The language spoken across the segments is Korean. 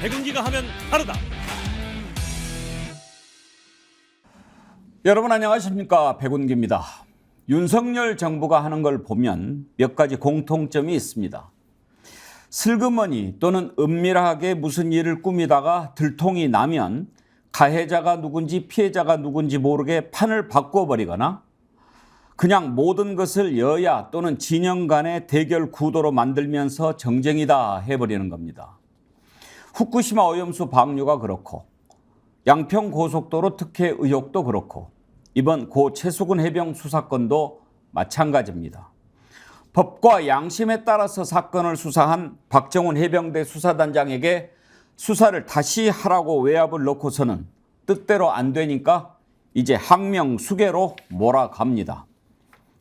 백운기가 하면 다르다. 여러분 안녕하십니까, 백운기입니다. 윤석열 정부가 하는 걸 보면 몇 가지 공통점이 있습니다. 슬그머니 또는 은밀하게 무슨 일을 꾸미다가 들통이 나면 가해자가 누군지 피해자가 누군지 모르게 판을 바꿔버리거나 그냥 모든 것을 여야 또는 진영 간의 대결 구도로 만들면서 정쟁이다 해버리는 겁니다. 후쿠시마 오염수 방류가 그렇고 양평 고속도로 특혜 의혹도 그렇고 이번 고 최수근 해병 수사건도 마찬가지입니다. 법과 양심에 따라서 사건을 수사한 박정훈 해병대 수사단장에게 수사를 다시 하라고 외압을 넣고서는 뜻대로 안 되니까 이제 항명 수계로 몰아갑니다.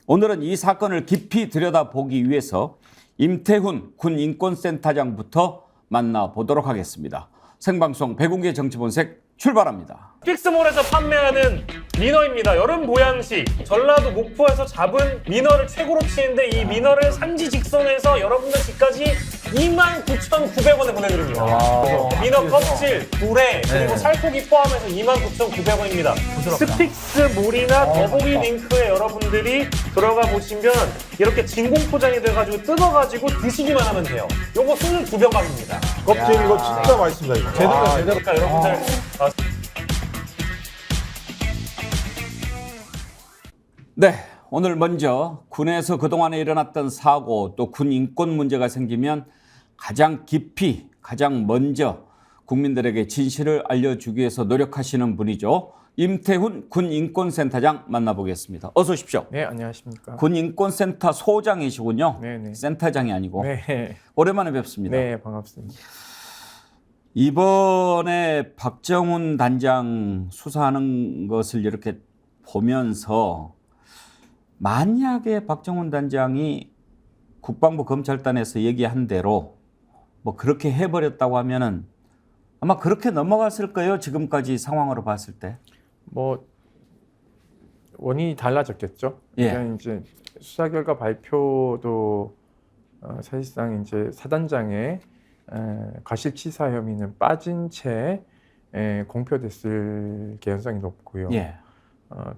오늘은 이 사건을 깊이 들여다보기 위해서 임태훈 군 인권센터장부터 만나보도록 하겠습니다. 생방송 백운기 정치본색 출발합니다. 픽스몰에서 판매하는 미너입니다. 여름 보양식. 전라도 목포에서 잡은 미너를 최고로 치는데 이 미너를 산지 직송해서 여러분들 집까지 29,900원에 보내드립니다. 미너 껍질, 불에 그리고 살코기 포함해서 29,900원입니다. 스픽스몰이나 더보기 링크에 여러분들이 들어가 보시면 이렇게 진공 포장이 돼가지고 뜯어가지고 드시기만 하면 돼요. 요거 22병갑입니다. 껍질 이거 진짜 맛있습니다. 이거. 제대로. 그러니까 여러분들 네, 오늘 먼저 군에서 그동안에 일어났던 사고 또 군 인권 문제가 생기면 가장 깊이 가장 먼저 국민들에게 진실을 알려주기 위해서 노력하시는 분이죠. 임태훈 군 인권센터장 만나보겠습니다. 어서 오십시오. 네, 안녕하십니까. 군 인권센터 소장이시군요. 네네. 센터장이 아니고. 네, 오랜만에 뵙습니다. 네, 반갑습니다. 이번에 박정훈 단장 수사하는 것을 이렇게 보면서 만약에 박정훈 단장이 국방부 검찰단에서 얘기한 대로 뭐 그렇게 해버렸다고 하면은 아마 그렇게 넘어갔을 거예요. 지금까지 상황으로 봤을 때. 뭐 원인이 달라졌겠죠. 예. 그러니까 이제 수사 결과 발표도 사실상 이제 사단장의 과실치사 혐의는 빠진 채 공표됐을 개연성이 높고요. 예.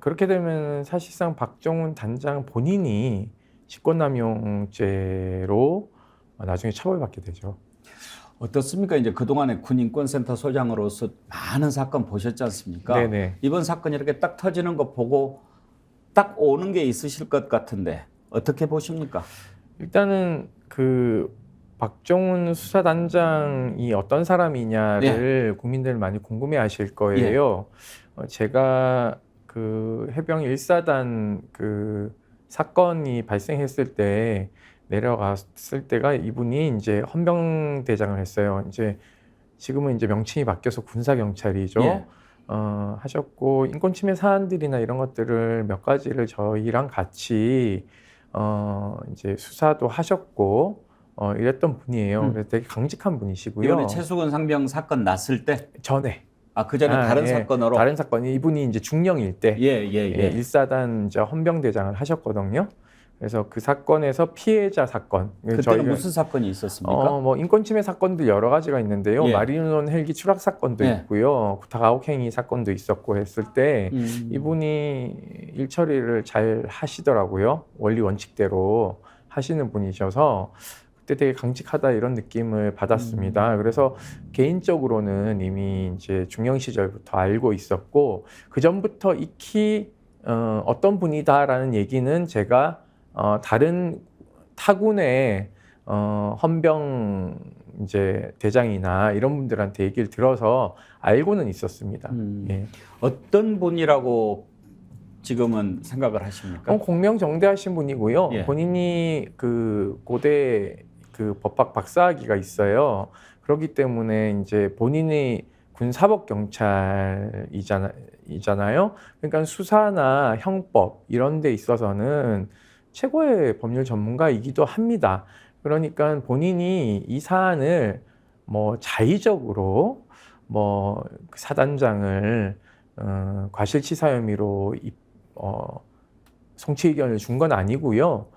그렇게 되면 사실상 박정훈 단장 본인이 직권남용죄로 나중에 처벌받게 되죠. 어떻습니까? 이제 그동안에 군 인권센터 소장으로서 많은 사건 보셨지 않습니까? 네네. 이번 사건이 이렇게 딱 터지는 거 보고 딱 오는 게 있으실 것 같은데 어떻게 보십니까? 일단은 그 박정훈 수사단장이 어떤 사람이냐를 국민들 많이 궁금해하실 거예요. 제가 그 해병 1사단 그 사건이 발생했을 때 내려갔을 때가 이분이 이제 헌병대장을 했어요. 이제 지금은 이제 명칭이 바뀌어서 군사경찰이죠. 예. 하셨고 인권침해 사안들이나 이런 것들을 몇 가지를 저희랑 같이 이제 수사도 하셨고 이랬던 분이에요. 그래서 되게 강직한 분이시고요. 이번에 최수근 상병 사건 났을 때? 전에. 그 전에 다른 예, 사건으로? 다른 사건이 이분이 이제 중령일 때 예. 1사단 이제 헌병대장을 하셨거든요. 그래서 그 사건에서 피해자 사건. 그때는 무슨 사건이 있었습니까? 뭐 인권침해 사건들 여러 가지가 있는데요. 예. 마리노 헬기 추락 사건도 예. 있고요. 구타가혹행위 사건도 있었고 했을 때 이분이 일 처리를 잘 하시더라고요. 원리 원칙대로 하시는 분이셔서 그때 되게 강직하다 이런 느낌을 받았습니다. 그래서 개인적으로는 이미 이제 중령 시절부터 알고 있었고 그 전부터 익히 어떤 분이다라는 얘기는 제가 다른 타군의 헌병 이제 대장이나 이런 분들한테 얘기를 들어서 알고는 있었습니다. 예. 어떤 분이라고 지금은 생각을 하십니까? 공명정대하신 분이고요. 예. 본인이 그 고대 그 법학 박사학위가 있어요. 그렇기 때문에 이제 본인이 군사법경찰이잖아요. 그러니까 수사나 형법 이런 데 있어서는 최고의 법률 전문가이기도 합니다. 그러니까 본인이 이 사안을 뭐 자의적으로 뭐 사단장을 과실치사 혐의로 송치 의견을 준 건 아니고요.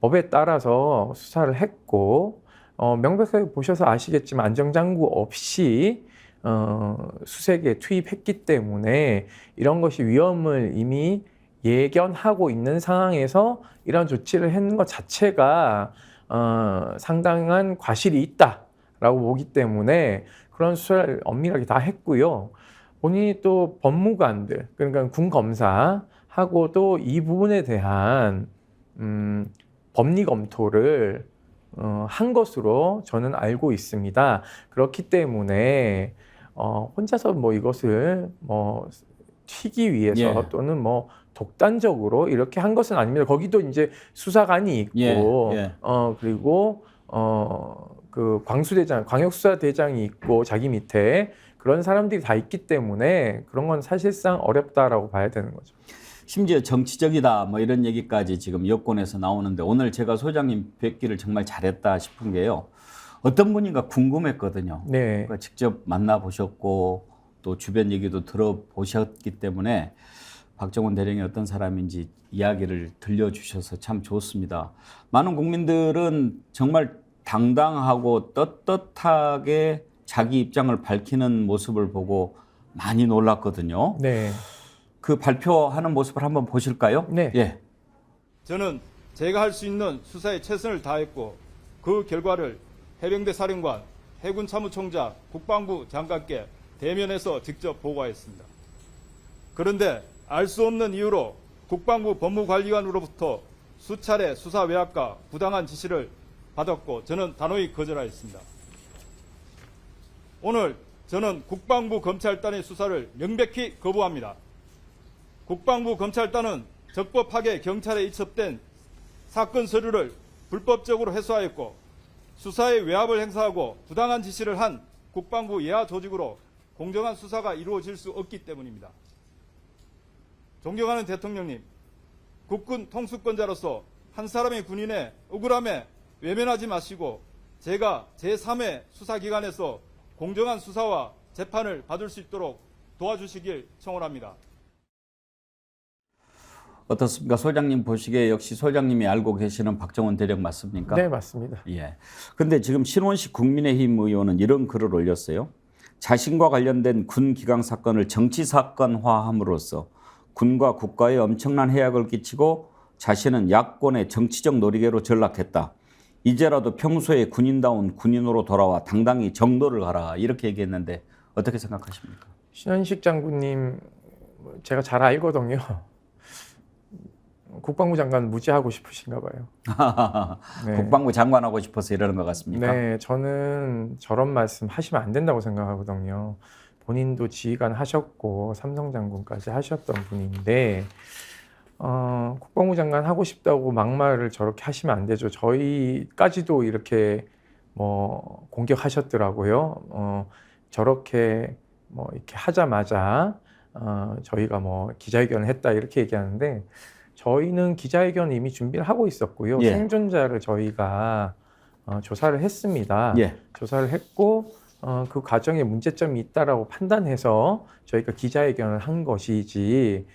법에 따라서 수사를 했고 명백하게 보셔서 아시겠지만 안정장구 없이 수색에 투입했기 때문에 이런 것이 위험을 이미 예견하고 있는 상황에서 이런 조치를 했는 것 자체가 상당한 과실이 있다라고 보기 때문에 그런 수사를 엄밀하게 다 했고요. 본인이 또 법무관들, 그러니까 군 검사하고도 이 부분에 대한 법리 검토를 한 것으로 저는 알고 있습니다. 그렇기 때문에 혼자서 뭐 이것을 뭐 튀기 위해서 예. 또는 뭐 독단적으로 이렇게 한 것은 아닙니다. 거기도 이제 수사관이 있고 예. 그리고 그 광역수사대장이 있고 자기 밑에 그런 사람들이 다 있기 때문에 그런 건 사실상 어렵다라고 봐야 되는 거죠. 심지어 정치적이다 뭐 이런 얘기까지 지금 여권에서 나오는데 오늘 제가 소장님 뵙기를 정말 잘했다 싶은 게요. 어떤 분인가 궁금했거든요. 네. 그러니까 직접 만나보셨고 또 주변 얘기도 들어보셨기 때문에 박정원 대령이 어떤 사람인지 이야기를 들려주셔서 참 좋습니다. 많은 국민들은 정말 당당하고 떳떳하게 자기 입장을 밝히는 모습을 보고 많이 놀랐거든요. 네. 그 발표하는 모습을 한번 보실까요? 네. 예. 저는 제가 할 수 있는 수사에 최선을 다했고 그 결과를 해병대 사령관, 해군 참모총장, 국방부 장관께 대면해서 직접 보고하였습니다. 그런데 알 수 없는 이유로 국방부 법무관리관으로부터 수차례 수사 외압과 부당한 지시를 받았고 저는 단호히 거절하였습니다. 오늘 저는 국방부 검찰단의 수사를 명백히 거부합니다. 국방부 검찰단은 적법하게 경찰에 이첩된 사건 서류를 불법적으로 회수하였고 수사에 외압을 행사하고 부당한 지시를 한 국방부 예하 조직으로 공정한 수사가 이루어질 수 없기 때문입니다. 존경하는 대통령님, 국군 통수권자로서 한 사람의 군인의 억울함에 외면하지 마시고 제가 제3의 수사기관에서 공정한 수사와 재판을 받을 수 있도록 도와주시길 청원합니다. 어떻습니까? 소장님 보시기에 역시 소장님이 알고 계시는 박정원 대령 맞습니까? 네, 맞습니다. 예. 근데 지금 신원식 국민의힘 의원은 이런 글을 올렸어요. 자신과 관련된 군 기강 사건을 정치 사건화함으로써 군과 국가에 엄청난 해악을 끼치고 자신은 야권의 정치적 놀이개로 전락했다. 이제라도 평소에 군인다운 군인으로 돌아와 당당히 정도를 가라. 이렇게 얘기했는데 어떻게 생각하십니까? 신현식 장군님 제가 잘 알거든요. 국방부 장관 무지하고 싶으신가 봐요. 네. 국방부 장관하고 싶어서 이러는 것 같습니까? 네, 저는 저런 말씀 하시면 안 된다고 생각하거든요. 본인도 지휘관 하셨고 삼성 장군까지 하셨던 분인데 국방부 장관 하고 싶다고 막말을 저렇게 하시면 안 되죠. 저희까지도 이렇게 뭐 공격하셨더라고요. 저렇게 뭐 이렇게 하자마자 저희가 뭐 기자회견을 했다 이렇게 얘기하는데 저희는 기자회견 이미 준비를 하고 있었고요. 예. 생존자를 저희가 조사를 했습니다. 예. 조사를 했고 그 과정에 문제점이 있다라고 판단해서 저희가 기자회견을 한 것이지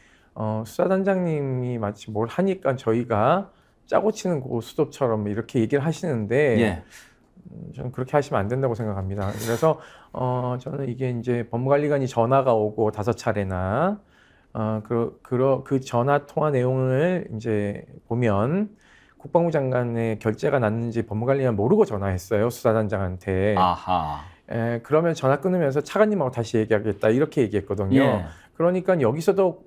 수사단장님이 마치 뭘 하니까 저희가 짜고 치는 고스톱처럼 이렇게 얘기를 하시는데 예. 저는 그렇게 하시면 안 된다고 생각합니다. 그래서 저는 이게 이제 법무관리관이 전화가 오고 5차례나 그 전화 통화 내용을 이제 보면 국방부 장관의 결재가 났는지 법무관리관 모르고 전화했어요. 수사단장한테. 아하. 그러면 전화 끊으면서 차관님하고 다시 얘기하겠다 이렇게 얘기했거든요. 예. 그러니까 여기서도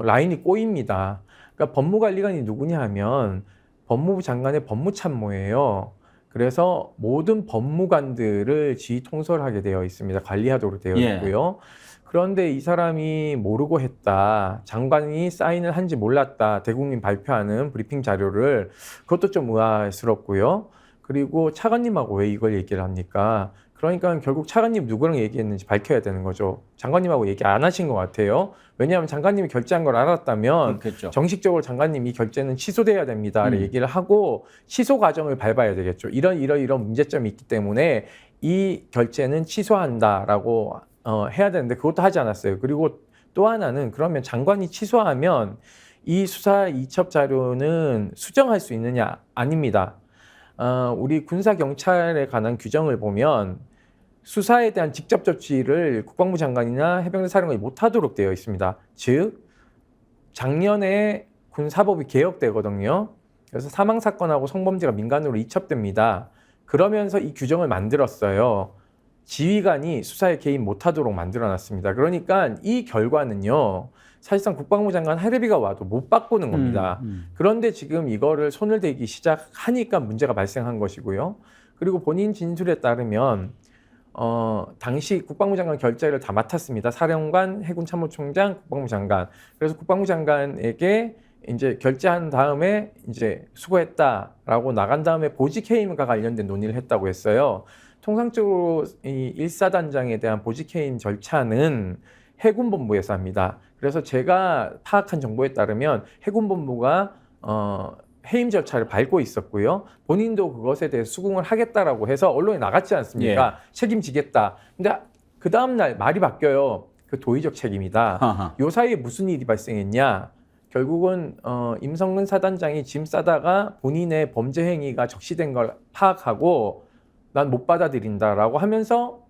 라인이 꼬입니다. 그러니까 법무관리관이 누구냐 하면 법무부 장관의 법무참모예요. 그래서 모든 법무관들을 지휘 통솔하게 되어 있습니다. 관리하도록 되어 예. 있고요. 그런데 이 사람이 모르고 했다. 장관이 사인을 한지 몰랐다. 대국민 발표하는 브리핑 자료를 그것도 좀 의아스럽고요. 그리고 차관님하고 왜 이걸 얘기를 합니까? 그러니까 결국 차관님 누구랑 얘기했는지 밝혀야 되는 거죠. 장관님하고 얘기 안 하신 것 같아요. 왜냐하면 장관님이 결재한 걸 알았다면 그렇겠죠. 정식적으로 장관님이 결재는 취소돼야 됩니다. 얘기를 하고 취소 과정을 밟아야 되겠죠. 이런 문제점이 있기 때문에 이 결재는 취소한다라고 해야 되는데 그것도 하지 않았어요. 그리고 또 하나는 그러면 장관이 취소하면 이 수사 이첩 자료는 수정할 수 있느냐? 아닙니다. 우리 군사 경찰에 관한 규정을 보면 수사에 대한 직접 조치를 국방부 장관이나 해병대 사령관이 못하도록 되어 있습니다. 즉 작년에 군사법이 개혁되거든요. 그래서 사망 사건하고 성범죄가 민간으로 이첩됩니다. 그러면서 이 규정을 만들었어요. 지휘관이 수사에 개입 못하도록 만들어놨습니다. 그러니까 이 결과는요, 사실상 국방부 장관 하례비가 와도 못 바꾸는 겁니다. 그런데 지금 이거를 손을 대기 시작하니까 문제가 발생한 것이고요. 그리고 본인 진술에 따르면 당시 국방부 장관 결재를 다 맡았습니다. 사령관, 해군 참모총장, 국방부 장관. 그래서 국방부 장관에게 이제 결재한 다음에 이제 수고했다라고 나간 다음에 보직 해임과 관련된 논의를 했다고 했어요. 통상적으로 이 1사단장에 대한 보직 해임 절차는 해군본부에서 합니다. 그래서 제가 파악한 정보에 따르면 해군본부가 해임 절차를 밟고 있었고요. 본인도 그것에 대해 수긍을 하겠다라고 해서 언론에 나갔지 않습니까? 예. 책임지겠다. 근데 그 다음날 말이 바뀌어요. 그 도의적 책임이다. 아하. 요 사이에 무슨 일이 발생했냐? 결국은 임성근 사단장이 짐 싸다가 본인의 범죄 행위가 적시된 걸 파악하고 난 못 받아들인다라고 하면서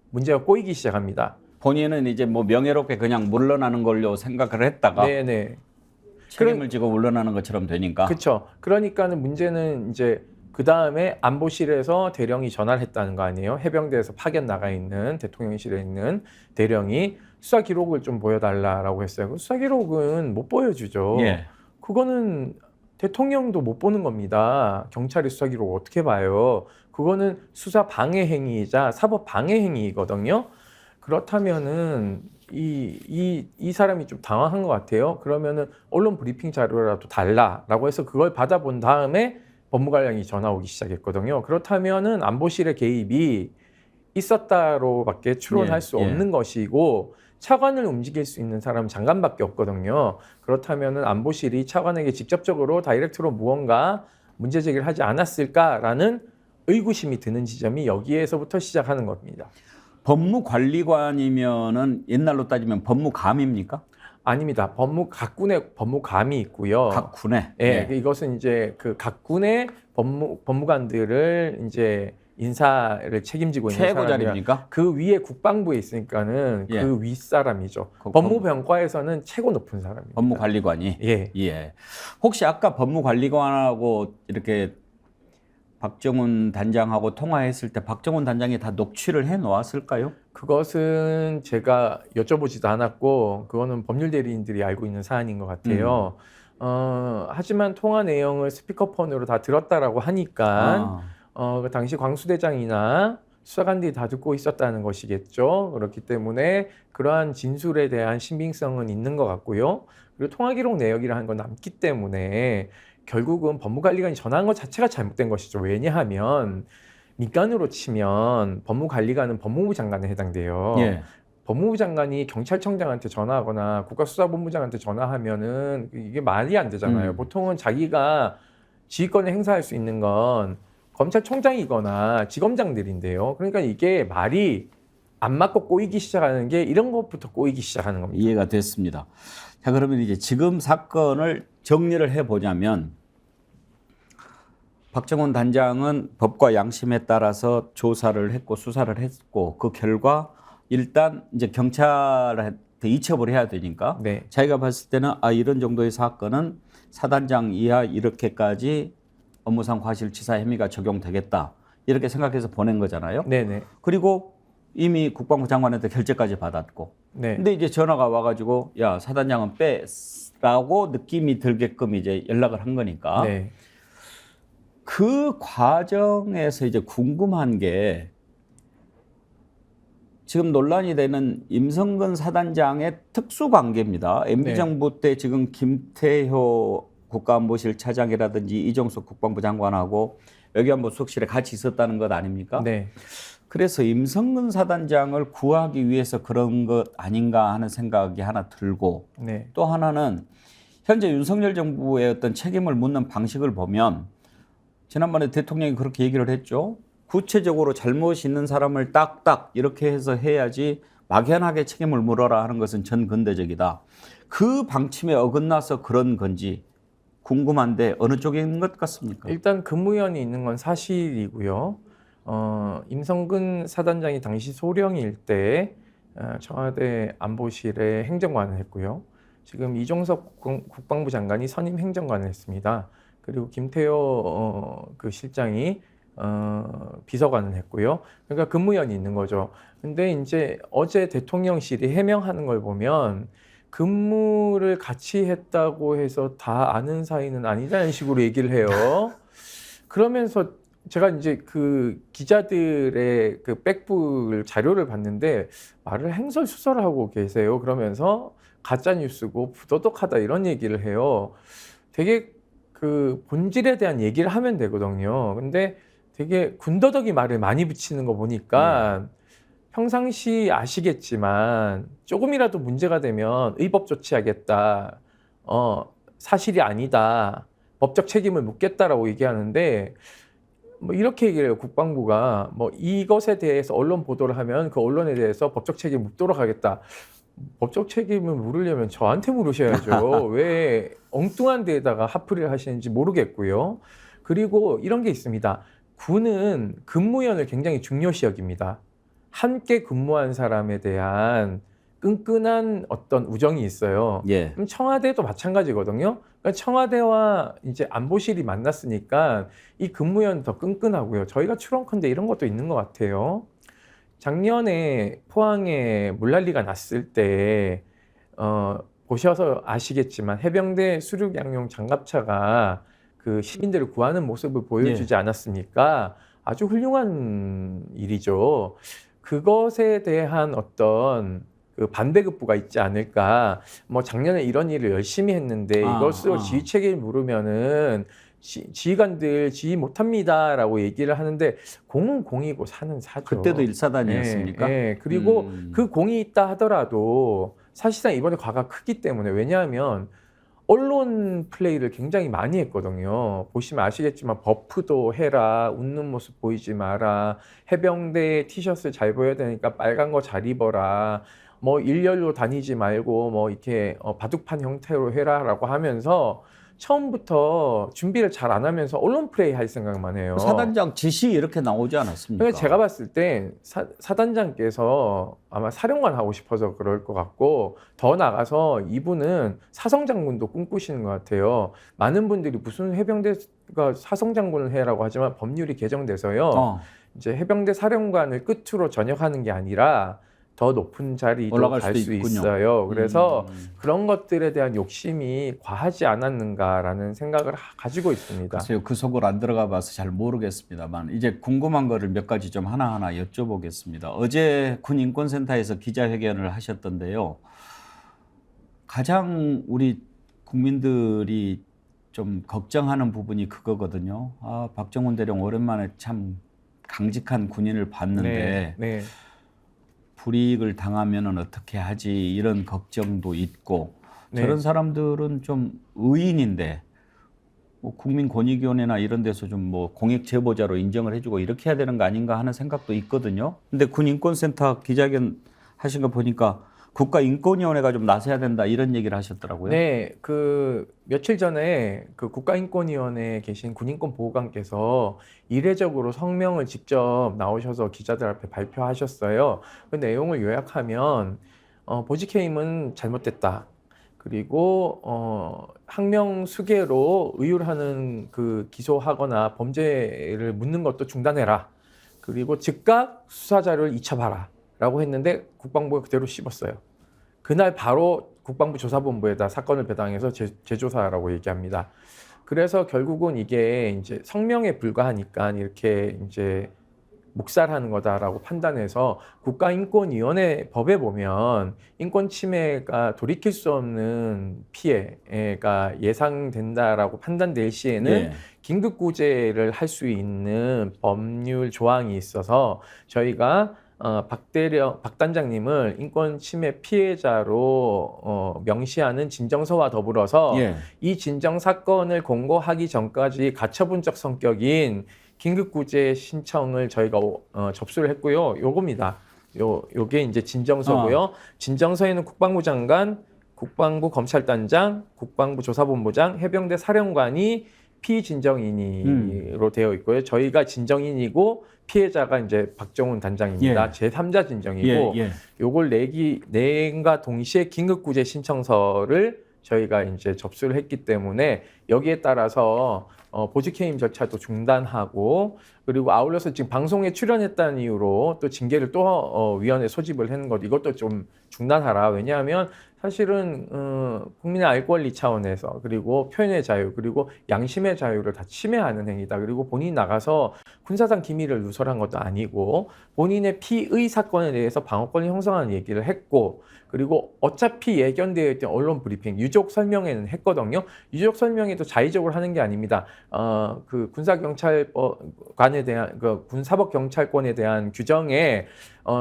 문제가 꼬이기 시작합니다. 본인은 이제 뭐 명예롭게 그냥 물러나는 걸로 생각을 했다가 네네. 책임을 지고 물러나는 것처럼 되니까. 그렇죠. 그러니까는 문제는 이제 그 다음에 안보실에서 대령이 전화를 했다는 거 아니에요? 해병대에서 파견 나가 있는 대통령실에 있는 대령이 수사 기록을 좀 보여달라라고 했어요. 수사 기록은 못 보여주죠. 예. 그거는 대통령도 못 보는 겁니다. 경찰이 수사 기록 어떻게 봐요? 그거는 수사 방해 행위이자 사법 방해 행위이거든요. 그렇다면은 이 사람이 좀 당황한 것 같아요. 그러면은 언론 브리핑 자료라도 달라라고 해서 그걸 받아본 다음에 법무관량이 전화 오기 시작했거든요. 그렇다면은 안보실의 개입이 있었다로밖에 추론할 수 없는 것이고 차관을 움직일 수 있는 사람은 장관밖에 없거든요. 그렇다면은 안보실이 차관에게 직접적으로 다이렉트로 무언가 문제 제기를 하지 않았을까라는 의구심이 드는 지점이 여기에서부터 시작하는 겁니다. 법무관리관이면은 옛날로 따지면 법무감입니까? 아닙니다. 각 군에 법무감이 있고요. 각 군에. 예, 이것은 이제 그 각 군의 법무관들을 이제 인사를 책임지고 있는 최고 사람이라 자리입니까? 그 위에 국방부에 있으니까는 예. 그 윗사람이죠. 그 법무병과에서는 최고 높은 사람입니다. 법무관리관이. 예. 예. 혹시 아까 법무관리관하고 이렇게 박정훈 단장하고 통화했을 때 박정훈 단장이 다 녹취를 해 놓았을까요? 그것은 제가 여쭤보지도 않았고 그거는 법률 대리인들이 알고 있는 사안인 것 같아요. 하지만 통화 내용을 스피커폰으로 다 들었다라고 하니까 그 당시 광수대장이나 수사관들이 다 듣고 있었다는 것이겠죠. 그렇기 때문에 그러한 진술에 대한 신빙성은 있는 것 같고요. 그리고 통화 기록 내역이라는 건 남기 때문에 결국은 법무관리관이 전화한 것 자체가 잘못된 것이죠. 왜냐하면 민간으로 치면 법무관리관은 법무부 장관에 해당돼요. 예. 법무부 장관이 경찰청장한테 전화하거나 국가수사본부장한테 전화하면은 이게 말이 안 되잖아요. 보통은 자기가 지휘권을 행사할 수 있는 건 검찰총장이거나 지검장들인데요. 그러니까 이게 말이 안 맞고 꼬이기 시작하는 게 이런 것부터 꼬이기 시작하는 겁니다. 이해가 됐습니다. 자, 그러면 이제 지금 사건을 정리를 해보자면 박정훈 단장은 법과 양심에 따라서 조사를 했고 수사를 했고 그 결과 일단 이제 경찰한테 이첩을 해야 되니까 네. 자기가 봤을 때는 이런 정도의 사건은 사단장 이하 이렇게까지 업무상 과실치사 혐의가 적용되겠다 이렇게 생각해서 보낸 거잖아요. 네네. 그리고 이미 국방부 장관한테 결재까지 받았고 네. 근데 이제 전화가 와가지고 야 사단장은 빼라고 느낌이 들게끔 이제 연락을 한 거니까 네. 그 과정에서 이제 궁금한 게 지금 논란이 되는 임성근 사단장의 특수관계입니다. MB정부 때 지금 김태효 국가안보실 차장이라든지 이정석 국방부 장관하고 외교안보 수석실에 같이 있었다는 것 아닙니까? 네. 그래서 임성근 사단장을 구하기 위해서 그런 것 아닌가 하는 생각이 하나 들고 네. 또 하나는 현재 윤석열 정부의 어떤 책임을 묻는 방식을 보면 지난번에 대통령이 그렇게 얘기를 했죠. 구체적으로 잘못이 있는 사람을 딱딱 이렇게 해서 해야지 막연하게 책임을 물어라 하는 것은 전근대적이다. 그 방침에 어긋나서 그런 건지 궁금한데 어느 쪽에 있는 것 같습니까? 일단 근무연이 있는 건 사실이고요. 임성근 사단장이 당시 소령일 때 청와대 안보실에 행정관을 했고요. 지금 이종석 국방부 장관이 선임 행정관을 했습니다. 그리고 김태호 그 실장이 비서관을 했고요. 그러니까 근무연이 있는 거죠. 근데 이제 어제 대통령실이 해명하는 걸 보면 근무를 같이 했다고 해서 다 아는 사이는 아니라는 식으로 얘기를 해요. 그러면서 제가 이제 그 기자들의 그 백북 자료를 봤는데 말을 횡설수설하고 계세요. 그러면서 가짜 뉴스고 부도덕하다 이런 얘기를 해요. 되게 그 본질에 대한 얘기를 하면 되거든요. 근데 되게 군더더기 말을 많이 붙이는 거 보니까 평상시 아시겠지만 조금이라도 문제가 되면 의법 조치하겠다. 사실이 아니다. 법적 책임을 묻겠다라고 얘기하는데 뭐 이렇게 얘기를 해요. 국방부가 뭐 이것에 대해서 언론 보도를 하면 그 언론에 대해서 법적 책임 묻도록 하겠다. 법적 책임을 물으려면 저한테 물으셔야죠. 왜 엉뚱한 데에다가 핫플을 하시는지 모르겠고요. 그리고 이런 게 있습니다. 군은 근무연을 굉장히 중요시 여깁니다. 함께 근무한 사람에 대한 끈끈한 어떤 우정이 있어요. 예. 그럼 청와대도 마찬가지거든요. 그러니까 청와대와 이제 안보실이 만났으니까 이 근무연 더 끈끈하고요. 저희가 추론컨대 이런 것도 있는 것 같아요. 작년에 포항에 물난리가 났을 때 보셔서 아시겠지만 해병대 수륙양용 장갑차가 그 시민들을 구하는 모습을 보여주지 않았습니까? 아주 훌륭한 일이죠. 그것에 대한 어떤 그 반대급부가 있지 않을까. 뭐 작년에 이런 일을 열심히 했는데 이것으로 지휘 책임을 물으면은 지휘관들 지휘 못합니다라고 얘기를 하는데 공은 공이고 사는 사죠. 그때도 일사단이었습니까? 네. 그리고 그 공이 있다 하더라도 사실상 이번에 과가 크기 때문에 왜냐하면 언론 플레이를 굉장히 많이 했거든요. 보시면 아시겠지만 버프도 해라, 웃는 모습 보이지 마라, 해병대 티셔츠 잘 보여야 되니까 빨간 거 잘 입어라, 뭐 일렬로 다니지 말고 뭐 이렇게 바둑판 형태로 해라라고 하면서 처음부터 준비를 잘 안 하면서 언론 플레이 할 생각만 해요. 사단장 지시 이렇게 나오지 않았습니까? 그러니까 제가 봤을 때 사단장께서 아마 사령관 하고 싶어서 그럴 것 같고 더 나가서 이분은 사성장군도 꿈꾸시는 것 같아요. 많은 분들이 무슨 해병대가 사성장군을 해라고 하지만 법률이 개정돼서요. 이제 해병대 사령관을 끝으로 전역하는 게 아니라 더 높은 자리로 갈 수 있어요. 그래서 그런 것들에 대한 욕심이 과하지 않았는가라는 생각을 가지고 있습니다. 글쎄요, 그 속을 안 들어가 봐서 잘 모르겠습니다만 이제 궁금한 거를 몇 가지 좀 하나하나 여쭤보겠습니다. 어제 군인권센터에서 기자회견을 하셨던데요. 가장 우리 국민들이 좀 걱정하는 부분이 그거거든요. 박정훈 대령 오랜만에 참 강직한 군인을 봤는데 불이익을 당하면은 어떻게 하지 이런 걱정도 있고 저런 사람들은 좀 의인인데 뭐 국민권익위원회나 이런 데서 좀 뭐 공익 제보자로 인정을 해주고 이렇게 해야 되는 거 아닌가 하는 생각도 있거든요. 근데 군인권센터 기자회견 하신 거 보니까 국가인권위원회가 좀 나서야 된다 이런 얘기를 하셨더라고요. 네, 그 며칠 전에 그 국가인권위원회에 계신 군인권보호관께서 이례적으로 성명을 직접 나오셔서 기자들 앞에 발표하셨어요. 그 내용을 요약하면 보직해임은 잘못됐다. 그리고 항명 수계로 의율하는 그 기소하거나 범죄를 묻는 것도 중단해라. 그리고 즉각 수사 자료를 이첩하라라고 했는데 국방부가 그대로 씹었어요. 그날 바로 국방부 조사본부에다 사건을 배당해서 재조사라고 얘기합니다. 그래서 결국은 이게 이제 성명에 불과하니까 이렇게 이제 묵살하는 거다라고 판단해서 국가인권위원회 법에 보면 인권 침해가 돌이킬 수 없는 피해가 예상된다라고 판단될 시에는 긴급구제를 할 수 있는 법률 조항이 있어서 저희가 박 단장님을 인권 침해 피해자로 명시하는 진정서와 더불어서 이 진정 사건을 공고하기 전까지 가처분적 성격인 긴급구제 신청을 저희가 접수를 했고요. 요겁니다. 요게 이제 진정서고요. 진정서에는 국방부 장관, 국방부 검찰단장, 국방부 조사본부장, 해병대 사령관이 피진정인으로 되어 있고요. 저희가 진정인이고 피해자가 이제 박정훈 단장입니다. 예. 제3자 진정이고 예, 예. 요걸 내과 동시에 긴급구제 신청서를 저희가 이제 접수를 했기 때문에 여기에 따라서 보직해임 절차도 중단하고 그리고 아울러서 지금 방송에 출연했다는 이유로 또 징계를 또 위원회 소집을 하는 것 이것도 좀 중단하라. 왜냐하면 사실은 국민의 알 권리 차원에서 그리고 표현의 자유 그리고 양심의 자유를 다 침해하는 행위다. 그리고 본인이 나가서 군사상 기밀을 누설한 것도 아니고 본인의 피의 사건에 대해서 방어권을 형성하는 얘기를 했고 그리고 어차피 예견되어 있던 언론 브리핑 유족 설명회는 했거든요. 유족 설명회도 자의적으로 하는 게 아닙니다. 그 군사경찰관에 대한 그 군사법경찰권에 대한 규정에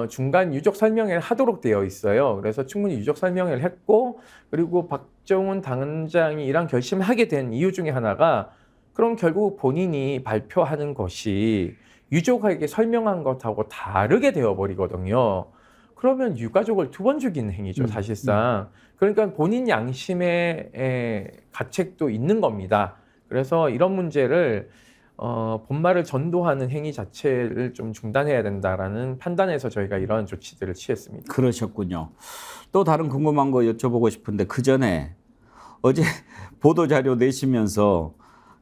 중간 유족 설명회를 하도록 되어 있어요. 그래서 충분히 유족 설명회를 했고 그리고 박정훈 단장이 이런 결심을 하게 된 이유 중에 하나가 그럼 결국 본인이 발표하는 것이 유족에게 설명한 것하고 다르게 되어버리거든요. 그러면 유가족을 두 번 죽이는 행위죠, 사실상. 그러니까 본인 양심의 가책도 있는 겁니다. 그래서 이런 문제를 본말을 전도하는 행위 자체를 좀 중단해야 된다라는 판단에서 저희가 이런 조치들을 취했습니다. 그러셨군요. 또 다른 궁금한 거 여쭤보고 싶은데 그 전에 어제 보도자료 내시면서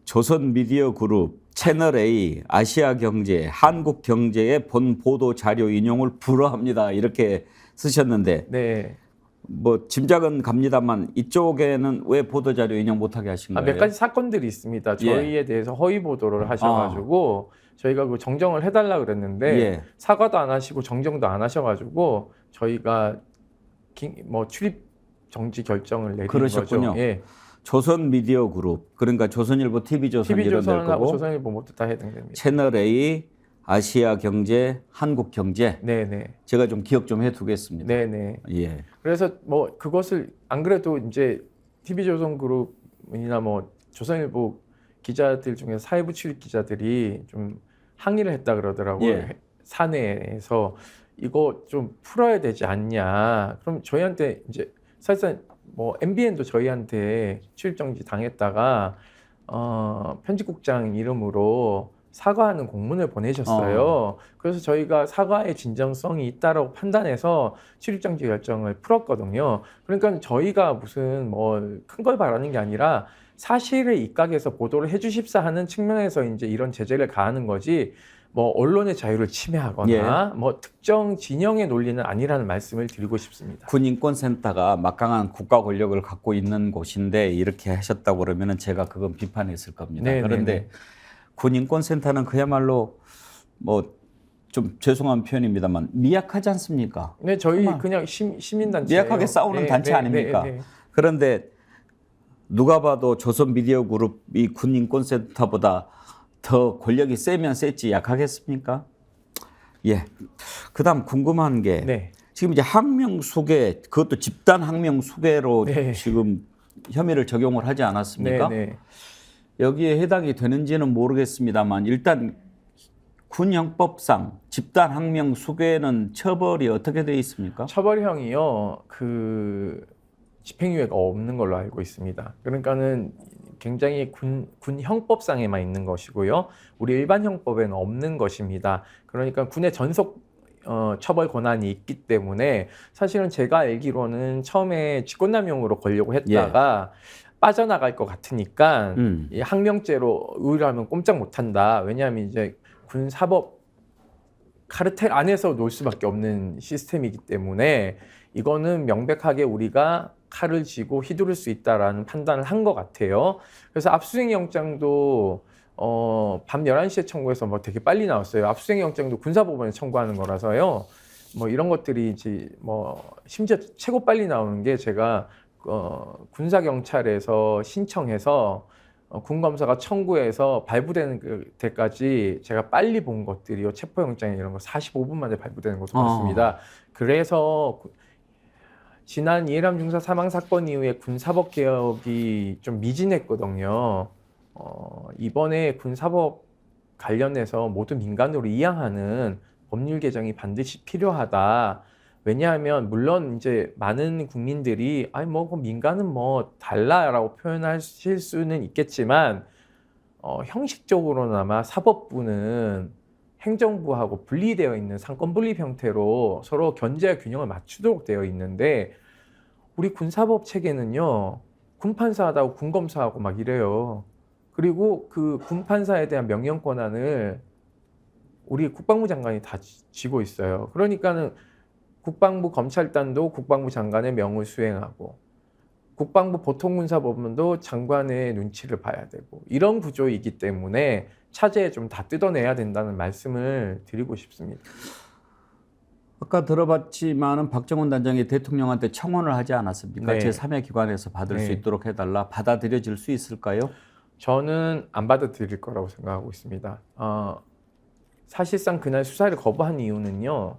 조선미디어그룹, 채널A, 아시아경제, 한국경제의 본 보도자료 인용을 불허합니다. 이렇게 쓰셨는데 네. 뭐 짐작은 갑니다만 이쪽에는 왜 보도자료 인용 못하게 하신 거예요? 몇 가지 사건들이 있습니다. 저희에 대해서 허위 보도를 하셔가지고 저희가 그 정정을 해달라 그랬는데 예. 사과도 안 하시고 정정도 안 하셔가지고 저희가 뭐 출입 정지 결정을 내린 그러셨군요. 거죠. 예. 조선미디어그룹, 그러니까 조선일보, TV조선 이런 될 TV조선하고 거고 조선일보 모두 다 해당됩니다. 채널A, 아시아경제, 한국경제. 네네. 제가 좀 기억 좀 해두겠습니다. 네네. 예. 그래서 뭐 그것을 안 그래도 이제 TV조선그룹이나 뭐 조선일보 기자들 중에 사회부 출입 기자들이 좀 항의를 했다 그러더라고요. 예. 사내에서 이거 좀 풀어야 되지 않냐. 그럼 저희한테 이제 사실상 뭐 MBN도 저희한테 출입정지 당했다가 편집국장 이름으로 사과하는 공문을 보내셨어요. 그래서 저희가 사과의 진정성이 있다라고 판단해서 출입정지 결정을 풀었거든요. 그러니까 저희가 무슨 뭐 큰 걸 바라는 게 아니라 사실을 입각해서 보도를 해주십사 하는 측면에서 이제 이런 제재를 가하는 거지. 뭐 언론의 자유를 침해하거나 뭐 특정 진영의 논리는 아니라는 말씀을 드리고 싶습니다. 군인권센터가 막강한 국가 권력을 갖고 있는 곳인데 이렇게 하셨다고 그러면은 제가 그건 비판했을 겁니다. 네, 그런데 네, 네. 군인권센터는 그야말로 뭐 좀 죄송한 표현입니다만 미약하지 않습니까? 네, 저희 정말 그냥 시민단체 미약하게 싸우는 단체 아닙니까? 그런데 누가 봐도 조선미디어그룹이 군인권센터보다 더 권력이 세면 셌지 약하겠습니까? 예. 그다음 궁금한 게 네. 지금 이제 항명수괴 그것도 집단 항명수괴로 네. 지금 혐의를 적용을 하지 않았습니까? 네, 네. 여기에 해당이 되는지는 모르겠습니다만 일단 군형법상 집단 항명수괴는 처벌이 어떻게 되어 있습니까? 처벌형이요. 그 집행유예가 없는 걸로 알고 있습니다. 그러니까는 굉장히 군 형법상에만 있는 것이고요. 우리 일반 형법에는 없는 것입니다. 그러니까 군의 전속 처벌 권한이 있기 때문에 사실은 제가 알기로는 처음에 직권남용으로 걸려고 했다가 빠져나갈 것 같으니까 이 항명죄로 의뢰하면 꼼짝 못한다. 왜냐하면 이제 군사법 카르텔 안에서 놀 수밖에 없는 시스템이기 때문에 이거는 명백하게 우리가 칼을 쥐고 휘두를 수 있다라는 판단을 한 것 같아요. 그래서 압수수색 영장도 밤 11시에 청구해서 뭐 되게 빨리 나왔어요. 압수수색 영장도 군사법원에 청구하는 거라서요. 뭐 이런 것들이 이제 뭐 심지어 최고 빨리 나오는 게 제가 군사경찰에서 신청해서 군검사가 청구해서 발부되는 때까지 제가 빨리 본 것들이요. 체포영장 이런 거 45분 만에 발부되는 것도 봤습니다. 그래서 지난 이해람 중사 사망 사건 이후에 군사법 개혁이 좀 미진했거든요. 이번에 군사법 관련해서 모두 민간으로 이양하는 법률 개정이 반드시 필요하다. 왜냐하면 물론 이제 많은 국민들이 아니 뭐 민간은 뭐 달라라고 표현하실 수는 있겠지만 형식적으로나마 사법부는 행정부하고 분리되어 있는 상권 분립 형태로 서로 견제와 균형을 맞추도록 되어 있는데 우리 군사법 체계는요 군판사하고 군검사하고 막 이래요. 그리고 그 군판사에 대한 명령 권한을 우리 국방부 장관이 다 쥐고 있어요. 그러니까는 국방부 검찰단도 국방부 장관의 명을 수행하고 국방부 보통군사법원도 장관의 눈치를 봐야 되고 이런 구조이기 때문에 차제에 좀 다 뜯어내야 된다는 말씀을 드리고 싶습니다. 아까 들어봤지만은 박정훈 단장이 대통령한테 청원을 하지 않았습니까? 네. 제3의 기관에서 받을 수 네. 있도록 해달라. 받아들여질 수 있을까요? 저는 안 받아들일 거라고 생각하고 있습니다. 사실상 그날 수사를 거부한 이유는요.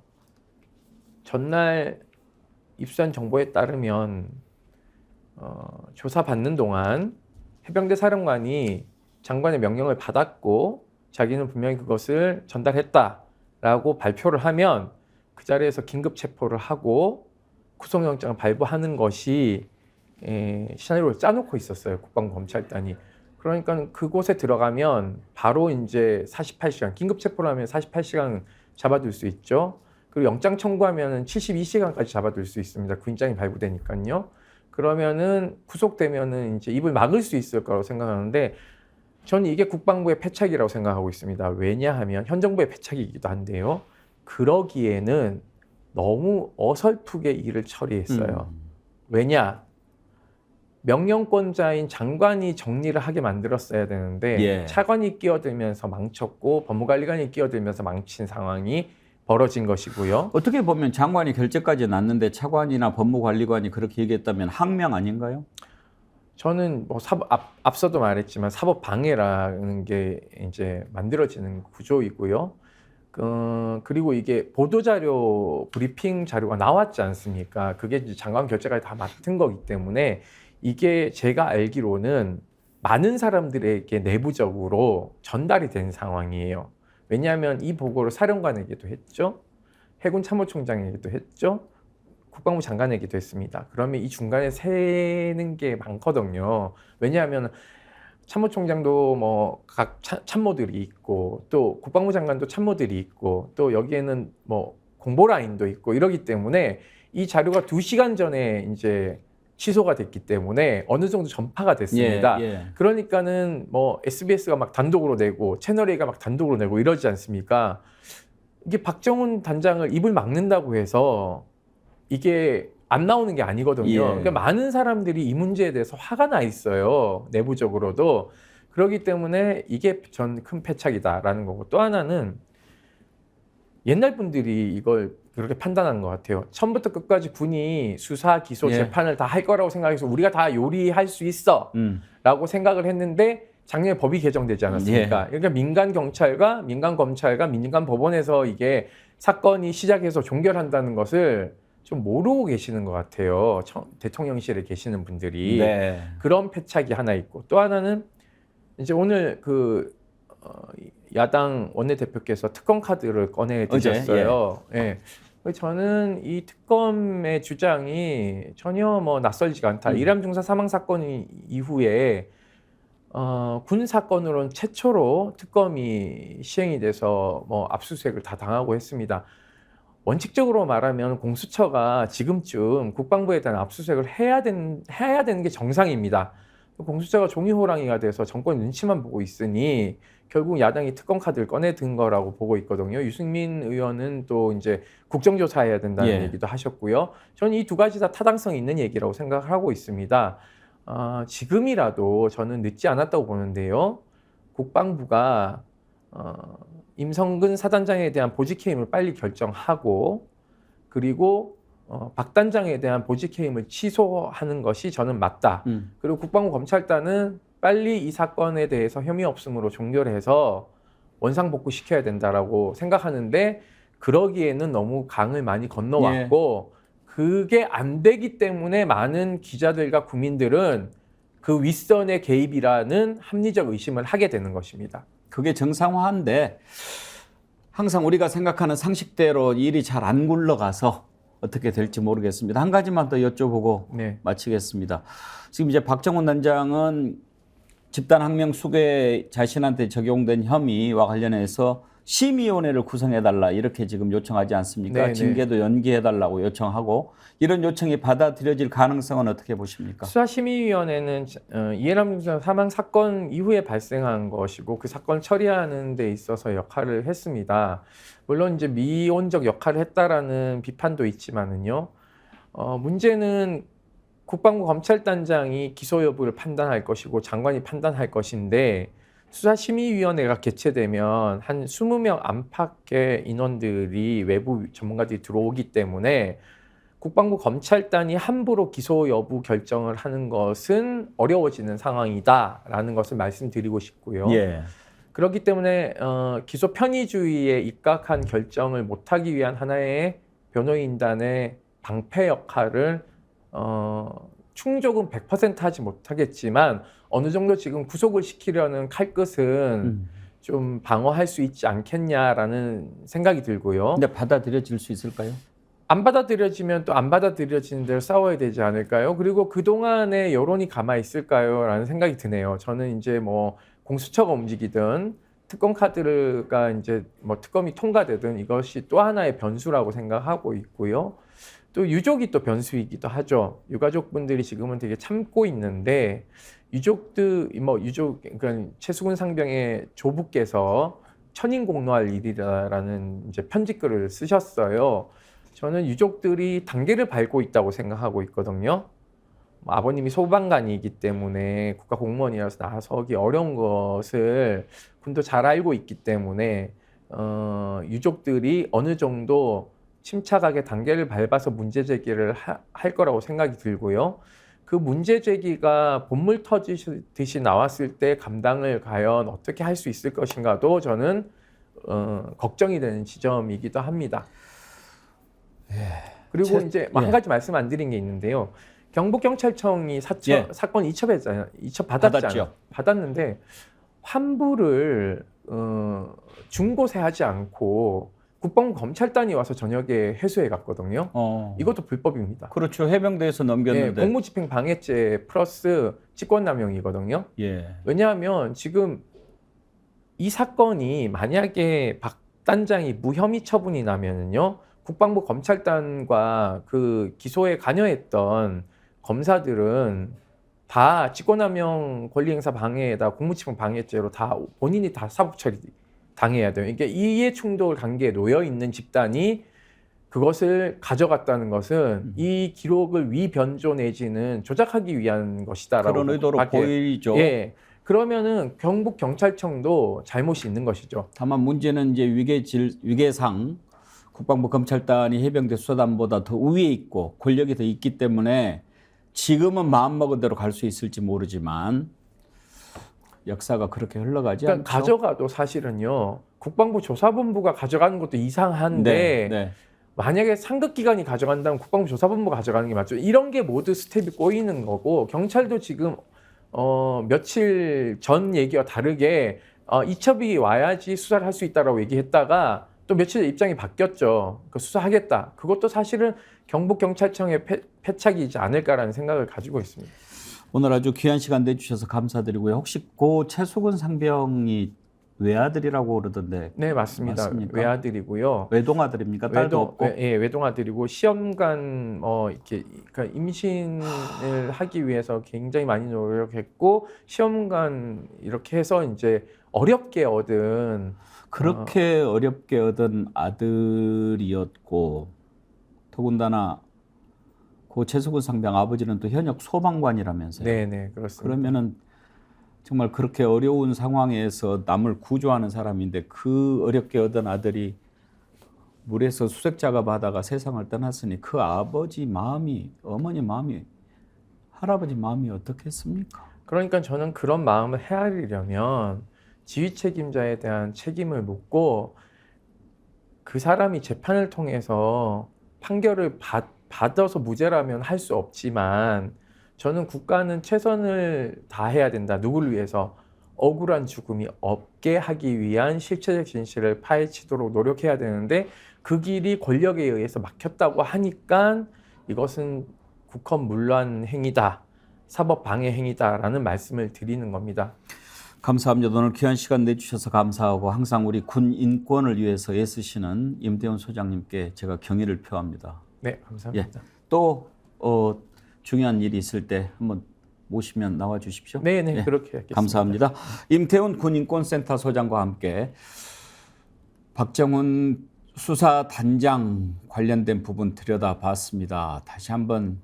전날 입수한 정보에 따르면 조사받는 동안 해병대 사령관이 장관의 명령을 받았고 자기는 분명히 그것을 전달했다라고 발표를 하면 그 자리에서 긴급 체포를 하고 구속영장을 발부하는 것이 시나리오를 짜놓고 있었어요. 국방부 검찰단이. 그러니까 그곳에 들어가면 바로 이제 48시간, 긴급 체포를 하면 48시간 잡아둘 수 있죠. 그리고 영장 청구하면 72시간까지 잡아둘 수 있습니다. 구인장이 발부되니까요. 그러면은 구속되면은 이제 입을 막을 수 있을 거라고 생각하는데 저는 이게 국방부의 패착이라고 생각하고 있습니다. 왜냐하면 현 정부의 패착이기도 한데요. 그러기에는 너무 어설프게 일을 처리했어요. 왜냐? 명령권자인 장관이 정리를 하게 만들었어야 되는데 예. 차관이 끼어들면서 망쳤고 법무관리관이 끼어들면서 망친 상황이 벌어진 것이고요. 어떻게 보면 장관이 결재까지 났는데 차관이나 법무관리관이 그렇게 얘기했다면 항명 아닌가요? 저는 뭐 앞서도 말했지만 사법 방해라는 게 이제 만들어지는 구조이고요. 그리고 이게 보도자료, 브리핑 자료가 나왔지 않습니까? 그게 이제 장관 결재까지 다 맡은 거기 때문에 이게 제가 알기로는 많은 사람들에게 내부적으로 전달이 된 상황이에요. 왜냐하면 이 보고를 사령관에게도 했죠. 해군 참모총장에게도 했죠. 국방부 장관에게도 했습니다. 그러면 이 중간에 새는 게 많거든요. 왜냐하면 참모총장도 뭐 각 참모들이 있고 또 국방부 장관도 참모들이 있고 또 여기에는 뭐 공보 라인도 있고 이러기 때문에 이 자료가 2시간 전에 이제 취소가 됐기 때문에 어느 정도 전파가 됐습니다. 예. 그러니까는 뭐 SBS가 막 단독으로 내고 채널A가 막 단독으로 내고 이러지 않습니까? 이게 박정훈 단장을 입을 막는다고 해서 이게 안 나오는 게 아니거든요. 예. 그러니까 많은 사람들이 이 문제에 대해서 화가 나 있어요. 내부적으로도. 그렇기 때문에 이게 전 큰 패착이다라는 거고 또 하나는 옛날 분들이 이걸 그렇게 판단한 것 같아요. 처음부터 끝까지 군이 수사, 기소, 예. 재판을 다 할 거라고 생각해서 우리가 다 요리할 수 있어 라고 생각을 했는데 작년에 법이 개정되지 않았습니까? 그러니까 민간 경찰과 민간 검찰과 민간 법원에서 이게 사건이 시작해서 종결한다는 것을 좀 모르고 계시는 것 같아요. 대통령실에 계시는 분들이. 네. 그런 패착이 하나 있고 또 하나는 이제 오늘 야당 원내대표께서 특검 카드를 꺼내 드셨어요. 예. 저는 이 특검의 주장이 전혀 뭐 낯설지가 않다. 이람 중사 사망 사건 이후에 군 사건으로는 최초로 특검이 시행이 돼서 뭐 압수수색을 다 당하고 했습니다. 원칙적으로 말하면 공수처가 지금쯤 국방부에 대한 압수수색을 해야 되는 게 정상입니다. 공수처가 종이호랑이가 돼서 정권 눈치만 보고 있으니 결국 야당이 특검 카드를 꺼내 든 거라고 보고 있거든요. 유승민 의원은 또 이제 국정조사해야 된다는 얘기도 하셨고요. 저는 이 두 가지 다 타당성이 있는 얘기라고 생각을 하고 있습니다. 지금이라도 저는 늦지 않았다고 보는데요. 국방부가 임성근 사단장에 대한 보직해임을 빨리 결정하고 그리고 박 단장에 대한 보직해임을 취소하는 것이 저는 맞다. 그리고 국방부 검찰단은 빨리 이 사건에 대해서 혐의 없음으로 종결해서 원상복구 시켜야 된다라고 생각하는데 그러기에는 너무 강을 많이 건너왔고 그게 안 되기 때문에 많은 기자들과 국민들은 그 윗선의 개입이라는 합리적 의심을 하게 되는 것입니다. 그게 정상화인데 항상 우리가 생각하는 상식대로 일이 잘 안 굴러가서 어떻게 될지 모르겠습니다. 한 가지만 더 여쭤보고 네. 마치겠습니다. 지금 이제 박정훈 단장은 집단항명 수괴 자신한테 적용된 혐의와 관련해서 심의위원회를 구성해달라 이렇게 지금 요청하지 않습니까? 네, 징계도 연기해달라고 요청하고 이런 요청이 받아들여질 가능성은 어떻게 보십니까? 수사심의위원회는 이해람 교수 사망 사건 이후에 발생한 것이고 그 사건 처리하는 데 있어서 역할을 했습니다. 물론 이제 미온적 역할을 했다라는 비판도 있지만은요. 문제는 국방부 검찰단장이 기소 여부를 판단할 것이고 장관이 판단할 것인데 수사심의위원회가 개최되면 한 20명 안팎의 인원들이 외부 전문가들이 들어오기 때문에 국방부 검찰단이 함부로 기소 여부 결정을 하는 것은 어려워지는 상황이다라는 것을 말씀드리고 싶고요. 예. 그렇기 때문에 기소 편의주의에 입각한 결정을 못하기 위한 하나의 변호인단의 방패 역할을 충족은 100% 하지 못하겠지만 어느 정도 지금 구속을 시키려는 칼끝은 좀 방어할 수 있지 않겠냐라는 생각이 들고요. 근데 받아들여질 수 있을까요? 안 받아들여지면 또 안 받아들여지는 대로 싸워야 되지 않을까요? 그리고 그동안의 여론이 가만히 있을까요? 라는 생각이 드네요. 저는 이제 뭐 공수처가 움직이든 특검 카드가 이제 뭐 특검이 통과되든 이것이 또 하나의 변수라고 생각하고 있고요. 또 유족이 또 변수이기도 하죠. 유가족분들이 지금은 되게 참고 있는데 유족 그러니까 최수근 상병의 조부께서 천인공노할 일이라는 이제 편지글을 쓰셨어요. 저는 유족들이 단계를 밟고 있다고 생각하고 있거든요. 아버님이 소방관이기 때문에 국가 공무원이라서 나서기 어려운 것을 군도 잘 알고 있기 때문에 유족들이 어느 정도 침착하게 단계를 밟아서 문제 제기를 할 거라고 생각이 들고요. 그 문제 제기가 본물 터지듯이 나왔을 때 감당을 과연 어떻게 할 수 있을 것인가도 저는 걱정이 되는 지점이기도 합니다. 그리고 이제 한 가지 말씀 안 드린 게 있는데요. 경북경찰청이 사건 이첩했잖아요. 이첩받았잖아요. 받았는데 환불을 중고세 하지 않고 국방부 검찰단이 와서 저녁에 회수해 갔거든요. 이것도 불법입니다. 그렇죠. 해병대에서 넘겼는데. 공무집행 방해죄 플러스 직권남용이거든요. 예. 왜냐하면 지금 이 사건이 만약에 박 단장이 무혐의 처분이 나면은요, 국방부 검찰단과 그 기소에 관여했던 검사들은 다 직권남용 권리행사 방해에다 공무집행 방해죄로 다 본인이 다 사법 처리 당해야 돼요. 이게 이해 충돌 관계에 놓여 있는 집단이 그것을 가져갔다는 것은 이 기록을 위변조 내지는 조작하기 위한 것이다라고 그런 의도로 보이죠. 예. 그러면은 경북 경찰청도 잘못이 있는 것이죠. 다만 문제는 이제 위계상 국방부 검찰단이 해병대 수사단보다 더 위에 있고 권력이 더 있기 때문에 지금은 마음먹은 대로 갈 수 있을지 모르지만 역사가 그렇게 흘러가지 않죠. 가져가도 사실은요. 국방부 조사본부가 가져가는 것도 이상한데 만약에 상급기관이 가져간다면 국방부 조사본부가 가져가는 게 맞죠. 이런 게 모두 스텝이 꼬이는 거고 경찰도 지금 며칠 전 얘기와 다르게 이첩이 와야지 수사를 할 수 있다라고 얘기했다가 또 며칠 입장이 바뀌었죠. 수사하겠다. 그것도 사실은 경북경찰청의 패착이지 않을까라는 생각을 가지고 있습니다. 오늘 아주 귀한 시간 내주셔서 감사드리고요. 혹시 고 최수근 상병이 외아들이라고 그러던데. 네, 맞습니다. 맞습니까? 외아들이고요. 외동아들입니까? 딸도 없고? 예, 외동아들이고 시험관 이렇게 그러니까 임신을 하기 위해서 굉장히 많이 노력했고 시험관 이렇게 해서 이제 어렵게 얻은 그렇게 어렵게 얻은 아들이었고 더군다나 고 최수근 상병 아버지는 또 현역 소방관이라면서요. 네, 그렇습니다. 그러면은 정말 그렇게 어려운 상황에서 남을 구조하는 사람인데 그 어렵게 얻은 아들이 물에서 수색 작업하다가 세상을 떠났으니 그 아버지 마음이, 어머니 마음이, 할아버지 마음이 어떻겠습니까? 그러니까 저는 그런 마음을 헤아리려면 지휘 책임자에 대한 책임을 묻고 그 사람이 재판을 통해서 판결을 받아서 무죄라면 할 수 없지만 저는 국가는 최선을 다해야 된다. 누구를 위해서? 억울한 죽음이 없게 하기 위한 실체적 진실을 파헤치도록 노력해야 되는데 그 길이 권력에 의해서 막혔다고 하니까 이것은 국헌 문란 행위다, 사법 방해 행위다라는 말씀을 드리는 겁니다. 감사합니다. 오늘 귀한 시간 내주셔서 감사하고 항상 우리 군 인권을 위해서 애쓰시는 임태훈 소장님께 제가 경의를 표합니다. 네, 감사합니다. 또 중요한 일이 있을 때 한번 모시면 나와 주십시오. 네, 예, 그렇게 하겠습니다. 감사합니다. 임태훈 군인권센터 소장과 함께 박정훈 수사단장 관련된 부분 들여다봤습니다. 다시 한번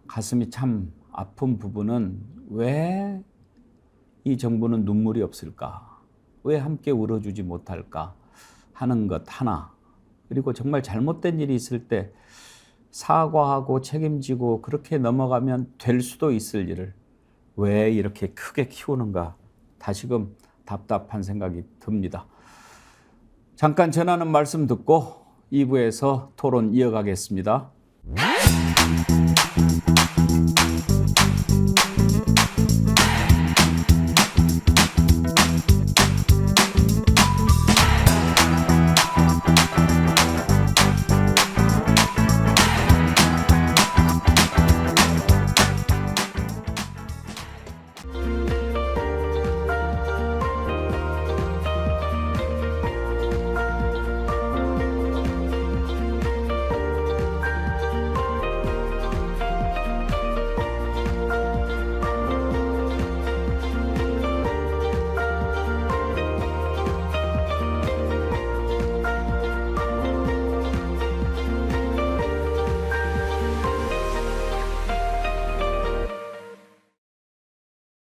가슴이 참 아픈 부분은 왜 이 정부는 눈물이 없을까? 왜 함께 울어주지 못할까? 하는 것 하나. 그리고 정말 잘못된 일이 있을 때 사과하고 책임지고 그렇게 넘어가면 될 수도 있을 일을 왜 이렇게 크게 키우는가? 다시금 답답한 생각이 듭니다. 잠깐 전하는 말씀 듣고 2부에서 토론 이어가겠습니다.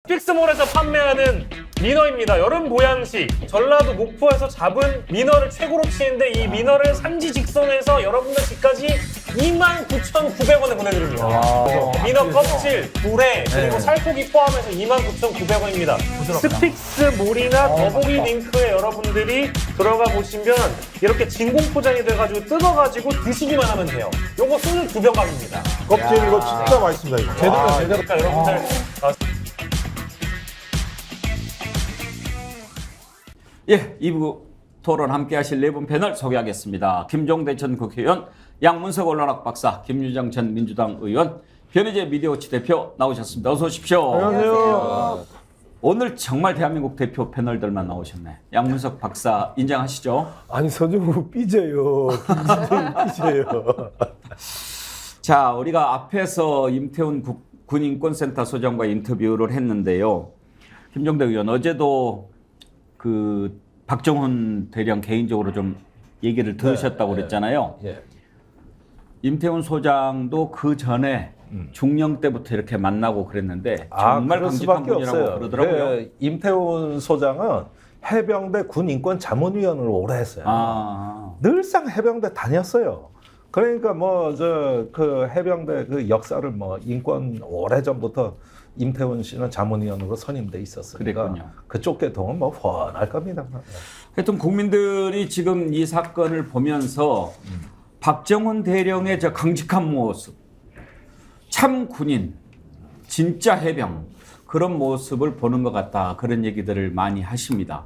픽스몰에서 판매하는 미너입니다. 여름 보양식. 전라도 목포에서 잡은 미너를 최고로 치는데 이 미너를 산지 직송해서 여러분들 집까지 29,900원에 보내드립니다. 미너 껍질, 불에 그리고 살코기 포함해서 29,900원입니다. 스픽스몰이나 더보기 링크에 여러분들이 들어가 보시면 이렇게 진공 포장이 돼가지고 뜯어가지고 드시기만 하면 돼요. 요거 22병갑입니다. 껍질 이거 진짜 맛있습니다. 이거. 제대로 그러니까 여러분들 예, 2부 토론 함께 하실 네 분 패널 소개하겠습니다. 김종대 전 국회의원, 양문석 언론학 박사, 김유정 전 민주당 의원, 변희재 미디어워치 대표 나오셨습니다. 어서 오십시오. 안녕하세요. 오늘 정말 대한민국 대표 패널들만 나오셨네. 양문석 박사 인정하시죠? 아니 서정국 삐져요. 김진정 삐져요. 자, 우리가 앞에서 임태훈 군인권센터 소장과 인터뷰를 했는데요. 김종대 의원, 어제도 그 박정훈 대령 개인적으로 좀 얘기를 들으셨다고 그랬잖아요. 예. 임태훈 소장도 그 전에 중령 때부터 이렇게 만나고 그랬는데 정말 그럴 강직한 수밖에 분이라고 없어요. 그러더라고요. 그 임태훈 소장은 해병대 군인권 자문위원을 오래 했어요. 늘상 해병대 다녔어요. 그러니까 뭐 저 그 해병대 그 역사를 뭐 인권 오래 전부터 임태훈 씨는 자문위원으로 선임돼 있었으니까 그랬군요. 그쪽 계통은 뭐 훤할 겁니다. 하여튼 국민들이 지금 이 사건을 보면서 박정훈 대령의 저 강직한 모습, 참 군인, 진짜 해병 그런 모습을 보는 것 같다. 그런 얘기들을 많이 하십니다.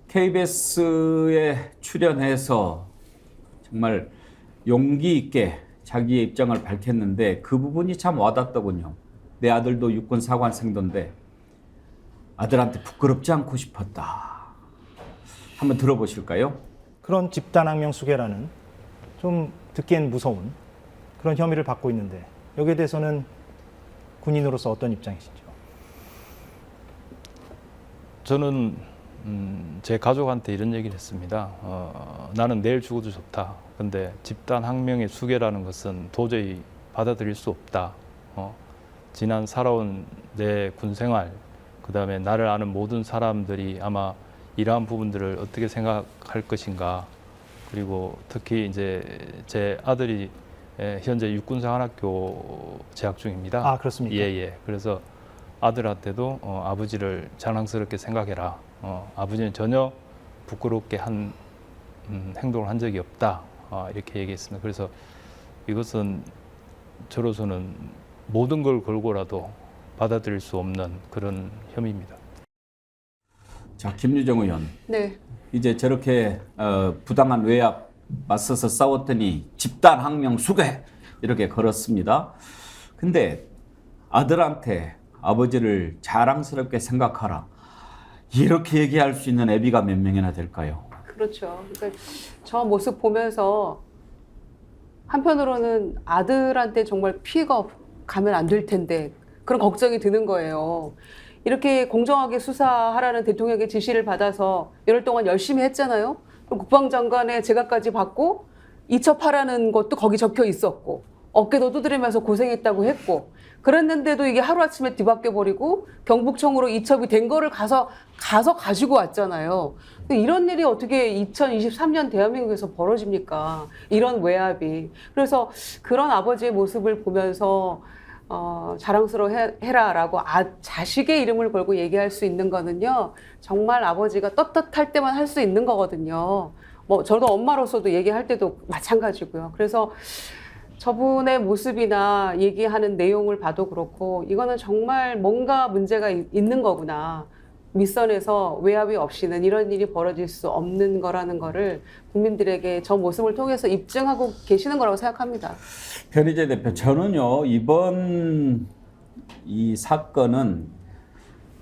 KBS에 출연해서 정말 용기 있게 자기의 입장을 밝혔는데 그 부분이 참 와닿더군요. 내 아들도 육군 사관생도인데 아들한테 부끄럽지 않고 싶었다. 한번 들어보실까요? 그런 집단항명 수괴라는 좀 듣기엔 무서운 그런 혐의를 받고 있는데 여기에 대해서는 군인으로서 어떤 입장이신지요? 저는 제 가족한테 이런 얘기를 했습니다. 나는 내일 죽어도 좋다. 근데 집단 항명의 수괴라는 것은 도저히 받아들일 수 없다. 지난 살아온 내 군생활, 그 다음에 나를 아는 모든 사람들이 아마 이러한 부분들을 어떻게 생각할 것인가. 그리고 특히 이제 제 아들이 현재 육군사관학교 재학 중입니다. 아, 그렇습니까? 예. 그래서 아들한테도 아버지를 자랑스럽게 생각해라. 아버지는 전혀 부끄럽게 한 행동을 한 적이 없다. 이렇게 얘기했습니다. 그래서 이것은 저로서는 모든 걸 걸고라도 받아들일 수 없는 그런 혐의입니다. 자, 김유정 의원. 네. 이제 저렇게 부당한 외압 맞서서 싸웠더니 집단 항명 수괴 이렇게 걸었습니다. 근데 아들한테 아버지를 자랑스럽게 생각하라. 이렇게 얘기할 수 있는 애비가 몇 명이나 될까요? 그렇죠. 그러니까 저 모습 보면서 한편으로는 아들한테 정말 피해가 가면 안 될 텐데 그런 걱정이 드는 거예요. 이렇게 공정하게 수사하라는 대통령의 지시를 받아서 열흘 동안 열심히 했잖아요. 그럼 국방장관의 제각까지 받고 이첩하라는 것도 거기 적혀 있었고 어깨도 두드리면서 고생했다고 했고 그랬는데도 이게 하루아침에 뒤바뀌어 버리고 경북청으로 이첩이 된 거를 가서 가지고 왔잖아요. 근데 이런 일이 어떻게 2023년 대한민국에서 벌어집니까? 이런 외압이. 그래서 그런 아버지의 모습을 보면서 자랑스러워해라라고 자식의 이름을 걸고 얘기할 수 있는 거는요. 정말 아버지가 떳떳할 때만 할 수 있는 거거든요. 뭐 저도 엄마로서도 얘기할 때도 마찬가지고요. 그래서 저분의 모습이나 얘기하는 내용을 봐도 그렇고 이거는 정말 뭔가 문제가 있는 거구나. 밑선에서 외압이 없이는 이런 일이 벌어질 수 없는 거라는 거를 국민들에게 저 모습을 통해서 입증하고 계시는 거라고 생각합니다. 변희재 대표, 저는요 이번 이 사건은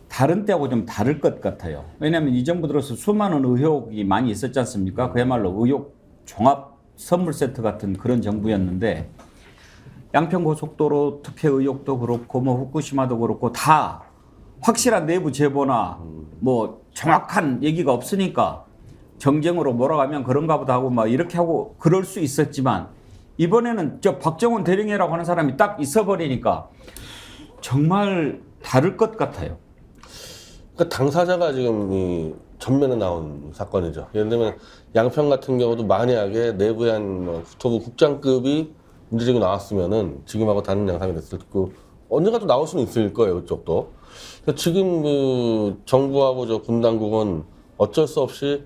다른 때하고 좀 다를 것 같아요. 왜냐하면 이 정부 들어서 수많은 의혹이 많이 있었지 않습니까? 그야말로 의혹 종합 선물 세트 같은 그런 정부였는데 양평고속도로 특혜 의혹도 그렇고 뭐 후쿠시마도 그렇고 다 확실한 내부 제보나 뭐 정확한 얘기가 없으니까 정쟁으로 몰아가면 그런가 보다 하고 막 이렇게 하고 그럴 수 있었지만 이번에는 저 박정훈 대령이라고 하는 사람이 딱 있어버리니까 정말 다를 것 같아요. 그러니까 당사자가 지금 이 전면에 나온 사건이죠. 예를 들면 양평 같은 경우도 만약에 내부에 한 국토부 국장급이 문제제기 나왔으면은 지금하고 다른 양상이 됐을 거고 언젠가 또 나올 수는 있을 거예요, 이쪽도. 지금 그 정부하고 저 군 당국은 어쩔 수 없이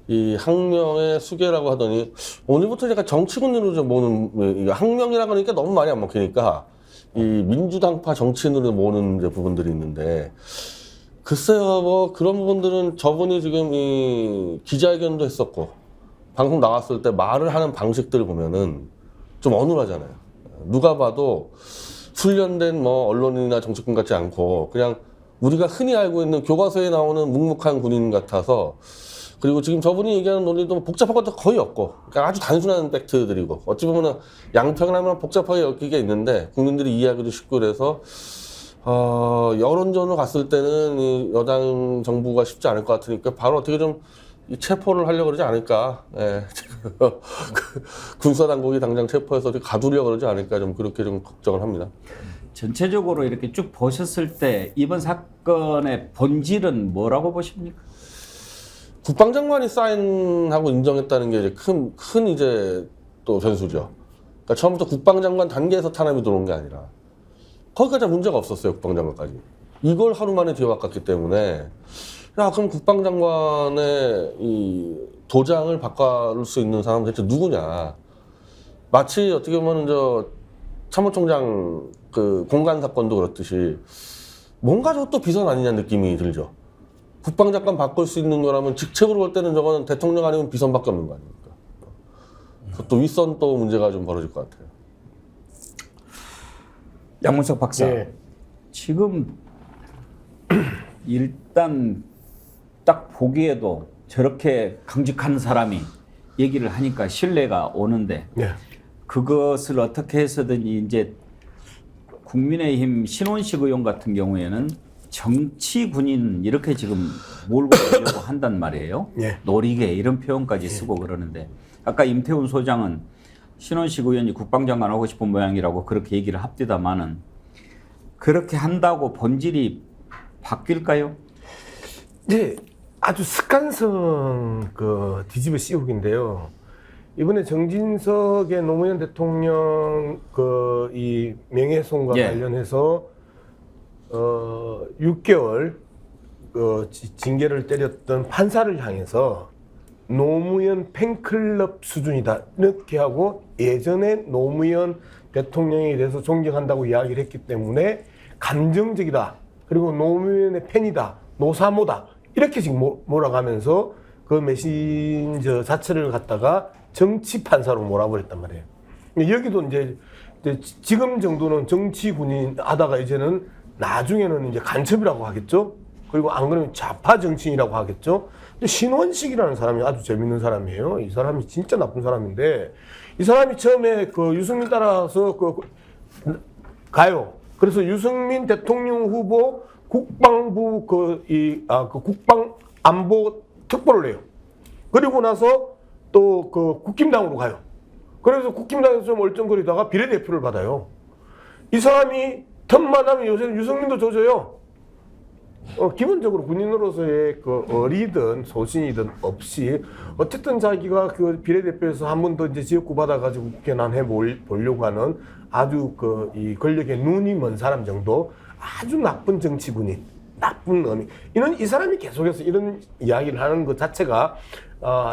이 항명의 수괴라고 하더니 오늘부터 약간 정치군으로 좀 모는 항명이라고 하니까 너무 많이 안 먹히니까 이 민주당파 정치인으로 모는 이제 부분들이 있는데 글쎄요, 뭐 그런 부분들은 저분이 지금 이 기자회견도 했었고 방송 나왔을 때 말을 하는 방식들을 보면은 좀 어눌하잖아요. 누가 봐도 훈련된 뭐 언론인이나 정치군 같지 않고 그냥 우리가 흔히 알고 있는 교과서에 나오는 묵묵한 군인 같아서 그리고 지금 저분이 얘기하는 논리도 복잡한 것도 거의 없고 그러니까 아주 단순한 팩트들이고 어찌 보면은 양평을 하면 복잡하게 엮이게 있는데 국민들이 이해하기도 쉽고 그래서 여론전으로 갔을 때는 이 여당 정부가 쉽지 않을 것 같으니까 바로 어떻게 좀 체포를 하려고 그러지 않을까. 예. 군사당국이 당장 체포해서 가두려고 그러지 않을까 좀 그렇게 좀 걱정을 합니다. 전체적으로 이렇게 쭉 보셨을 때 이번 사건의 본질은 뭐라고 보십니까? 국방장관이 사인하고 인정했다는 게 이제 큰 이제 또 변수죠. 그러니까 처음부터 국방장관 단계에서 탄압이 들어온 게 아니라 거기까지 문제가 없었어요, 국방장관까지. 이걸 하루 만에 뒤바꿨기 때문에 야, 그럼 국방장관의 이 도장을 바꿀 수 있는 사람은 대체 누구냐. 마치 어떻게 보면 저 참모총장 그 공간 사건도 그렇듯이 뭔가 저것도 비선 아니냐 느낌이 들죠. 국방장관 바꿀 수 있는 거라면 직책으로 볼 때는 저거는 대통령 아니면 비선밖에 없는 거 아닙니까? 또 윗선 또 문제가 좀 벌어질 것 같아요. 양문석 박사, 네. 지금 일단 딱 보기에도 저렇게 강직한 사람이 얘기를 하니까 신뢰가 오는데 네. 그것을 어떻게 해서든지 이제 국민의힘 신원식 의원 같은 경우에는 정치 군인 이렇게 지금 몰고 가려고 한단 말이에요. 네. 노리개 이런 표현까지 쓰고 그러는데 아까 임태훈 소장은 신원식 의원이 국방장관 하고 싶은 모양이라고 그렇게 얘기를 합디다마는 그렇게 한다고 본질이 바뀔까요? 네, 아주 습관성 그 뒤집어 씌우기인데요. 이번에 정진석의 노무현 대통령 그 이 명예훼손과 예. 관련해서 6개월 징계를 때렸던 판사를 향해서 노무현 팬클럽 수준이다 이렇게 하고 예전에 노무현 대통령에 대해서 존경한다고 이야기를 했기 때문에 감정적이다 그리고 노무현의 팬이다 노사모다 이렇게 지금 몰아가면서 그 메신저 자체를 갖다가 정치 판사로 몰아버렸단 말이에요. 여기도 이제 지금 정도는 정치 군인 하다가 이제는 나중에는 이제 간첩이라고 하겠죠. 그리고 안 그러면 좌파 정치인이라고 하겠죠. 근데 신원식이라는 사람이 아주 재밌는 사람이에요. 이 사람이 진짜 나쁜 사람인데 이 사람이 처음에 그 유승민 따라서 가요. 그래서 유승민 대통령 후보 국방부 국방안보 특보를 해요. 그리고 나서 또 그 국힘당으로 가요. 그래서 국힘당에서 좀 얼쩡거리다가 비례대표를 받아요. 이 사람이 틈만 하면 요새 유승민도 조져요. 기본적으로 군인으로서의 그 어리든 소신이든 없이 어쨌든 자기가 그 비례대표에서 한 번 더 이제 지역구 받아가지고 국회 난해 보려고 하는 아주 이 권력의 눈이 먼 사람 정도 아주 나쁜 정치군인, 나쁜 어미. 이 사람이 계속해서 이런 이야기를 하는 것 자체가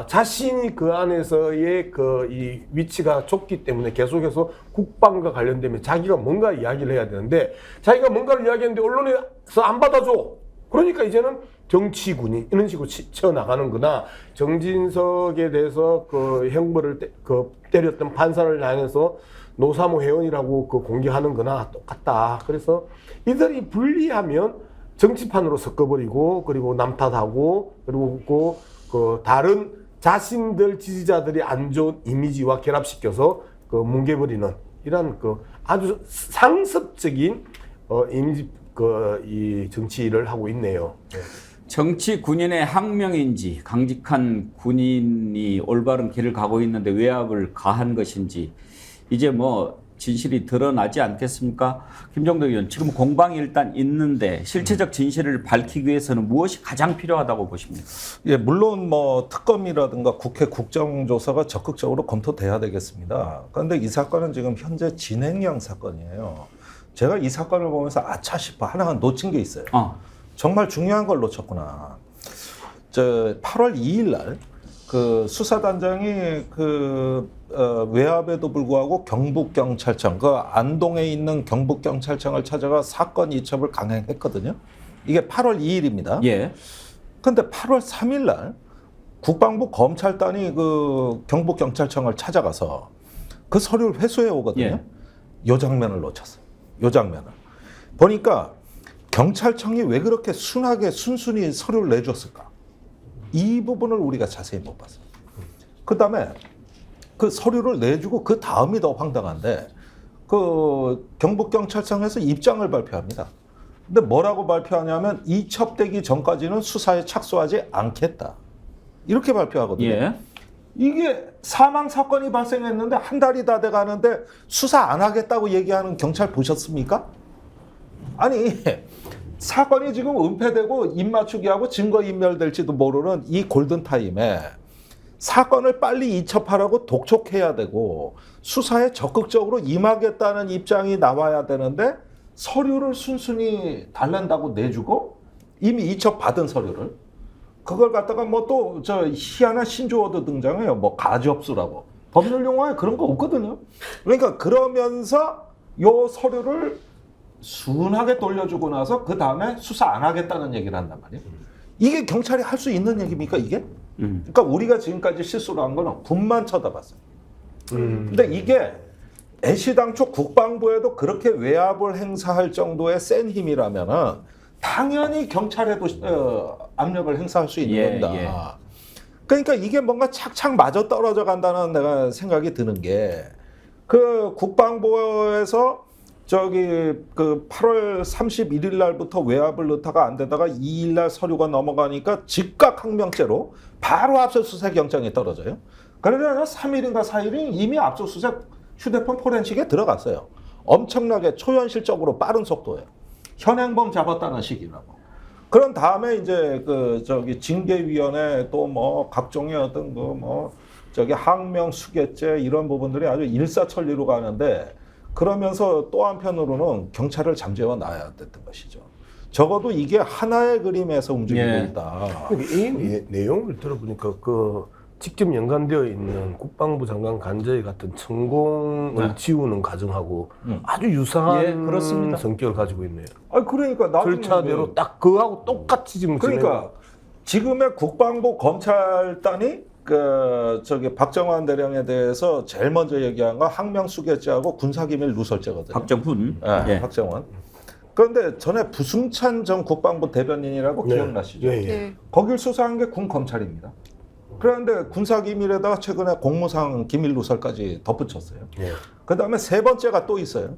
자신이 그 안에서의 이 위치가 좁기 때문에 계속해서 국방과 관련되면 자기가 뭔가 이야기를 해야 되는데 자기가 뭔가를 이야기했는데 언론에서 안 받아줘. 그러니까 이제는 정치군이 이런 식으로 치쳐나가는 거나 정진석에 대해서 그 형벌을 때렸던 판사를 향해서 노사모 회원이라고 공개하는 거나 똑같다. 그래서 이들이 분리하면 정치판으로 섞어버리고 그리고 남탓하고 그리고 다른 자신들 지지자들이 안 좋은 이미지와 결합시켜서 뭉개버리는 이런 아주 상습적인 이미지 이 정치를 하고 있네요. 네. 정치 군인의 항명인지 강직한 군인이 올바른 길을 가고 있는데 외압을 가한 것인지 이제 뭐 진실이 드러나지 않겠습니까? 김정도 의원, 지금 공방이 일단 있는데 실체적 진실을 밝히기 위해서는 무엇이 가장 필요하다고 보십니까? 예, 물론 뭐 특검이라든가 국회 국정조사가 적극적으로 검토돼야 되겠습니다. 그런데 이 사건은 지금 현재 진행형 사건이에요. 제가 이 사건을 보면서 아차 싶어 하나 놓친 게 있어요. 정말 중요한 걸 놓쳤구나. 8월 2일 날 그 수사단장이 외압에도 불구하고 경북경찰청, 안동에 있는 경북경찰청을 찾아가 사건 이첩을 강행했거든요. 이게 8월 2일입니다. 예. 근데 8월 3일 날 국방부 검찰단이 경북경찰청을 찾아가서 그 서류를 회수해 오거든요. 예. 요 장면을 놓쳤어요. 요 장면을. 보니까 경찰청이 왜 그렇게 순순히 서류를 내줬을까? 이 부분을 우리가 자세히 못 봤어요. 그 다음에 그 서류를 내주고 그 다음이 더 황당한데 경북경찰청에서 입장을 발표합니다. 근데 뭐라고 발표하냐면 이첩되기 전까지는 수사에 착수하지 않겠다. 이렇게 발표하거든요. 예. 이게 사망 사건이 발생했는데 한 달이 다 돼가는데 수사 안 하겠다고 얘기하는 경찰 보셨습니까? 아니 사건이 지금 은폐되고 입맞추기하고 증거인멸될지도 모르는 이 골든타임에 사건을 빨리 이첩하라고 독촉해야 되고 수사에 적극적으로 임하겠다는 입장이 나와야 되는데 서류를 순순히 달란다고 내주고 이미 이첩받은 서류를 그걸 갖다가 뭐 또 희한한 신조어도 등장해요. 뭐 가지업수라고. 법률 용어에 그런 거 없거든요. 그러니까 그러면서 요 서류를 순하게 돌려주고 나서 그 다음에 수사 안 하겠다는 얘기를 한단 말이에요. 이게 경찰이 할 수 있는 얘기입니까 이게? 그러니까 우리가 지금까지 실수를 한 거는 군만 쳐다봤어요. 근데 이게 애시당초 국방부에도 그렇게 외압을 행사할 정도의 센 힘이라면은 당연히 경찰에도 압력을 행사할 수 있는 겁니다. 예. 그러니까 이게 뭔가 착착 맞아 떨어져 간다는 내가 생각이 드는 게 국방부에서 8월 31일 날부터 외압을 넣다가 안 되다가 2일 날 서류가 넘어가니까 즉각 항명죄로 바로 압수수색 영장이 떨어져요. 그러면 3일인가 4일이 이미 압수수색 휴대폰 포렌식에 들어갔어요. 엄청나게 초현실적으로 빠른 속도예요. 현행범 잡았다는 식이라고. 그런 다음에 이제 징계위원회 또 뭐 각종의 어떤 항명 수괴죄 이런 부분들이 아주 일사천리로 가는데 그러면서 또 한편으로는 경찰을 잠재워 놔야 됐던 것이죠. 적어도 이게 하나의 그림에서 움직이고 있다. 이 내용을 들어보니까 직접 연관되어 있는 국방부 장관 간저의 같은 천공을 지우는 과정하고 아주 유사한 그렇습니다. 성격을 가지고 있네요. 그러니까 절차대로 딱 그거하고 똑같이 지금 그러니까 지금의 국방부 검찰단이 박정환 대령에 대해서 제일 먼저 얘기한 건 항명수괴죄하고 군사기밀 누설죄거든요. 박정훈. 네, 예. 박정환. 그런데 전에 부승찬 전 국방부 대변인이라고 네. 기억나시죠? 예, 예. 네. 거길 수사한 게 군 검찰입니다. 그런데 군사기밀에다가 최근에 공무상 기밀 누설까지 덧붙였어요. 예. 그 다음에 세 번째가 또 있어요.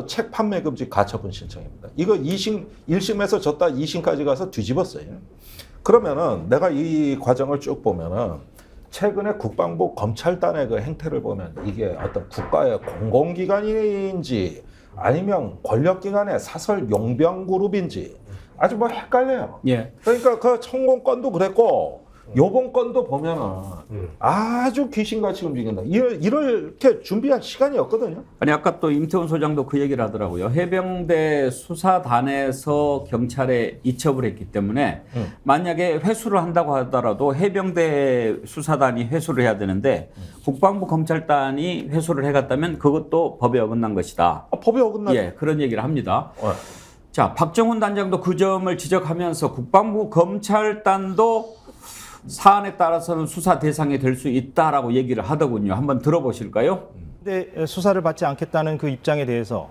책 판매 금지 가처분 신청입니다. 이거 1심에서 졌다 2심까지 가서 뒤집었어요. 그러면은 내가 이 과정을 쭉 보면은 최근에 국방부 검찰단의 그 행태를 보면 이게 어떤 국가의 공공기관인지 아니면 권력기관의 사설 용병그룹인지 아주 뭐 헷갈려요. 예. 그러니까 그 청공 건도 그랬고 요번 건도 보면은 아주 귀신같이 움직인다. 이렇게 준비할 시간이 없거든요. 아니 아까 또 임태훈 소장도 그 얘기를 하더라고요. 해병대 수사단에서 경찰에 이첩을 했기 때문에 만약에 회수를 한다고 하더라도 해병대 수사단이 회수를 해야 되는데 국방부 검찰단이 회수를 해갔다면 그것도 법에 어긋난 것이다. 법이 어긋나죠. 예, 그런 얘기를 합니다. 자, 박정훈 단장도 그 점을 지적하면서 국방부 검찰단도 사안에 따라서는 수사 대상이 될 수 있다라고 얘기를 하더군요. 한번 들어보실까요? 근데 수사를 받지 않겠다는 그 입장에 대해서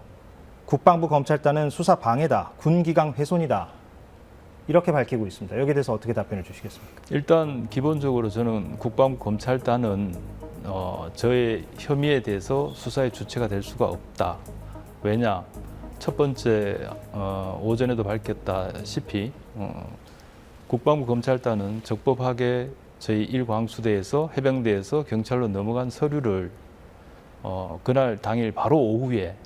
국방부 검찰단은 수사 방해다, 군기강 훼손이다 이렇게 밝히고 있습니다. 여기에 대해서 어떻게 답변을 주시겠습니까? 일단 기본적으로 저는 국방부 검찰단은 저의 혐의에 대해서 수사의 주체가 될 수가 없다. 왜냐? 첫 번째 오전에도 밝혔다시피 국방부 검찰단은 적법하게 저희 일광수대에서 해병대에서 경찰로 넘어간 서류를 그날 당일 바로 오후에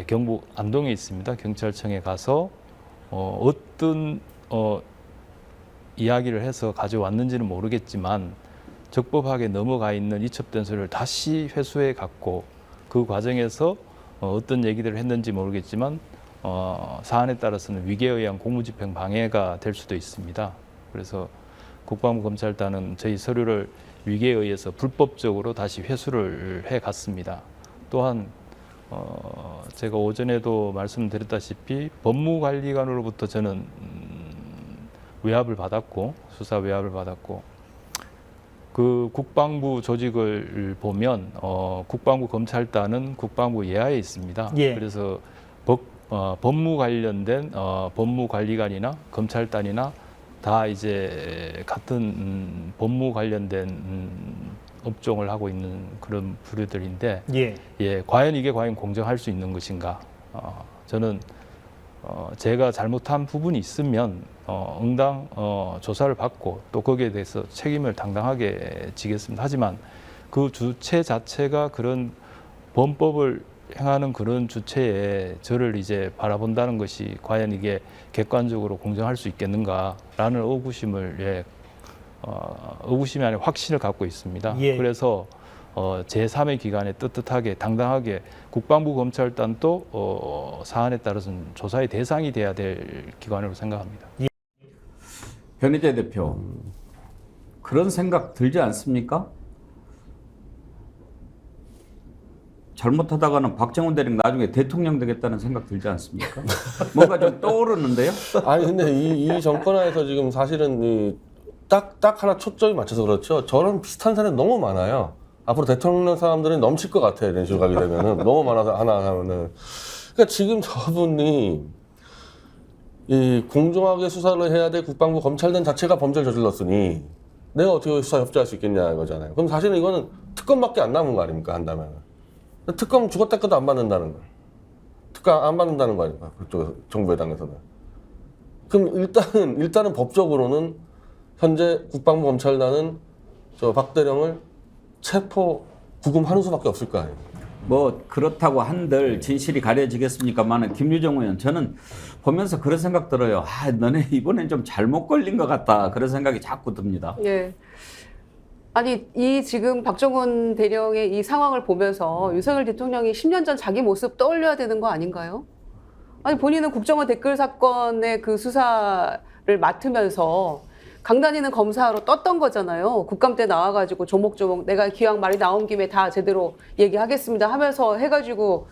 경북 안동에 있습니다. 경찰청에 가서 어떤 이야기를 해서 가져왔는지는 모르겠지만 적법하게 넘어가 있는 이첩된 서류를 다시 회수해 갖고 그 과정에서 어떤 얘기들을 했는지 모르겠지만 사안에 따라서는 위계에 의한 공무집행 방해가 될 수도 있습니다. 그래서 국방부 검찰단은 저희 서류를 위계에 의해서 불법적으로 다시 회수를 해갔습니다. 또한 제가 오전에도 말씀드렸다시피 법무관리관으로부터 저는 외압을 받았고 수사 외압을 받았고 그 국방부 조직을 보면 국방부 검찰단은 국방부 예하에 있습니다. 예. 그래서 법무 관련된 법무관리관이나 검찰단이나 다 이제 같은 법무 관련된 업종을 하고 있는 그런 부류들인데 과연 이게 과연 공정할 수 있는 것인가? 저는 제가 잘못한 부분이 있으면 응당 조사를 받고 또 거기에 대해서 책임을 당당하게 지겠습니다. 하지만 그 주체 자체가 그런 범법을 행하는 그런 주체에 저를 이제 바라본다는 것이 과연 이게 객관적으로 공정할 수 있겠는가라는 의구심을 의구심이 아니라 확신을 갖고 있습니다. 그래서 제3의 기관에 떳떳하게 당당하게 국방부 검찰단도 사안에 따라서는 조사의 대상이 돼야 될 기관으로 생각합니다. 변희재 대표, 그런 생각 들지 않습니까? 잘못하다가는 박정훈 대령 나중에 대통령 되겠다는 생각 들지 않습니까? 뭔가 좀 떠오르는데요? 아니 근데 이 정권 안에서 지금 사실은 딱 하나 초점이 맞춰서 그렇죠. 저런 비슷한 사람이 너무 많아요. 앞으로 대통령 사람들은 넘칠 것 같아요. 이런 식으로 가게 되면은 너무 많아서 하나 하면은. 그러니까 지금 저분이 이 공정하게 수사를 해야 될 국방부 검찰단 자체가 범죄를 저질렀으니 내가 어떻게 수사 협조할 수 있겠냐 이거잖아요. 그럼 사실은 이거는 특검밖에 안 남은 거 아닙니까 한다면. 특검 죽었다 해도 안 받는다는 거예요. 특검 안 받는다는 거 아닙니까? 그쪽 정부 여당에서는. 그럼 일단은 법적으로는 현재 국방부 검찰단은 저 박 대령을 체포 구금하는 수밖에 없을 거 아니에요. 뭐 그렇다고 한들 진실이 가려지겠습니까만은 김유정 의원 저는 보면서 그런 생각 들어요. 너네 이번엔 좀 잘못 걸린 것 같다. 그런 생각이 자꾸 듭니다. 예. 아니 이 지금 박정훈 대령의 이 상황을 보면서 윤석열 대통령이 10년 전 자기 모습 떠올려야 되는 거 아닌가요? 아니 본인은 국정원 댓글 사건의 그 수사를 맡으면서 강단이는 검사로 떴던 거잖아요. 국감 때 나와가지고 조목조목 내가 기왕 말이 나온 김에 다 제대로 얘기하겠습니다 하면서 해가지고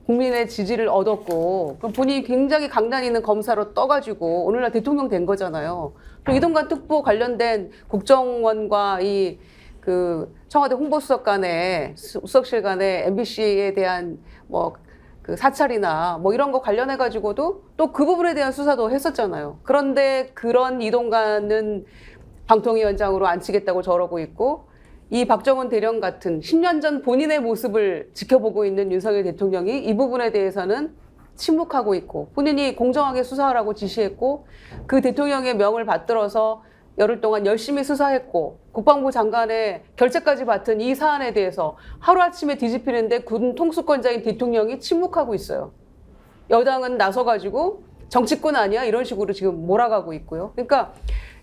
국민의 지지를 얻었고 그럼 본인이 굉장히 강단 있는 검사로 떠가지고 오늘날 대통령 된 거잖아요. 또 이동관 특보 관련된 국정원과 이 그 청와대 홍보수석 간의 수석실 간의 MBC에 대한 뭐 그 사찰이나 뭐 이런 거 관련해 가지고도 또 그 부분에 대한 수사도 했었잖아요. 그런데 그런 이동관은 방통위원장으로 앉히겠다고 저러고 있고 이 박정원 대령 같은 10년 전 본인의 모습을 지켜보고 있는 윤석열 대통령이 이 부분에 대해서는 침묵하고 있고 본인이 공정하게 수사하라고 지시했고 그 대통령의 명을 받들어서 열흘 동안 열심히 수사했고 국방부 장관의 결재까지 받은 이 사안에 대해서 하루아침에 뒤집히는데 군 통수권자인 대통령이 침묵하고 있어요. 여당은 나서가지고 정치권 아니야? 이런 식으로 지금 몰아가고 있고요. 그러니까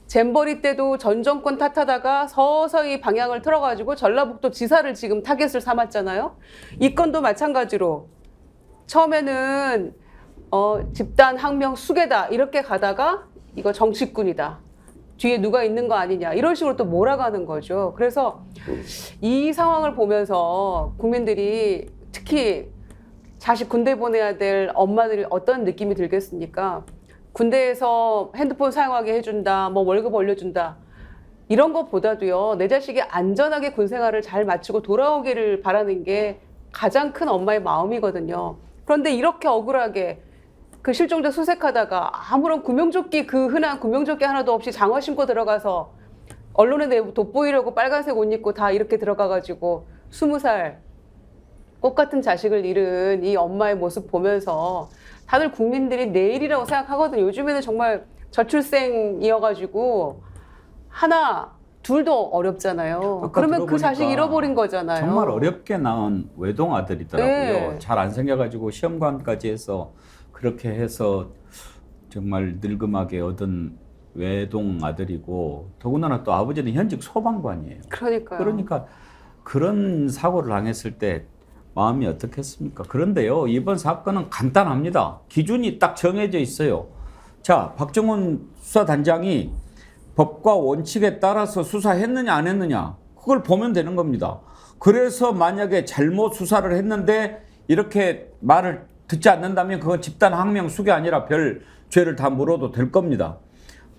잼버리 때도 전 정권 탓하다가 서서히 방향을 틀어가지고 전라북도 지사를 지금 타겟을 삼았잖아요. 이 건도 마찬가지로 처음에는 집단 항명 수괴다 이렇게 가다가 이거 정치꾼이다. 뒤에 누가 있는 거 아니냐 이런 식으로 또 몰아가는 거죠. 그래서 이 상황을 보면서 국민들이 특히 자식 군대 보내야 될 엄마들이 어떤 느낌이 들겠습니까? 군대에서 핸드폰 사용하게 해준다, 뭐 월급 올려준다 이런 것보다도요 내 자식이 안전하게 군 생활을 잘 마치고 돌아오기를 바라는 게 가장 큰 엄마의 마음이거든요. 그런데 이렇게 억울하게 그 실종자 수색하다가 아무런 구명조끼 그 흔한 구명조끼 하나도 없이 장화 신고 들어가서 언론에 돋보이려고 빨간색 옷 입고 다 이렇게 들어가가지고 20살 꽃 같은 자식을 잃은 이 엄마의 모습 보면서 다들 국민들이 내일이라고 생각하거든요. 요즘에는 정말 저출생이어가지고 하나 둘도 어렵잖아요. 그러면 그 자식 잃어버린 거잖아요. 정말 어렵게 낳은 외동 아들이더라고요. 네. 잘 안 생겨가지고 시험관까지 해서 그렇게 해서 정말 늙음하게 얻은 외동 아들이고 더군다나 또 아버지는 현직 소방관이에요. 그러니까요. 그러니까 그런 사고를 당했을 때 마음이 어떻겠습니까? 그런데요, 이번 사건은 간단합니다. 기준이 딱 정해져 있어요. 자, 박정원 수사단장이 법과 원칙에 따라서 수사했느냐 안 했느냐 그걸 보면 되는 겁니다. 그래서 만약에 잘못 수사를 했는데 이렇게 말을 듣지 않는다면 그건 집단 항명 수괴 아니라 별 죄를 다 물어도 될 겁니다.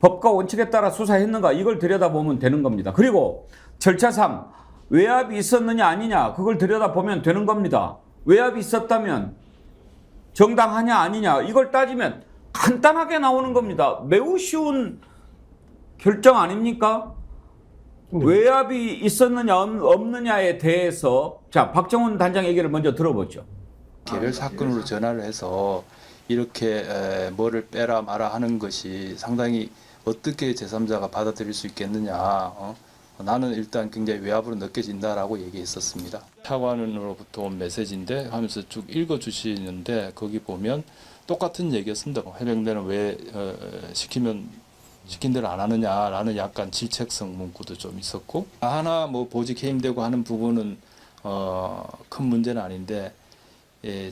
법과 원칙에 따라 수사했는가 이걸 들여다보면 되는 겁니다. 그리고 절차상 외압이 있었느냐 아니냐 그걸 들여다보면 되는 겁니다. 외압이 있었다면 정당하냐 아니냐 이걸 따지면 간단하게 나오는 겁니다. 매우 쉬운 결정 아닙니까? 외압이 있었느냐 없느냐에 대해서 자 박정원 단장 얘기를 먼저 들어보죠. 개별 사건으로 전화를 해서 이렇게 뭐를 빼라 마라 하는 것이 상당히 어떻게 제3자가 받아들일 수 있겠느냐. 나는 일단 굉장히 외압으로 느껴진다라고 얘기했었습니다. 차관으로부터 온 메시지인데 하면서 쭉 읽어주시는데 거기 보면 똑같은 얘기였습니다. 해병대는 왜 시키면 시킨 대로 안 하느냐라는 약간 질책성 문구도 좀 있었고 하나 뭐 보직 해임되고 하는 부분은 큰 문제는 아닌데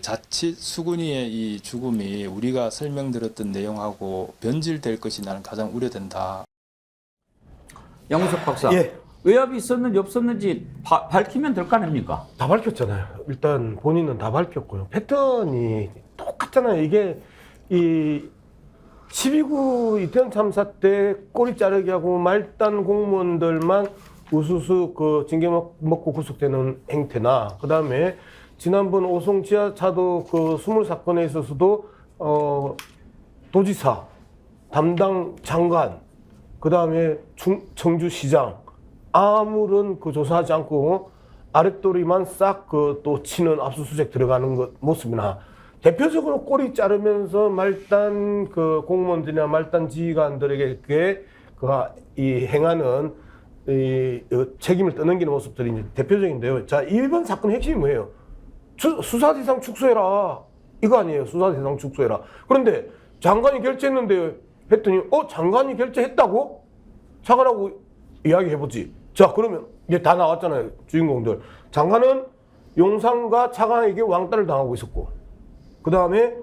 자칫 수근이의 이 죽음이 우리가 설명드렸던 내용하고 변질될 것이 나는 가장 우려된다. 양우석 박사, 예. 외압이 있었는지 없었는지 밝히면 될 거 아닙니까? 다 밝혔잖아요. 일단 본인은 다 밝혔고요. 패턴이 똑같잖아요. 이게 이 12구 이태원 참사 때 꼬리 자르기 하고 말단 공무원들만 우수수 그 징계 먹고 구속되는 행태나 그 다음에 지난번 오송 지하차도 그 수물 사건에 있어서도 도지사, 담당 장관, 그 다음에 청주시장 아무런 그 조사하지 않고 아랫도리만 싹 그 또 치는 압수수색 들어가는 것 모습이나 대표적으로 꼬리 자르면서 말단 그 공무원들이나 말단 지휘관들에게 이 행하는 이 책임을 떠넘기는 모습들이 이제 대표적인데요. 자, 이번 사건의 핵심이 뭐예요? 수사 대상 축소해라. 이거 아니에요. 수사 대상 축소해라. 그런데 장관이 결재했는데 했더니 장관이 결재했다고? 차관하고 이야기해보지. 자, 그러면 이제 다 나왔잖아요. 주인공들. 장관은 용산과 차관에게 왕따를 당하고 있었고 그 다음에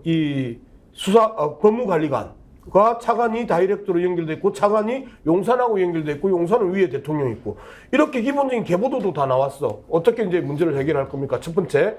이 수사 법무관리관과 차관이 다이렉트로 연결돼 있고 차관이 용산하고 연결돼 있고 용산은 위에 대통령이 있고 이렇게 기본적인 계보도도 다 나왔어. 어떻게 이제 문제를 해결할 겁니까? 첫 번째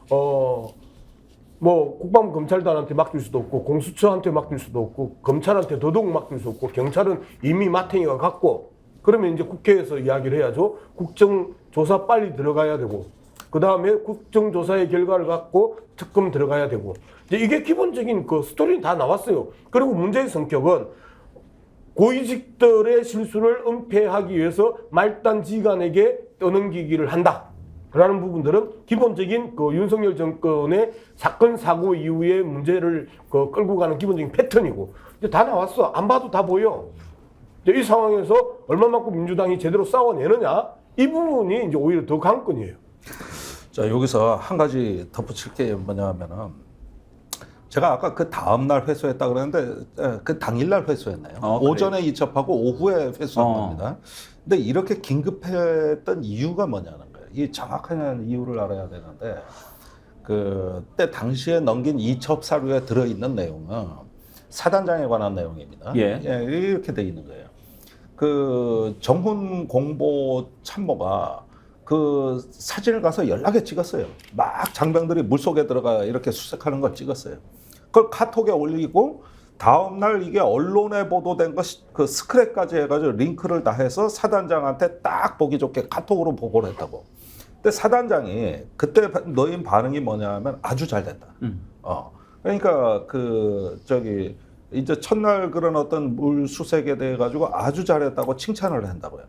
뭐 국방부 검찰단한테 맡길 수도 없고 공수처한테 맡길 수도 없고 검찰한테 더더욱 맡길 수 없고 경찰은 이미 마탱이가 갔고 그러면 이제 국회에서 이야기를 해야죠. 국정조사 빨리 들어가야 되고 그 다음에 국정조사의 결과를 갖고 특검 들어가야 되고 이제 이게 기본적인 그 스토리는 다 나왔어요. 그리고 문제의 성격은 고위직들의 실수를 은폐하기 위해서 말단지간에게 떠넘기기를 한다. 라는 부분들은 기본적인 그 윤석열 정권의 사건 사고 이후의 문제를 그 끌고 가는 기본적인 패턴이고 이제 다 나왔어. 안 봐도 다 보여. 이제 이 상황에서 얼마만큼 민주당이 제대로 싸워내느냐 이 부분이 이제 오히려 더 관건이에요. 자, 여기서 한 가지 덧붙일 게 뭐냐면은 제가 아까 그 다음날 회수했다 그랬는데 그 당일날 회수했나요? 오전에 이첩하고 오후에 회수한 겁니다. 근데 이렇게 긴급했던 이유가 뭐냐는 거예요. 이 정확한 이유를 알아야 되는데 그때 당시에 넘긴 이첩 사료에 들어있는 내용은 사단장에 관한 내용입니다. 예. 이렇게 돼 있는 거예요. 그 정훈 공보 참모가 그 사진을 가서 연락에 찍었어요. 막 장병들이 물속에 들어가 이렇게 수색하는 걸 찍었어요. 그걸 카톡에 올리고 다음날 이게 언론에 보도된 거 그 스크랩까지 해가지고 링크를 다 해서 사단장한테 딱 보기 좋게 카톡으로 보고를 했다고. 근데 사단장이 그때 너희 반응이 뭐냐면 아주 잘 됐다. 그러니까 그 저기 이제 첫날 그런 어떤 물 수색에 대해 가지고 아주 잘했다고 칭찬을 한다고요.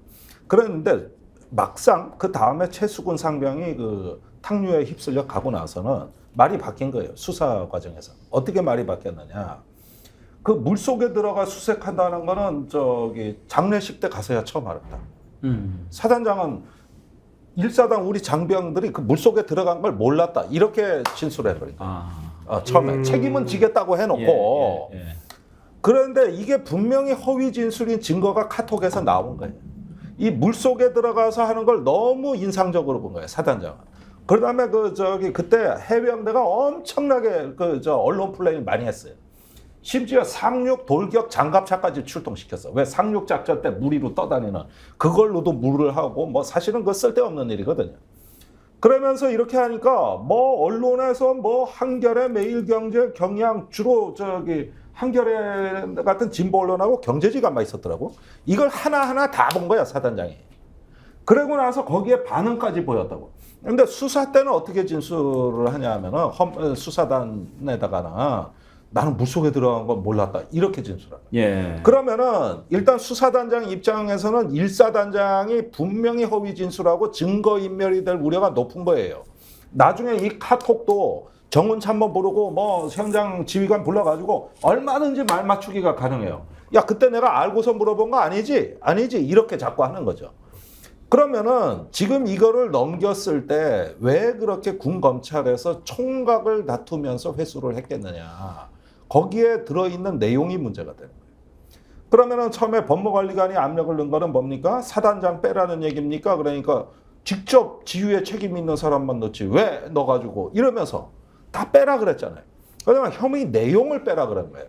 그랬는데 막상 그 다음에 최수근 상병이 그 탕류에 휩쓸려 가고 나서는 말이 바뀐 거예요. 수사 과정에서. 어떻게 말이 바뀌었느냐. 그 물속에 들어가 수색한다는 거는 저기 장례식 때 가서야 처음 알았다. 사단장은 일사당 우리 장병들이 그 물속에 들어간 걸 몰랐다. 이렇게 진술해버린 거예요. 처음에. 책임은 지겠다고 해놓고. 그런데 이게 분명히 허위 진술인 증거가 카톡에서 나온 거예요. 이 물속에 들어가서 하는 걸 너무 인상적으로 본 거예요. 사단장은. 그 다음에 그때 해병대가 엄청나게 언론 플레이 많이 했어요. 심지어 상륙 돌격 장갑차까지 출동시켰어. 왜 상륙 작전 때 물 위로 떠다니는 그걸로도 물을 하고 뭐 사실은 그거 쓸데없는 일이거든요. 그러면서 이렇게 하니까 뭐 언론에서 뭐 한겨레, 매일경제, 경향 주로 한겨레 같은 진보 언론하고 경제지가 있었더라고. 이걸 하나하나 다 본 거야 사단장이. 그러고 나서 거기에 반응까지 보였다고. 근데 수사 때는 어떻게 진술을 하냐면은 수사단에다가는 나는 물속에 들어간 건 몰랐다. 이렇게 진술합니다. 예. 그러면은 일단 수사단장 입장에서는 1사단장이 분명히 허위 진술하고 증거인멸이 될 우려가 높은 거예요. 나중에 이 카톡도 정훈 참모 부르고 뭐 현장 지휘관 불러가지고 얼마든지 말 맞추기가 가능해요. 야, 그때 내가 알고서 물어본 거 아니지? 아니지? 이렇게 자꾸 하는 거죠. 그러면은 지금 이거를 넘겼을 때 왜 그렇게 군 검찰에서 총각을 다투면서 회수를 했겠느냐. 거기에 들어있는 내용이 문제가 되는 거예요. 그러면은 처음에 법무관리관이 압력을 넣은 거는 뭡니까? 사단장 빼라는 얘기입니까? 그러니까 직접 지휘에 책임 있는 사람만 넣지 왜 넣어가지고 이러면서 다 빼라 그랬잖아요. 그러면 혐의 내용을 빼라 그런 거예요.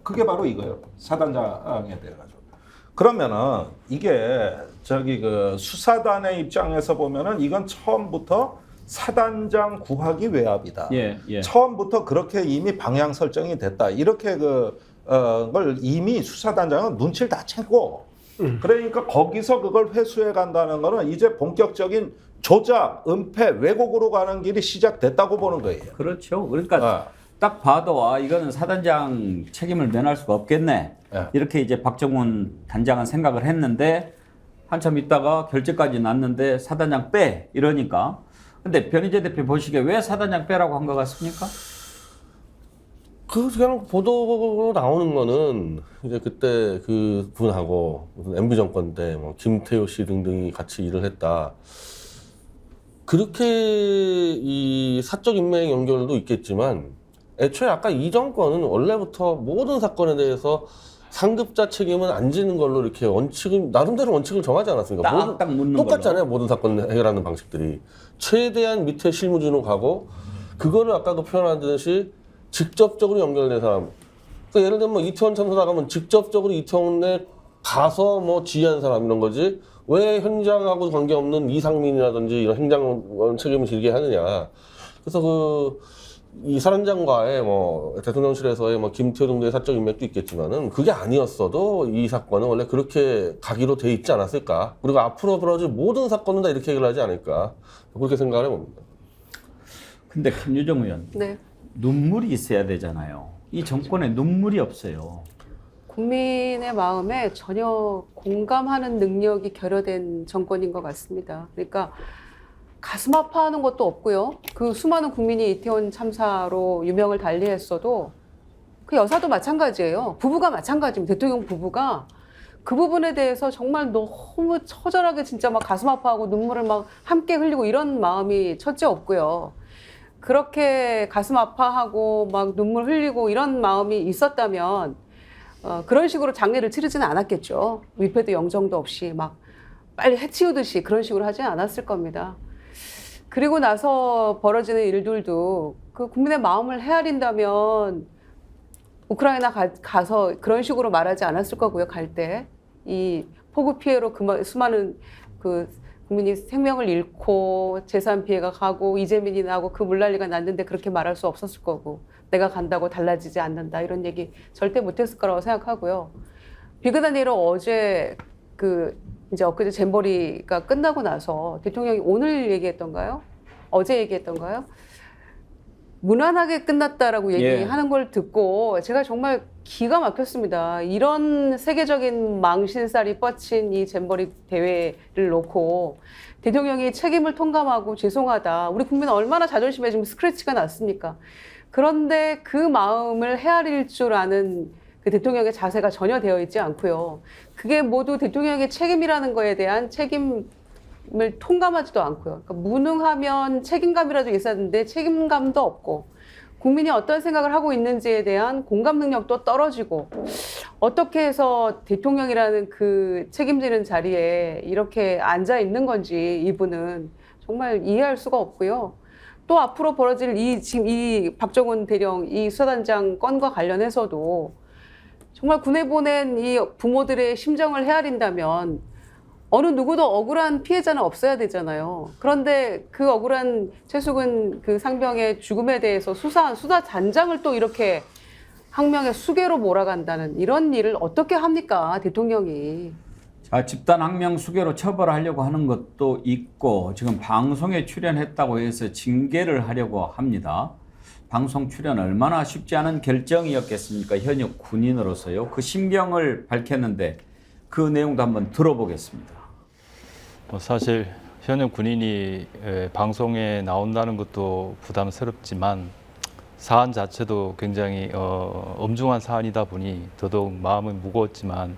그게 바로 이거예요. 사단장에 대해 가지고. 그러면은 이게 그 수사단의 입장에서 보면은 이건 처음부터 사단장 구하기 외압이다. 처음부터 그렇게 이미 방향 설정이 됐다. 이렇게 걸 이미 수사단장은 눈치를 다 채고 그러니까 거기서 그걸 회수해 간다는 거는 이제 본격적인 조작, 은폐, 왜곡으로 가는 길이 시작됐다고 보는 거예요. 그렇죠. 그러니까 딱 봐도 이거는 사단장 책임을 면할 수가 없겠네. 이렇게 이제 박정훈 단장은 생각을 했는데 한참 있다가 결재까지 났는데 사단장 빼 이러니까. 근데 변희재 대표 보시기에 왜 사단장 빼라고 한 것 같습니까? 그냥 보도로 나오는 거는 이제 그때 그 분하고 무슨 MB 정권 때 뭐 김태효 씨 등등이 같이 일을 했다. 그렇게 이 사적 인맥 연결도 있겠지만 애초에 아까 이 정권은 원래부터 모든 사건에 대해서 상급자 책임은 안 지는 걸로 이렇게 나름대로 원칙을 정하지 않았습니까? 딱딱 묻는 똑같잖아요. 걸로. 모든 사건을 해결하는 방식들이. 최대한 밑에 실무진으로 가고 그거를 아까도 표현하듯이 직접적으로 연결된 사람. 그러니까 예를 들면 뭐 이태원 참사 나가면 직접적으로 이태원에 가서 뭐 지휘한 사람 이런 거지. 왜 현장하고 관계없는 이상민이라든지 이런 행정 책임을 지게 하느냐. 그래서 이 사단장과의 뭐 대통령실에서의 뭐 김태호 정도의 사적 인맥도 있겠지만은 그게 아니었어도 이 사건은 원래 그렇게 가기로 돼 있지 않았을까. 그리고 앞으로 벌어질 모든 사건은 다 이렇게 해결하지 않을까. 그렇게 생각을 해봅니다. 근데 김유정 의원, 네. 눈물이 있어야 되잖아요. 이 정권에 눈물이 없어요. 국민의 마음에 전혀 공감하는 능력이 결여된 정권인 것 같습니다. 그러니까 가슴 아파하는 것도 없고요. 그 수많은 국민이 이태원 참사로 유명을 달리했어도 그 여사도 마찬가지예요. 부부가 마찬가지입니다. 대통령 부부가 그 부분에 대해서 정말 너무 처절하게 진짜 막 가슴 아파하고 눈물을 막 함께 흘리고 이런 마음이 첫째 없고요. 그렇게 가슴 아파하고 막 눈물 흘리고 이런 마음이 있었다면 그런 식으로 장례를 치르지는 않았겠죠. 위패도 영정도 없이 막 빨리 해치우듯이 그런 식으로 하지 않았을 겁니다. 그리고 나서 벌어지는 일들도 그 국민의 마음을 헤아린다면 우크라이나 가서 그런 식으로 말하지 않았을 거고요. 갈 때 이 폭우 피해로 수많은 그 국민이 생명을 잃고 재산 피해가 가고 이재민이 나고 그 물난리가 났는데 그렇게 말할 수 없었을 거고 내가 간다고 달라지지 않는다 이런 얘기 절대 못했을 거라고 생각하고요. 비근한 일로 어제 이제 엊그제 잼버리가 끝나고 나서 대통령이 오늘 얘기했던가요? 어제 얘기했던가요? 무난하게 끝났다라고 얘기하는 걸 듣고 제가 정말 기가 막혔습니다. 이런 세계적인 망신살이 뻗친 이 잼버리 대회를 놓고 대통령이 책임을 통감하고 죄송하다. 우리 국민은 얼마나 자존심에 지금 스크래치가 났습니까? 그런데 그 마음을 헤아릴 줄 아는 그 대통령의 자세가 전혀 되어 있지 않고요. 그게 모두 대통령의 책임이라는 거에 대한 책임을 통감하지도 않고요. 그러니까 무능하면 책임감이라도 있었는데 책임감도 없고 국민이 어떤 생각을 하고 있는지에 대한 공감 능력도 떨어지고 어떻게 해서 대통령이라는 그 책임지는 자리에 이렇게 앉아 있는 건지 이분은 정말 이해할 수가 없고요. 또 앞으로 벌어질 지금 이 박정훈 대령 이 수사단장 건과 관련해서도 정말 군에 보낸 이 부모들의 심정을 헤아린다면 어느 누구도 억울한 피해자는 없어야 되잖아요. 그런데 그 억울한 최수근 그 상병의 죽음에 대해서 수사단장을 또 이렇게 항명의 수괴로 몰아간다는 이런 일을 어떻게 합니까, 대통령이. 집단 항명 수괴로 처벌하려고 하는 것도 있고 지금 방송에 출연했다고 해서 징계를 하려고 합니다. 방송 출연 얼마나 쉽지 않은 결정이었겠습니까? 현역 군인으로서요. 그 심경을 밝혔는데 그 내용도 한번 들어보겠습니다. 사실 현역 군인이 방송에 나온다는 것도 부담스럽지만 사안 자체도 굉장히 엄중한 사안이다 보니 더더욱 마음은 무거웠지만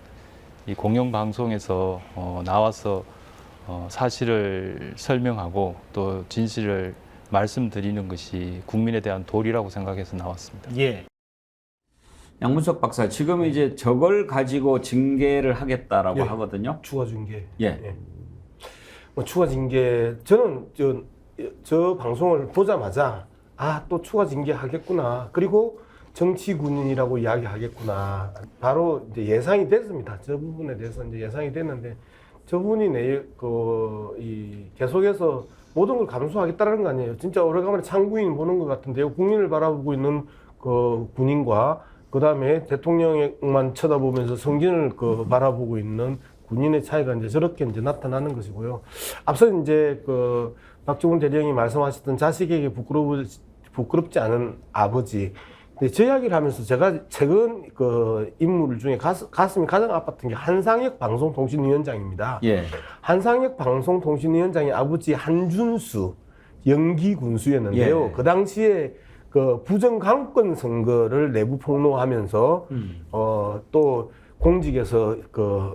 이 공영방송에서 나와서 사실을 설명하고 또 진실을 말씀드리는 것이 국민에 대한 도리라고 생각해서 나왔습니다. 예. 양문석 박사, 지금 이제 저걸 가지고 징계를 하겠다라고 예. 하거든요. 추가 징계. 예. 예. 뭐 추가 징계. 저는 저 방송을 보자마자 또 추가 징계 하겠구나. 그리고 정치 군인이라고 이야기하겠구나. 바로 이제 예상이 됐습니다. 저 부분에 대해서 이제 예상이 됐는데 저분이 계속해서 모든 걸 감수하겠다는 거 아니에요. 진짜 오래간만에 참구인 보는 것 같은데요. 국민을 바라보고 있는 그 군인과 그 다음에 대통령만 쳐다보면서 성진을 바라보고 있는 군인의 차이가 이제 저렇게 이제 나타나는 것이고요. 앞서 이제 박정훈 대령이 말씀하셨던 자식에게 부끄럽지 않은 아버지. 근데 저 이야기를 하면서 제가 최근 인물 중에 가슴이 가장 아팠던 게 한상혁 방송통신위원장입니다. 예. 한상혁 방송통신위원장의 아버지 한준수 연기 군수였는데요. 예. 그 당시에 부정강권 선거를 내부 폭로하면서 또 공직에서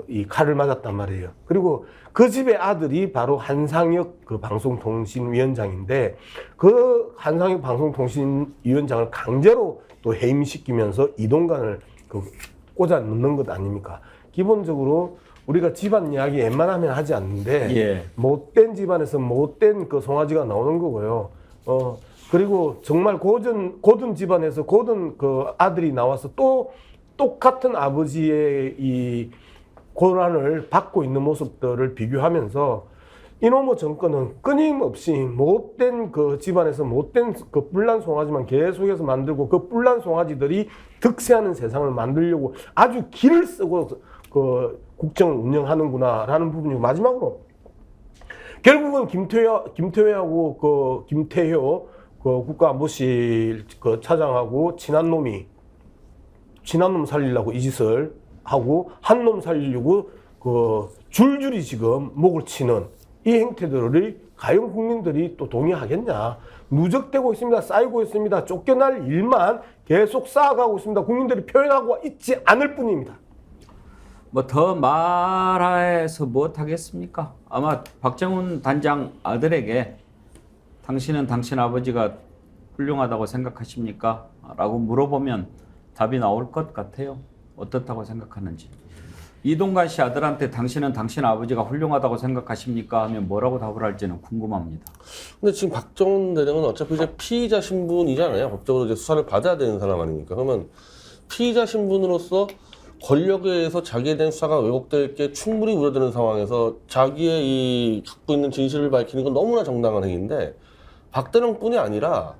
이 칼을 맞았단 말이에요. 그리고 그 집의 아들이 바로 한상혁 방송통신위원장인데 그 한상혁 방송통신위원장을 강제로 또 해임시키면서 이동관을 꽂아 넣는 것 아닙니까? 기본적으로 우리가 집안 이야기 웬만하면 하지 않는데 예. 못된 집안에서 못된 송아지가 나오는 거고요. 그리고 정말 고든 집안에서 고든 아들이 나와서 또 똑같은 아버지의 이 고난을 받고 있는 모습들을 비교하면서 이노무 정권은 끊임없이 못된 그 집안에서 못된 그 뿔난 송아지만 계속해서 만들고 그 뿔난 송아지들이 득세하는 세상을 만들려고 아주 기를 쓰고 그 국정을 운영하는구나라는 부분이고, 마지막으로 결국은 김태효 그 국가안보실 그 차장하고 친한 놈 살리려고 이 짓을 하고 한 놈 살리려고 그 줄줄이 지금 목을 치는 이 행태들을 과연 국민들이 또 동의하겠냐. 누적되고 있습니다. 쌓이고 있습니다. 쫓겨날 일만 계속 쌓아가고 있습니다. 국민들이 표현하고 있지 않을 뿐입니다. 뭐 더 말해서 못하겠습니까? 아마 박정훈 단장 아들에게 당신은 당신 아버지가 훌륭하다고 생각하십니까? 라고 물어보면 답이 나올 것 같아요. 어떻다고 생각하는지. 이동관 씨 아들한테 당신은 당신 아버지가 훌륭하다고 생각하십니까? 하면 뭐라고 답을 할지는 궁금합니다. 근데 지금 박정훈 대령은 어차피 이제 피의자 신분이잖아요. 법적으로 이제 수사를 받아야 되는 사람 아닙니까? 그러면 피의자 신분으로서 권력에 의해서 자기에 대한 수사가 왜곡될 게 충분히 우려되는 상황에서 자기의 이 갖고 있는 진실을 밝히는 건 너무나 정당한 행위인데, 박대령뿐이 아니라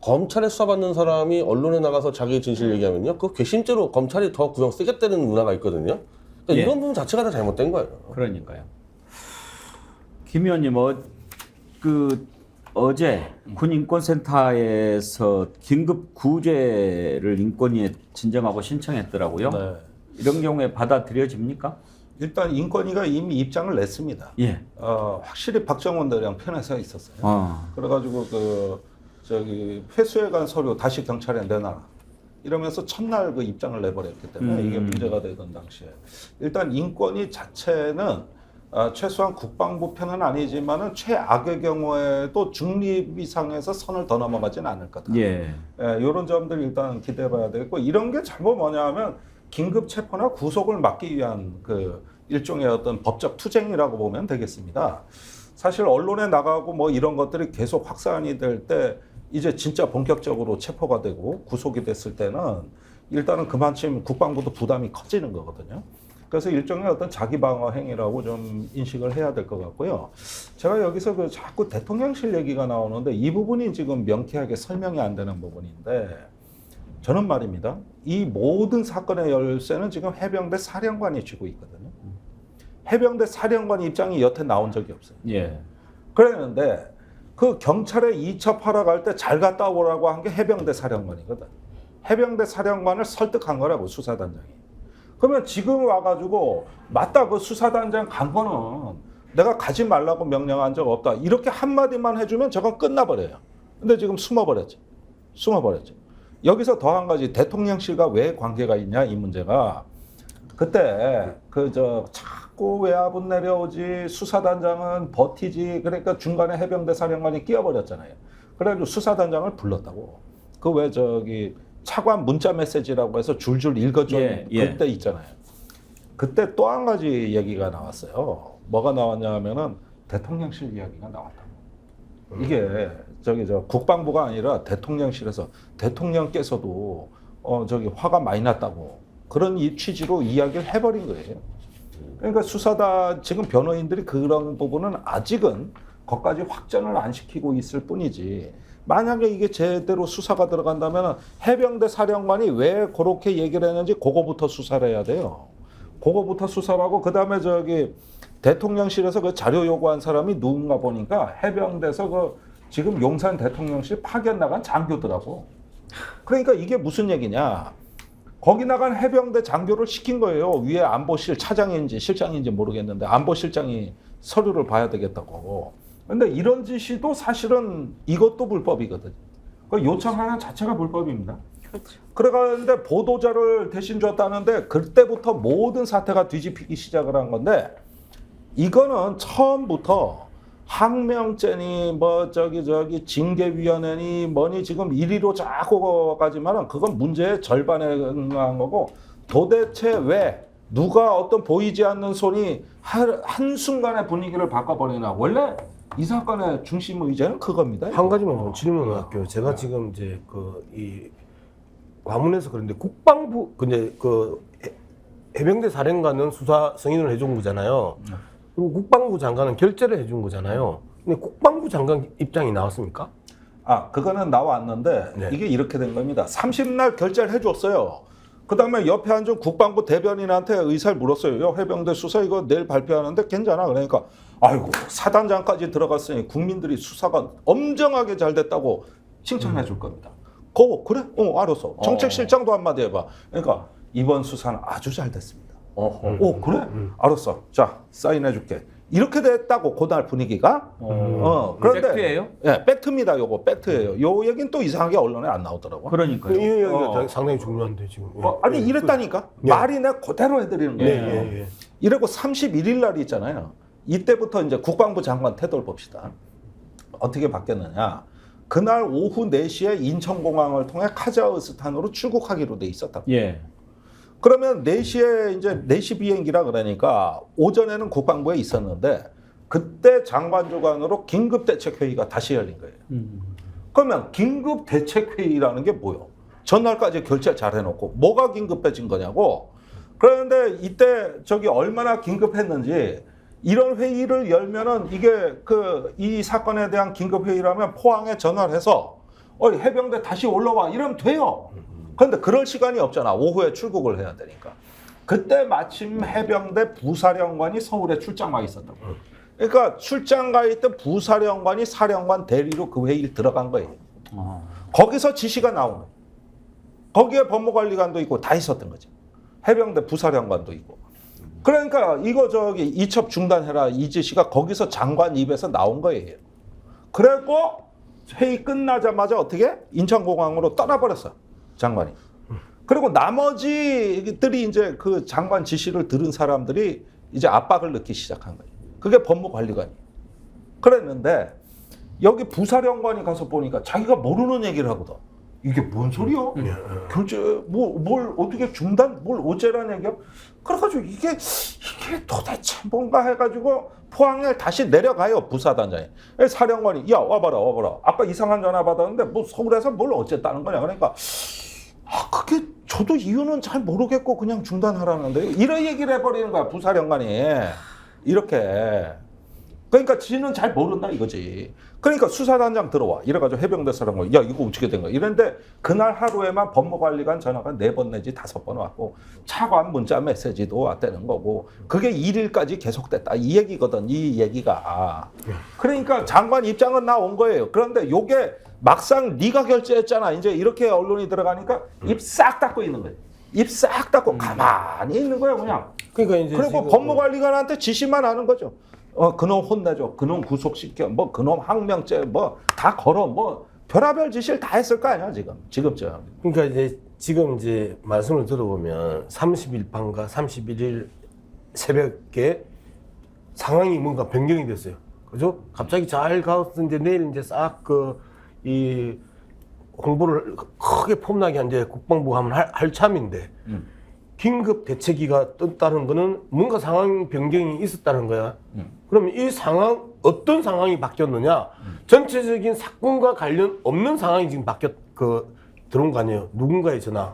검찰에 수사받는 사람이 언론에 나가서 자기의 진실을 얘기하면요, 그 괘씸죄로 검찰이 더 구형 쓰겠다는 문화가 있거든요. 그러니까 예. 이런 부분 자체가 다 잘못된 거예요. 그러니까요. 김 의원님, 어제 군인권센터에서 긴급 구제를 인권위에 진정하고 신청했더라고요. 네. 이런 경우에 받아들여집니까? 일단 인권위가 이미 입장을 냈습니다. 예. 확실히 박정훈 대령 편에 서 있었어요. 그래가지고 회수해간 서류 다시 경찰에 내놔라. 이러면서 첫날 그 입장을 내버렸기 때문에 이게 문제가 되던 당시에 일단 인권위 자체는 최소한 국방부 편은 아니지만은 최악의 경우에도 중립 이상에서 선을 더 넘어가지는 않을 거다. 예. 이런 점들 일단 기대해봐야 되겠고, 이런 게 잘못 뭐냐면 긴급 체포나 구속을 막기 위한 그 일종의 어떤 법적 투쟁이라고 보면 되겠습니다. 사실 언론에 나가고 뭐 이런 것들이 계속 확산이 될 때 이제 진짜 본격적으로 체포가 되고 구속이 됐을 때는 일단은 그만큼 국방부도 부담이 커지는 거거든요. 그래서 일종의 어떤 자기 방어 행위라고 좀 인식을 해야 될 것 같고요. 제가 여기서 그 자꾸 대통령실 얘기가 나오는데 이 부분이 지금 명쾌하게 설명이 안 되는 부분인데, 저는 말입니다, 이 모든 사건의 열쇠는 지금 해병대 사령관이 쥐고 있거든요. 해병대 사령관 입장이 여태 나온 적이 없어요. 예. 그랬는데 그 경찰에 이첩하러 갈 때 잘 갔다 오라고 한 게 해병대 사령관이거든. 해병대 사령관을 설득한 거라고, 수사단장이. 그러면 지금 와가지고 맞다, 그 수사단장 간 거는 내가 가지 말라고 명령한 적 없다, 이렇게 한마디만 해주면 저건 끝나버려요. 근데 지금 숨어버렸죠. 여기서 더 한 가지, 대통령실과 왜 관계가 있냐, 이 문제가. 그때 자꾸 외압은 내려오지, 수사단장은 버티지, 그러니까 중간에 해병대 사령관이 끼어버렸잖아요. 그래가지고 수사단장을 불렀다고. 차관 문자 메시지라고 해서 줄줄 읽어준 그때 있잖아요. 그때 또 한 가지 얘기가 나왔어요. 뭐가 나왔냐 하면은 대통령실 이야기가 나왔다고. 이게 국방부가 아니라 대통령실에서 대통령께서도 화가 많이 났다고, 그런 이 취지로 이야기를 해버린 거예요. 그러니까 지금 변호인들이 그런 부분은 아직은 거기까지 확전을 안 시키고 있을 뿐이지, 만약에 이게 제대로 수사가 들어간다면 해병대 사령관이 왜 그렇게 얘기를 했는지 그거부터 수사를 해야 돼요. 그거부터 수사를 하고, 그 다음에 대통령실에서 그 자료 요구한 사람이 누군가 보니까 해병대에서 지금 용산 대통령실 파견 나간 장교더라고. 그러니까 이게 무슨 얘기냐. 거기 나간 해병대 장교를 시킨 거예요. 위에 안보실 차장인지 실장인지 모르겠는데 안보실장이 서류를 봐야 되겠다고. 근데 이런 지시도 사실은 이것도 불법이거든요. 그 요청하는 자체가 불법입니다. 그렇죠. 그러는데 보도자를 대신 줬다는데 그때부터 모든 사태가 뒤집히기 시작을 한 건데, 이거는 처음부터 항명죄니 징계위원회니 뭐니 지금 이리로 자꾸 가지만은 그건 문제의 절반에 응한 거고, 도대체 왜 누가 어떤 보이지 않는 손이 한순간에 분위기를 바꿔버리나. 원래 이 사건의 중심 의제는 그겁니다. 한 가지만 질문을 할게요. 제가 지금 이제 이 과문에서 그런데 국방부, 근데 해병대 사령관은 수사 승인을 해준 거잖아요. 그리고 국방부 장관은 결재를 해준 거잖아요. 근데 국방부 장관 입장이 나왔습니까? 그거는 나왔는데 네. 이게 이렇게 된 겁니다. 30날 결재를 해줬어요. 그 다음에 옆에 앉은 국방부 대변인한테 의사를 물었어요. 야, 해병대 수사 이거 내일 발표하는데 괜찮아? 그러니까 아이고 사단장까지 들어갔으니 국민들이 수사가 엄정하게 잘 됐다고 칭찬해 줄 겁니다. 그래? 알았어. 정책실장도 한마디 해봐. 그러니까 이번 수사는 아주 잘 됐습니다. 그래? 알았어. 자, 사인해 줄게. 이렇게 됐다고 그날 분위기가. 그런데 팩트예요? 예, 팩트입니다. 요거 팩트예요. 요 얘기는 또 이상하게 언론에 안 나오더라고. 그러니까요. 이 얘기가 상당히 중요한데 지금. 아니 이랬다니까. 예. 말이 내 그대로 해드리는 거예요. 예. 이러고 31일 날이 있잖아요. 이때부터 이제 국방부 장관 태도를 봅시다. 어떻게 바뀌었느냐. 그날 오후 4시에 인천공항을 통해 카자흐스탄으로 출국하기로 돼 있었다. 예. 그러면 4시에 이제 4시 비행기라 그러니까 오전에는 국방부에 있었는데 그때 장관 주관으로 긴급대책회의가 다시 열린 거예요. 그러면 긴급대책회의라는 게 뭐예요? 전날까지 결제 잘 해놓고 뭐가 긴급해진 거냐고. 그런데 이때 저기 얼마나 긴급했는지 이런 회의를 열면은 이게 이 사건에 대한 긴급회의라면 포항에 전화를 해서 해병대 다시 올라와 이러면 돼요. 그런데 그럴 시간이 없잖아. 오후에 출국을 해야 되니까. 그때 마침 해병대 부사령관이 서울에 출장 가 있었다고. 그러니까 출장 가 있던 부사령관이 사령관 대리로 그 회의를 들어간 거예요. 거기서 지시가 나온 거예요. 거기에 법무관리관도 있고 다 있었던 거죠. 해병대 부사령관도 있고. 그러니까 이거 이첩 중단해라 이 지시가 거기서 장관 입에서 나온 거예요. 그래고 회의 끝나자마자 어떻게? 인천공항으로 떠나버렸어. 장관이. 그리고 나머지들이 이제 그 장관 지시를 들은 사람들이 이제 압박을 넣기 시작한 거예요. 그게 법무관리관이에요. 그랬는데 여기 부사령관이 가서 보니까 자기가 모르는 얘기를 하거든. 이게 뭔 소리야? 결제 뭘 어떻게 중단 뭘 어째라는 얘기야? 그래가지고 이게 도대체 뭔가 해가지고 포항에 다시 내려가요 부사단장이. 사령관이 야 와봐라. 아까 이상한 전화 받았는데 뭐 서울에서 뭘 어쨌다는 거냐? 그러니까 그게 저도 이유는 잘 모르겠고 그냥 중단하라는데 이런 얘기를 해버리는 거야 부사령관이. 이렇게. 그러니까 지는 잘 모른다 이거지. 그러니까 수사단장 들어와. 이래가지고 해병대 사령관 야 이거 어떻게 된 거야? 이랬는데 그날 하루에만 법무관리관 전화가 4번 내지 5번 왔고 차관 문자 메시지도 왔다는 거고 그게 1일까지 계속됐다 이 얘기거든. 이 얘기가. 그러니까 장관 입장은 나온 거예요. 그런데 요게 막상 네가 결제했잖아. 이제 이렇게 언론이 들어가니까 입 싹 닫고 있는 거예요. 입 싹 닫고 가만히 있는 거예요 그냥. 그러니까 이제 그리고 법무관리관한테 지시만 하는 거죠. 그놈 혼내줘. 그놈 구속시켜. 뭐 그놈 항명죄 뭐 다 걸어. 뭐 별의별 짓을 다 했을 거 아니야 지금쯤. 그러니까 이제 지금 이제 말씀을 들어보면 30일 밤과 31일 새벽에 상황이 뭔가 변경이 됐어요. 그죠? 갑자기 잘 가서 이제 내일 이제 싹 이 홍보를 크게 폼나게 이제 국방부 하면 할 참인데 긴급 대책위가 떴다는 거는 뭔가 상황 변경이 있었다는 거야. 그러면 이 상황 어떤 상황이 바뀌었느냐? 전체적인 사건과 관련 없는 상황이 지금 들어온 거 아니에요? 누군가의 전화,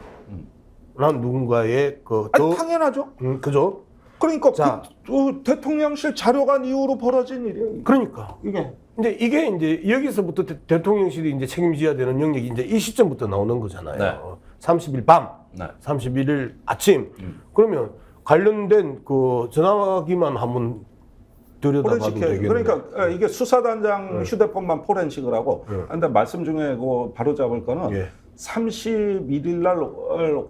난 누군가의 아니, 당연하죠. 그죠? 그러니까 자. 그 대통령실 자료관 이후로 벌어진 일이에요. 그러니까 이게. 근데 이게 이제 여기서부터 대통령실이 이제 책임져야 되는 영역이 이제 이 시점부터 나오는 거잖아요. 네. 30일 밤, 네. 31일 아침. 그러면 관련된 전화기만 한번 들여다봐도 포렌식해. 되겠네요. 그러니까 이게 수사단장 휴대폰만 포렌식을 하고. 근데 말씀 중에 바로 잡을 거는 예. 31일 날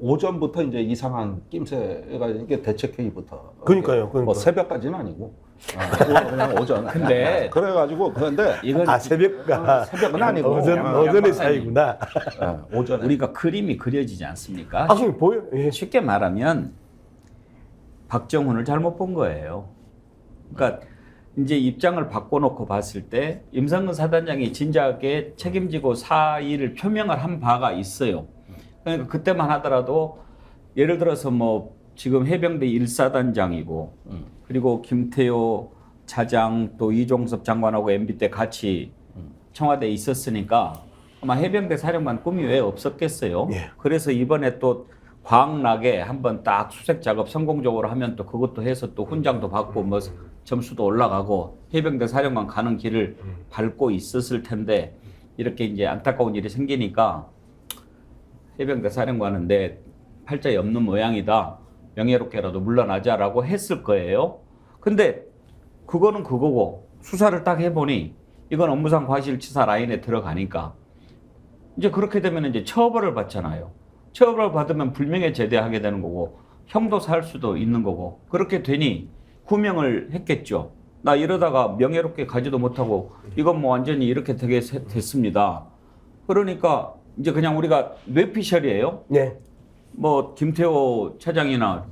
오전부터 이제 이상한 낌새가 이게 대책회의부터. 그러니까요. 뭐 새벽까지는 아니고. 그냥 오전. 근데 그래가지고 그런데 이건 새벽은 아니고 오전의 사이구나. 오전에. 우리가 그림이 그려지지 않습니까? 지금 보여? 예. 쉽게 말하면 박정훈을 잘못 본 거예요. 그러니까 이제 입장을 바꿔놓고 봤을 때 임성근 사단장이 진작에 책임지고 사의를 표명을 한 바가 있어요. 그러니까 그때만 하더라도 예를 들어서 뭐 지금 해병대 1사단장이고 그리고 김태효 차장 또 이종섭 장관하고 MB 때 같이 청와대에 있었으니까 아마 해병대 사령관 꿈이 왜 없었겠어요. 예. 그래서 이번에 또 광락에 한번 딱 수색 작업 성공적으로 하면 또 그것도 해서 또 훈장도 받고 뭐 점수도 올라가고 해병대 사령관 가는 길을 밟고 있었을 텐데 이렇게 이제 안타까운 일이 생기니까 해병대 사령관은 내 팔자에 없는 모양이다. 명예롭게라도 물러나자라고 했을 거예요. 근데 그거는 그거고 수사를 딱 해보니 이건 업무상 과실치사 라인에 들어가니까 이제 그렇게 되면 이제 처벌을 받잖아요. 처벌을 받으면 불명예 제대하게 되는 거고 형도 살 수도 있는 거고 그렇게 되니 구명을 했겠죠. 나 이러다가 명예롭게 가지도 못하고 이건 뭐 완전히 이렇게 되게 됐습니다. 그러니까 이제 그냥 우리가 뇌피셜이에요. 네. 뭐 김태호 차장이나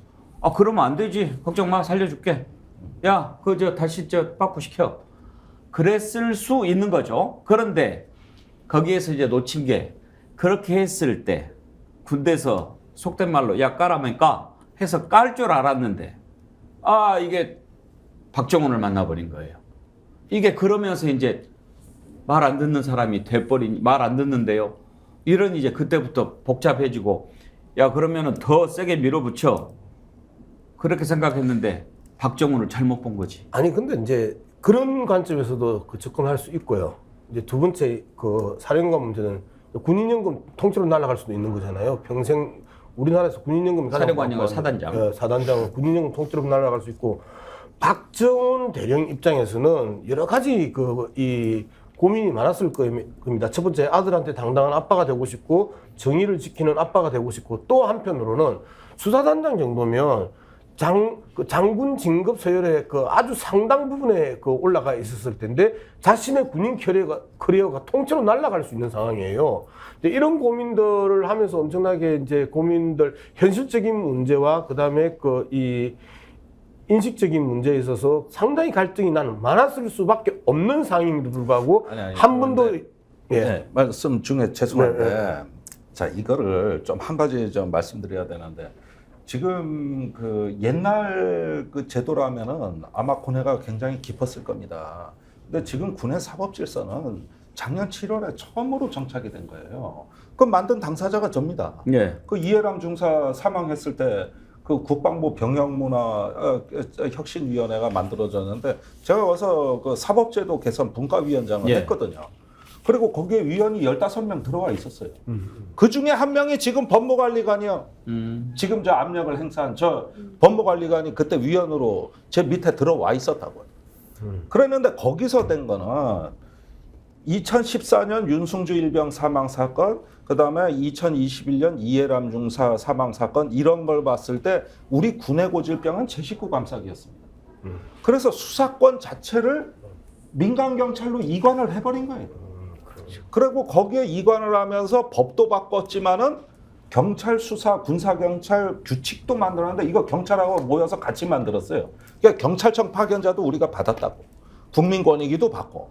그러면 안 되지. 걱정 마. 살려줄게. 야, 다시 빠꾸시켜. 그랬을 수 있는 거죠. 그런데 거기에서 이제 놓친 게 그렇게 했을 때 군대에서 속된 말로 야 까라면 까 해서 깔 줄 알았는데 이게 박정훈을 만나버린 거예요. 이게 그러면서 이제 말 안 듣는 사람이 돼버린 말 안 듣는데요. 이런 이제 그때부터 복잡해지고 야 그러면은 더 세게 밀어붙여 그렇게 생각했는데 박정훈을 잘못 본 거지. 아니 근데 이제 그런 관점에서도 접근할 수 있고요. 이제 두 번째 그 사령관 문제는 군인연금 통째로 날아갈 수도 있는 거잖아요. 평생 우리나라에서 군인연금이 사령관이고 사단장. 사단장은 군인연금 통째로 날아갈 수 있고 박정훈 대령 입장에서는 여러 가지 이 고민이 많았을 겁니다. 첫 번째 아들한테 당당한 아빠가 되고 싶고 정의를 지키는 아빠가 되고 싶고 또 한편으로는 수사단장 정도면 장군 진급 서열의 아주 상당 부분에 올라가 있었을 텐데 자신의 군인 커리어가 통째로 날아갈 수 있는 상황이에요. 이런 고민들을 하면서 엄청나게 이제 현실적인 문제와 그다음에 이 인식적인 문제에 있어서 상당히 갈등이 나는 많았을 수밖에 없는 상황임에도 불구하고 한 번도 네, 말씀 중에 죄송한데 자 이거를 좀 한 가지 좀 말씀드려야 되는데 지금 그 옛날 그 제도라면은 아마 고뇌가 굉장히 깊었을 겁니다. 근데 지금 군의 사법질서는 작년 7월에 처음으로 정착이 된 거예요. 그 만든 당사자가 접니다. 예. 그 이해람 중사 사망했을 때 그 국방부 병역문화 혁신위원회가 만들어졌는데 제가 와서 그 사법제도 개선 분과위원장을 했거든요. 그리고 거기에 위원이 15명 들어와 있었어요. 그 중에 한 명이 지금 법무관리관이요. 지금 저 압력을 행사한 저 법무관리관이 그때 위원으로 제 밑에 들어와 있었다고요. 그랬는데 거기서 된 거는 2014년 윤승주 일병 사망 사건, 그 다음에 2021년 이해람 중사 사망 사건 이런 걸 봤을 때 우리 군의 고질병은 제 식구 감싸기였습니다. 그래서 수사권 자체를 민간경찰로 이관을 해버린 거예요. 그리고 거기에 이관을 하면서 법도 바꿨지만은 경찰 수사, 군사경찰 규칙도 만들었는데 이거 경찰하고 모여서 같이 만들었어요. 그러니까 경찰청 파견자도 우리가 받았다고. 국민권익위도 받고.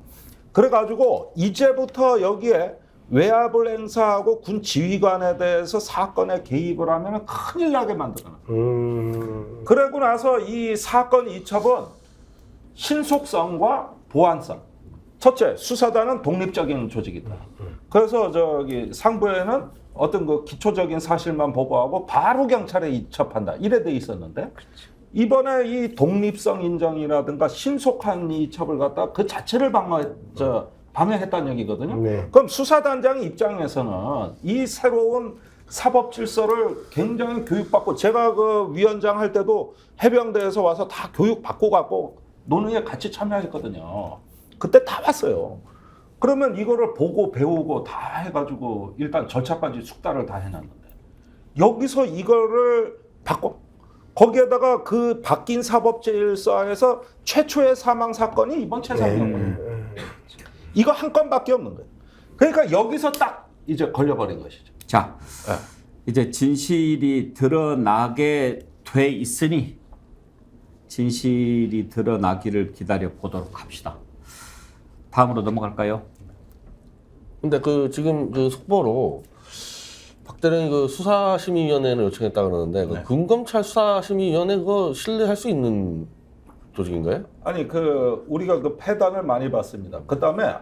그래가지고 이제부터 여기에 외압을 행사하고 군 지휘관에 대해서 사건에 개입을 하면 큰일 나게 만들어놔요. 그러고 나서 이 사건 이첩은 신속성과 보안성. 첫째, 수사단은 독립적인 조직이다. 그래서 저기 상부에는 어떤 그 기초적인 사실만 보고하고 바로 경찰에 이첩한다. 이래 돼 있었는데 이번에 이 독립성 인정이라든가 신속한 이첩을 갖다 그 자체를 방해했다는 얘기거든요. 네. 그럼 수사단장 입장에서는 이 새로운 사법 질서를 굉장히 교육받고 제가 그 위원장 할 때도 해병대에서 와서 다 교육받고 갖고 논의에 같이 참여했거든요. 그때 다 왔어요. 그러면 이거를 보고 배우고 다 해가지고 일단 절차까지 숙달을 다 해놨는데 여기서 이거를 바꿔 거기에다가 그 바뀐 사법질서에서 최초의 사망 사건이 이번 최상병 이거 한 건밖에 없는 거예요. 그러니까 여기서 딱 이제 걸려버린 것이죠. 자, 이제 진실이 드러나게 돼 있으니 진실이 드러나기를 기다려 보도록 합시다. 다음으로 넘어갈까요? 근데 지금 속보로 박대령이 수사심의위원회를 요청했다 그러는데 군검찰 수사심의위원회 그거 신뢰할 수 있는 조직인가요? 아니 우리가 그 패단을 많이 봤습니다. 그 다음에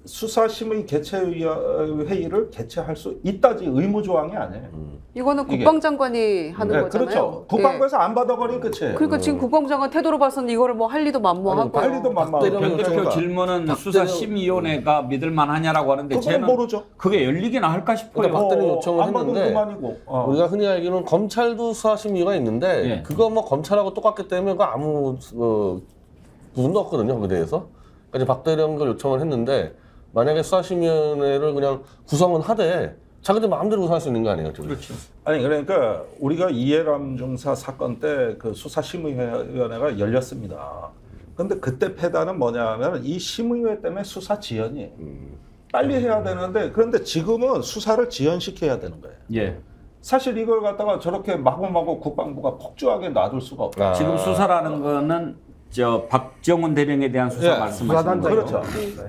수사심의 회의를 개최할 수 있다지 의무 조항이 아니에요. 이거는 이게- 국방장관이 하는 네, 거잖아요. 그렇죠. 국방부에서 안 받아버리면 끝이에요. 그러니까 지금 국방장관 태도로 봐서는 이거를 뭐 할 리도 만무하고. 빨리도 만만하고. 변 대표 질문은 수사심의위원회가 믿을만하냐라고 하는데 그건 저는 모르죠. 그게 열리기나 할까 싶어요. 그러니까 박대리 요청을 안 받으면 했는데 그만이고. 우리가 흔히 알기로는 검찰도 수사심의가 있는데 예. 그거 뭐 검찰하고 똑같기 때문에 그 아무 부분도 없거든요. 거기에 대해서. 그러니까 박 대령도 요청을 했는데 만약에 수사심의위원회를 그냥 구성은 하되 자기들 마음대로 구성할 수 있는 거 아니에요? 지금? 그렇죠. 아니 그러니까 우리가 이해람 중사 사건 때 그 수사심의위원회가 열렸습니다. 근데 그때 패단은 뭐냐면 이 심의회 때문에 수사 지연이에요. 빨리 해야 되는데 그런데 지금은 수사를 지연시켜야 되는 거예요. 예. 사실 이걸 갖다가 저렇게 마구마구 국방부가 폭주하게 놔둘 수가 없어요. 지금 수사라는 거는 저 박정훈 대령에 대한 수사 예, 말씀하시는 거죠? 그렇죠.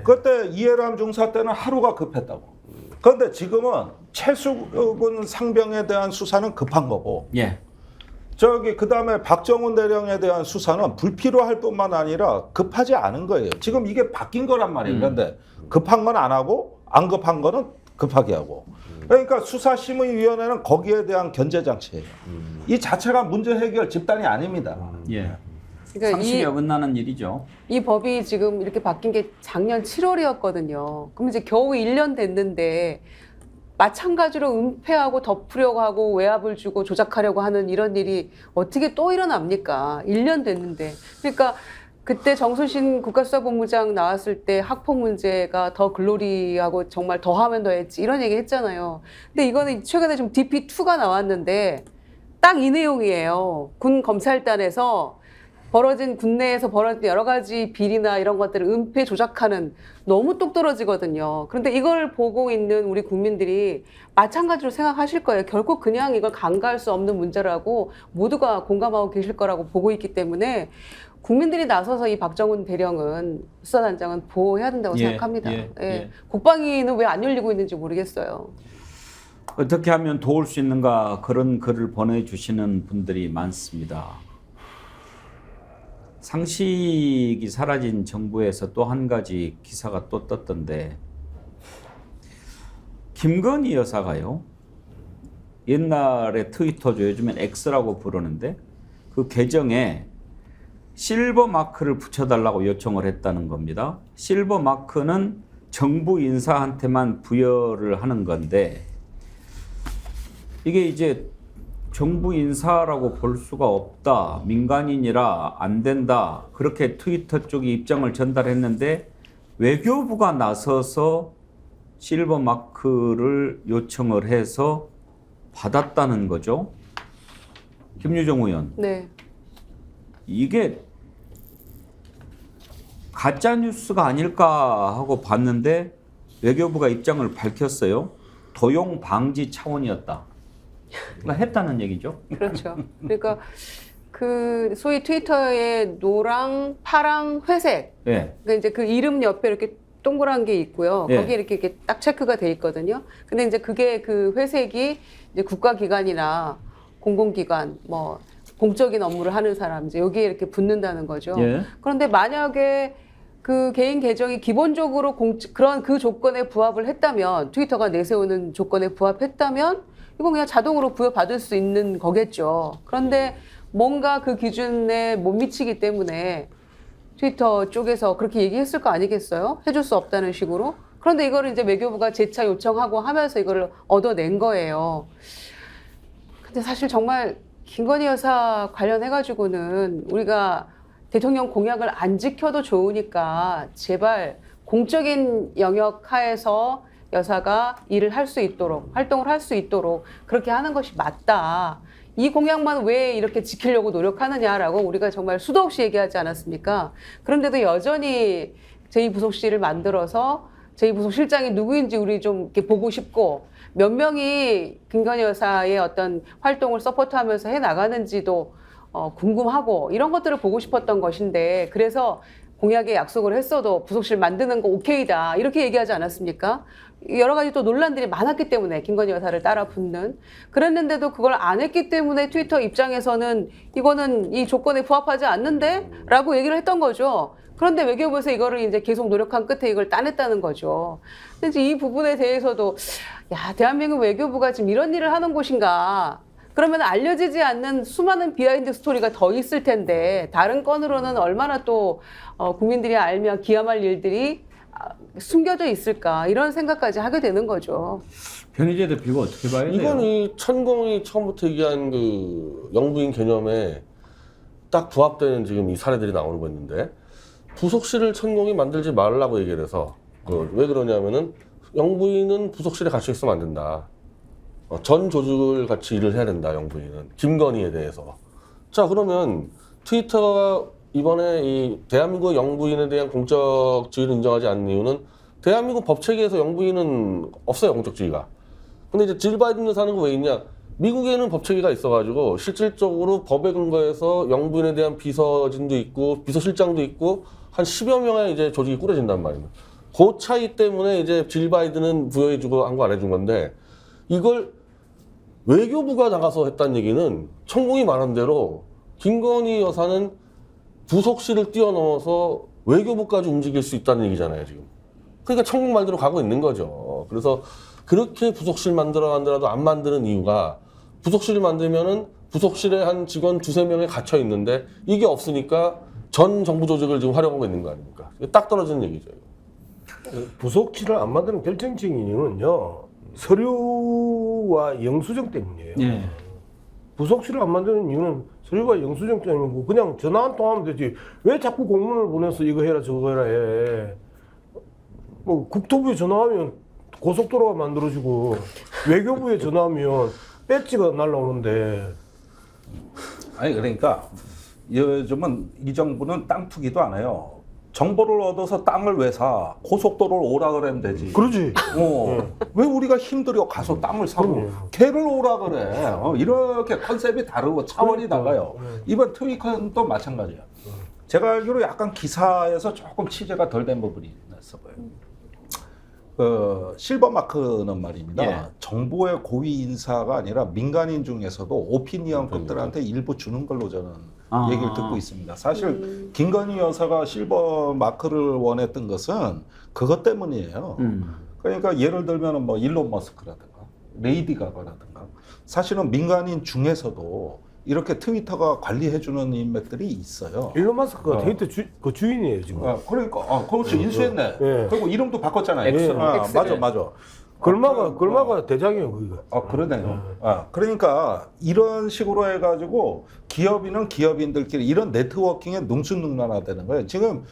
그때 이해람 중사 때는 하루가 급했다고. 그런데 지금은 최수근 상병에 대한 수사는 급한 거고 예. 그 다음에 박정훈 대령에 대한 수사는 불필요할 뿐만 아니라 급하지 않은 거예요. 지금 이게 바뀐 거란 말이에요. 그런데 급한 건 안 하고 안 급한 거는 급하게 하고. 그러니까 수사심의위원회는 거기에 대한 견제 장치예요. 이 자체가 문제 해결 집단이 아닙니다. 예. 그러니까 상식에 어긋나는 일이죠. 이 법이 지금 이렇게 바뀐 게 작년 7월이었거든요. 그럼 이제 겨우 1년 됐는데 마찬가지로 은폐하고 덮으려고 하고 외압을 주고 조작하려고 하는 이런 일이 어떻게 또 일어납니까? 1년 됐는데. 그러니까 그때 정순신 국가수사본부장 나왔을 때 학폭 문제가 더 글로리하고 정말 더 하면 더 했지 이런 얘기 했잖아요. 근데 이거는 최근에 좀 DP2가 나왔는데 딱 이 내용이에요. 군 검찰단에서 군내에서 벌어진 여러 가지 비리나 이런 것들을 은폐 조작하는 너무 똑 떨어지거든요. 그런데 이걸 보고 있는 우리 국민들이 마찬가지로 생각하실 거예요. 결코 그냥 이걸 간과할 수 없는 문제라고 모두가 공감하고 계실 거라고 보고 있기 때문에 국민들이 나서서 이 박정훈 대령은 수사단장은 보호해야 된다고 생각합니다. 예. 국방위는 왜 안 열리고 있는지 모르겠어요. 어떻게 하면 도울 수 있는가 그런 글을 보내주시는 분들이 많습니다. 상식이 사라진 정부에서 또 한 가지 기사가 또 떴던데 김건희 여사가요. 옛날에 트위터죠. 요즘엔 X라고 부르는데 그 계정에 실버 마크를 붙여달라고 요청을 했다는 겁니다. 실버 마크는 정부 인사한테만 부여를 하는 건데 이게 이제 정부 인사라고 볼 수가 없다. 민간인이라 안 된다. 그렇게 트위터 쪽이 입장을 전달했는데 외교부가 나서서 실버 마크를 요청을 해서 받았다는 거죠. 김유정 의원. 네. 이게 가짜 뉴스가 아닐까 하고 봤는데 외교부가 입장을 밝혔어요. 도용 방지 차원이었다. 그러니까 했다는 얘기죠. 그렇죠. 그러니까 그 소위 트위터에 노랑, 파랑, 회색. 예. 그러니까 이제 그 이름 옆에 이렇게 동그란 게 있고요. 예. 거기에 이렇게 딱 체크가 돼 있거든요. 근데 이제 그게 그 회색이 이제 국가기관이나 공공기관, 뭐 공적인 업무를 하는 사람 이제 여기에 이렇게 붙는다는 거죠. 예. 그런데 만약에 그 개인 계정이 기본적으로 그런 그 조건에 부합을 했다면 트위터가 내세우는 조건에 부합했다면 이건 그냥 자동으로 부여받을 수 있는 거겠죠. 그런데 뭔가 그 기준에 못 미치기 때문에 트위터 쪽에서 그렇게 얘기했을 거 아니겠어요? 해줄 수 없다는 식으로. 그런데 이거를 이제 외교부가 재차 요청하고 하면서 이거를 얻어낸 거예요. 근데 사실 정말 김건희 여사 관련해가지고는 우리가 대통령 공약을 안 지켜도 좋으니까 제발 공적인 영역 하에서 여사가 일을 할 수 있도록, 활동을 할 수 있도록 그렇게 하는 것이 맞다. 이 공약만 왜 이렇게 지키려고 노력하느냐라고 우리가 정말 수도 없이 얘기하지 않았습니까? 그런데도 여전히 제2부속실을 만들어서 제2부속실장이 누구인지 우리 좀 이렇게 보고 싶고 몇 명이 김건희 여사의 어떤 활동을 서포트하면서 해 나가는지도 궁금하고 이런 것들을 보고 싶었던 것인데 그래서 공약에 약속을 했어도 부속실 만드는 거 오케이다 이렇게 얘기하지 않았습니까? 여러 가지 또 논란들이 많았기 때문에 김건희 여사를 따라 붙는 그랬는데도 그걸 안 했기 때문에 트위터 입장에서는 이거는 이 조건에 부합하지 않는데? 라고 얘기를 했던 거죠. 그런데 외교부에서 이거를 이제 계속 노력한 끝에 이걸 따냈다는 거죠. 근데 이제 이 부분에 대해서도 야, 대한민국 외교부가 지금 이런 일을 하는 곳인가? 그러면 알려지지 않는 수많은 비하인드 스토리가 더 있을 텐데 다른 건으로는 얼마나 또 국민들이 알면 기함할 일들이 숨겨져 있을까 이런 생각까지 하게 되는 거죠. 변희재 대표가 어떻게 봐야 돼요? 이건 이 천공이 처음부터 얘기한 그 영부인 개념에 딱 부합되는 지금 이 사례들이 나오는 거 있는데 부속실을 천공이 만들지 말라고 얘기를 해서 왜 그러냐면은 영부인은 부속실에 갇혀 있으면 안 된다. 전 조직을 같이 일을 해야 된다. 영부인은 김건희에 대해서. 자 그러면 트위터가 이번에 이 대한민국 영부인에 대한 공적 지위를 인정하지 않는 이유는 대한민국 법체계에서 영부인은 없어요. 공적 지위가. 근데 이제 질 바이든 여사는 왜 있냐? 미국에는 법체계가 있어가지고 실질적으로 법에 근거해서 영부인에 대한 비서진도 있고 비서실장도 있고 한 10여 명의 이제 조직이 꾸려진단 말입니다. 그 차이 때문에 이제 질 바이든은 부여해주고 한 거 안 해준 건데 이걸 외교부가 나가서 했다는 얘기는 천공이 말한 대로 김건희 여사는 부속실을 뛰어넘어서 외교부까지 움직일 수 있다는 얘기잖아요, 지금. 그러니까 천공 말대로 가고 있는 거죠. 그래서 그렇게 부속실 만들어간다라도 안 만드는 이유가 부속실을 만들면은 부속실에 한 직원 2-3명이 갇혀 있는데 이게 없으니까 전 정부 조직을 지금 활용하고 있는 거 아닙니까? 딱 떨어지는 얘기죠. 부속실을 안 만드는 결정적인 이유는요. 서류와 영수증 때문이에요. 예. 부속실을 안 만드는 이유는 서류와 영수증 때문이고 그냥 전화 한 통 하면 되지. 왜 자꾸 공문을 보내서 이거 해라 저거 해라 해. 뭐 국토부에 전화하면 고속도로가 만들어지고 외교부에 전화하면 배지가 날라오는데. 아니 그러니까 요즘은 이 정부는 땅 투기도 안 해요. 정보를 얻어서 땅을 왜 사? 고속도로를 오라 그러면 되지. 그러지. 왜 우리가 힘들어 가서 땅을 사고 걔를 오라 그래. 이렇게 컨셉이 다르고 차원이 달라요. 이번 트위터도 마찬가지야. 제가 알기로 약간 기사에서 조금 취재가 덜 된 부분이 있어 보여요. 실버 마크는 말입니다. 예. 정부의 고위 인사가 아니라 민간인 중에서도 오피니언급들한테 일부 주는 걸로 저는 얘기를 듣고 있습니다. 사실 김건희 여사가 실버 마크를 원했던 것은 그것 때문이에요. 그러니까 예를 들면 뭐 일론 머스크라든가 레이디 가가라든가 사실은 민간인 중에서도 이렇게 트위터가 관리해주는 인맥들이 있어요. 일론 마스크가 트위터 그 주인이에요 지금. 그러니까 그렇죠. 인수했네. 예. 그리고 이름도 바꿨잖아요. 예. 맞아. 걸마가 대장이에요 그거. 그러네요. 그러니까 이런 식으로 해가지고 기업인은 기업인들끼리 이런 네트워킹에 능수능란화되는 거예요. 지금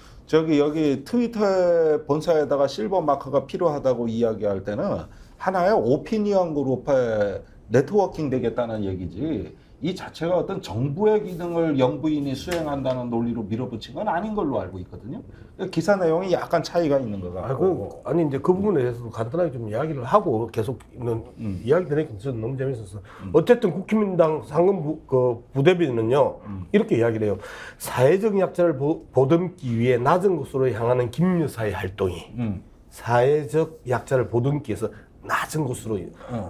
여기 트위터 본사에다가 실버 마크가 필요하다고 이야기할 때는 하나의 오피니언 그룹의 네트워킹 되겠다는 얘기지. 이 자체가 어떤 정부의 기능을 영부인이 수행한다는 논리로 밀어붙인 건 아닌 걸로 알고 있거든요. 기사 내용이 약간 차이가 있는 것 같고. 아니 이제 그 부분에 대해서도 간단하게 좀 이야기를 하고 계속 있는 이야기 들으니까 저는 너무 재밌었어. 어쨌든 국민당 상근 부대변인은요 이렇게 이야기를 해요. 사회적 약자를 보듬기 위해 낮은 곳으로 향하는 김 여사의 활동이 사회적 약자를 보듬기 위해서 낮은 곳으로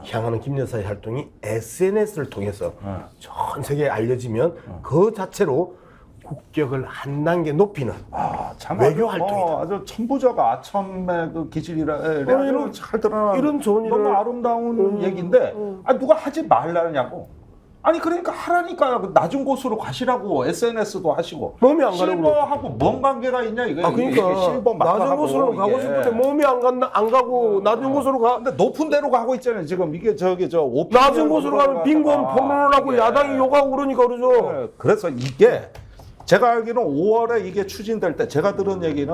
향하는 김 여사의 활동이 SNS를 통해서 전 세계에 알려지면 그 자체로 국격을 한 단계 높이는 외교 활동이다. 아주 천부적 아첨의 그 기질이라 이런 잘 드러나. 이런 좋은 일을 너무 아름다운 얘기인데 누가 하지 말라냐고. 아니 그러니까 하라니까 낮은 곳으로 가시라고 SNS도 하시고 몸이 안 가는 실버하고 뭔 관계가 있냐 이거. 그러니까 실버 낮은 곳으로 가고 싶을 때 몸이 안 가고 낮은 곳으로 가. 근데 높은 데로 가고 있잖아요. 지금 이게 낮은 곳으로 가면 빈곤 폭로를 하고 야당이 욕하고 그러니까 그러죠. 네, 그래서 이게 제가 알기로는 5월에 이게 추진될 때 제가 들은 얘기는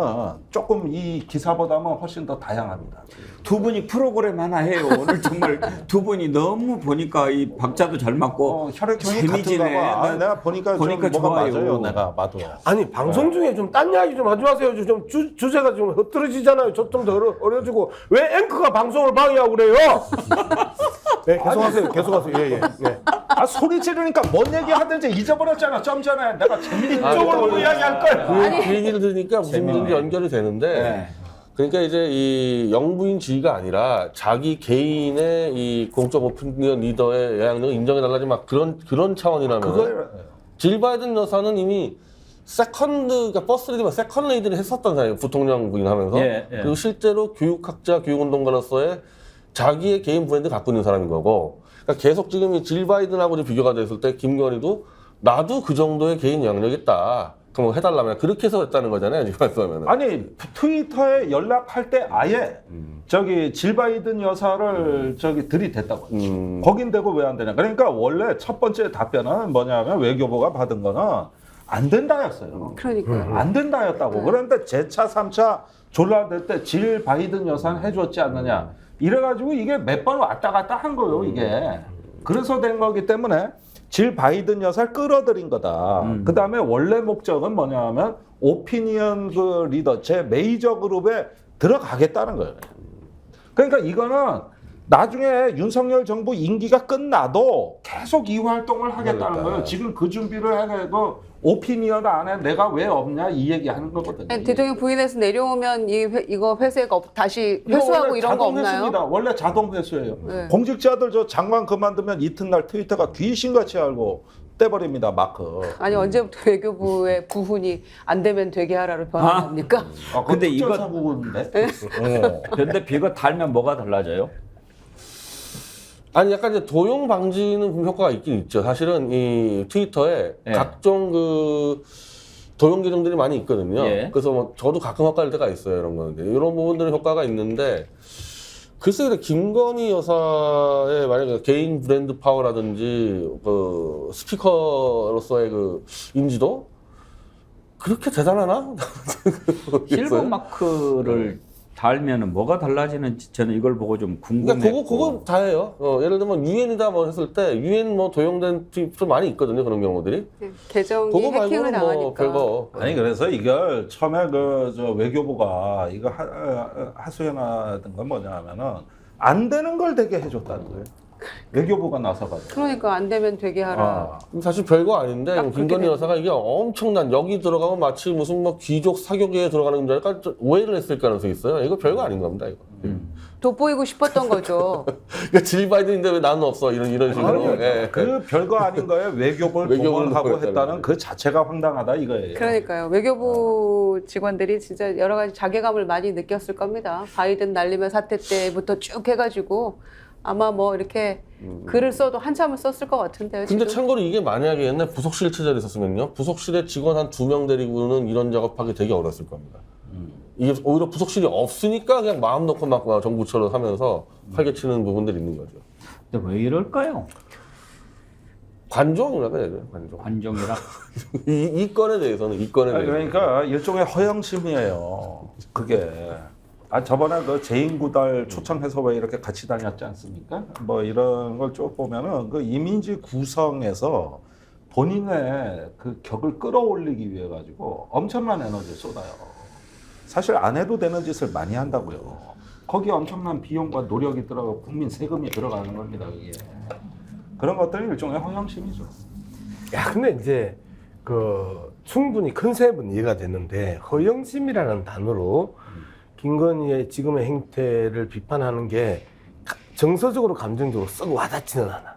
조금 이 기사보다는 훨씬 더 다양합니다. 두 분이 프로그램 하나 해요. 오늘 정말 두 분이 너무 보니까 이 박자도 잘 맞고 혈액형이 재미지네. 같은가 봐. 내가 보니까 뭐가 좋아요. 맞아요. 내가 봐도. 아니 방송 중에 좀 딴 이야기 좀 하지 마세요. 좀 주제가 좀 흐트러지잖아요. 좀 더 어려지고 왜 앵커가 방송을 방해하고 그래요? 네, 계속하세요. 예. 소리 지르니까 뭔 얘기 하든지 잊어버렸잖아. 좀 전에 내가 재밌는 쪽으로 이야기할 걸. 그 얘기를 들으니까 무슨 연결이 되는데 그러니까 이제 이 영부인 지위가 아니라 자기 개인의 이 공적 오피니언 리더의 영향력을 인정해달라지 막 그런 차원이라면 질 바이든 여사는 이미 그러니까 버스 레디만 세컨 레이드를 했었던 사람이에요. 부통령 부임하면서. 예. 그리고 실제로 교육학자, 교육운동가로서의 자기의 개인 브랜드 갖고 있는 사람인 거고. 그러니까 계속 지금 이 질 바이든하고 비교가 됐을 때 김건희도 나도 그 정도의 개인 영향력 있다. 그럼 해달라면 그렇게 해서 했다는 거잖아요. 지금 말씀하면. 아니 트위터에 연락할 때 아예 저기 질 바이든 여사를 저기 들이댔다고. 거긴 되고 왜 안 되냐. 그러니까 원래 첫 번째 답변은 뭐냐면 외교부가 받은 거는 안 된다였어요. 그러니까요. 안 된다였다고. 그런데 제차 3차 졸라댈 때 질 바이든 여사는 해줬지 않느냐. 이래가지고 이게 몇 번 왔다 갔다 한 거예요, 이게. 그래서 된 거기 때문에 질 바이든 여사를 끌어들인 거다. 그 다음에 원래 목적은 뭐냐면 오피니언 그 리더, 제 메이저 그룹에 들어가겠다는 거예요. 그러니까 이거는 나중에 윤석열 정부 임기가 끝나도 계속 이 활동을 하겠다는 거예요. 지금 그 준비를 해가지고 오피니언 안에 내가 왜 없냐 이 얘기하는 거거든요. 아니, 대통령 부인해서 내려오면 이거 회수가 다시 회수하고 원래 이런 거 자동 없나요? 회수입니다. 원래 자동 회수예요. 네. 공직자들 저 장관 그만두면 이튿날 트위터가 귀신같이 알고 떼버립니다. 마크. 아니 언제부터 외교부의 부훈이 안 되면 되게 하라로 변한 겁니까? 근데 이거 사고인데. 근데 이거 달면 뭐가 달라져요? 아니 약간 이제 도용 방지는 좀 효과가 있긴 있죠. 사실은 이 트위터에 예. 각종 그 도용 계정들이 많이 있거든요. 예. 그래서 뭐 저도 가끔 헷갈릴 때가 있어요. 이런 거는 이런 부분들은 효과가 있는데 글쎄 김건희 여사의 만약에 개인 브랜드 파워라든지 그 스피커로서의 그 인지도 그렇게 대단하나? 실버 마크를 달면은 뭐가 달라지는지 저는 이걸 보고 좀 궁금해요. 그러니까 그거 다 해요. 예를 들면 유엔이다 뭐 했을 때 유엔 뭐 도용된 트윗도 많이 있거든요. 그런 경우들이. 계정이 그거 해킹을 말고는 뭐 당하니까. 별거. 아니 그래서 이걸 처음에 그 저 외교부가 이거 하소연하던 건 뭐냐면은 안 되는 걸 되게 해줬다는 거예요. 외교부가 나서가지고. 그러니까 안 되면 되게 하라. 사실 별거 아닌데 딱 그렇게 김건희 되는 여사가 이게 엄청난 여기 들어가면 마치 무슨 뭐 귀족 사교계에 들어가는 줄 알까 오해를 했을 가능성이 있어요. 이거 별거 아닌 겁니다. 이거. 돋보이고 싶었던 거죠. 그러니까 질 바이든인데 왜 나는 없어 이런 식으로. 예. 그 별거 아닌 거예요. 외교부를 외교부를 동원하고 동원했다는 했다는 그 자체가 황당하다 이거예요. 그러니까요. 외교부 직원들이 진짜 여러 가지 자괴감을 많이 느꼈을 겁니다. 바이든 날리면 사태 때부터 쭉 해가지고 아마 뭐 이렇게 글을 써도 한참을 썼을 것 같은데요. 근데 지금. 참고로 이게 만약에 옛날 부속실 체제를 있었으면요. 부속실에 직원 한 2명 데리고는 이런 작업하기 되게 어려웠을 겁니다. 이게 오히려 부속실이 없으니까 그냥 마음 놓고 막 정부처럼 하면서 활개치는 부분들이 있는 거죠. 근데 왜 이럴까요? 관종이라고 해야 돼요. 관종. 관종이라. 이 건에 대해서는 이 건에 아니, 대해서. 그러니까 일종의 허영심이에요. 그게. 저번에 그 재인구달 초청해서 왜 이렇게 같이 다녔지 않습니까? 뭐 이런 걸 쭉 보면은 그 이민지 구성에서 본인의 그 격을 끌어올리기 위해 가지고 엄청난 에너지를 쏟아요. 사실 안 해도 되는 짓을 많이 한다고요. 거기에 엄청난 비용과 노력이 들어가고 국민 세금이 들어가는 겁니다. 그게. 그런 것들이 일종의 허영심이죠. 야, 근데 이제 그 충분히 컨셉은 이해가 되는데 허영심이라는 단어로 김건희의 지금의 행태를 비판하는 게 정서적으로 감정적으로 썩 와닿지는 않아.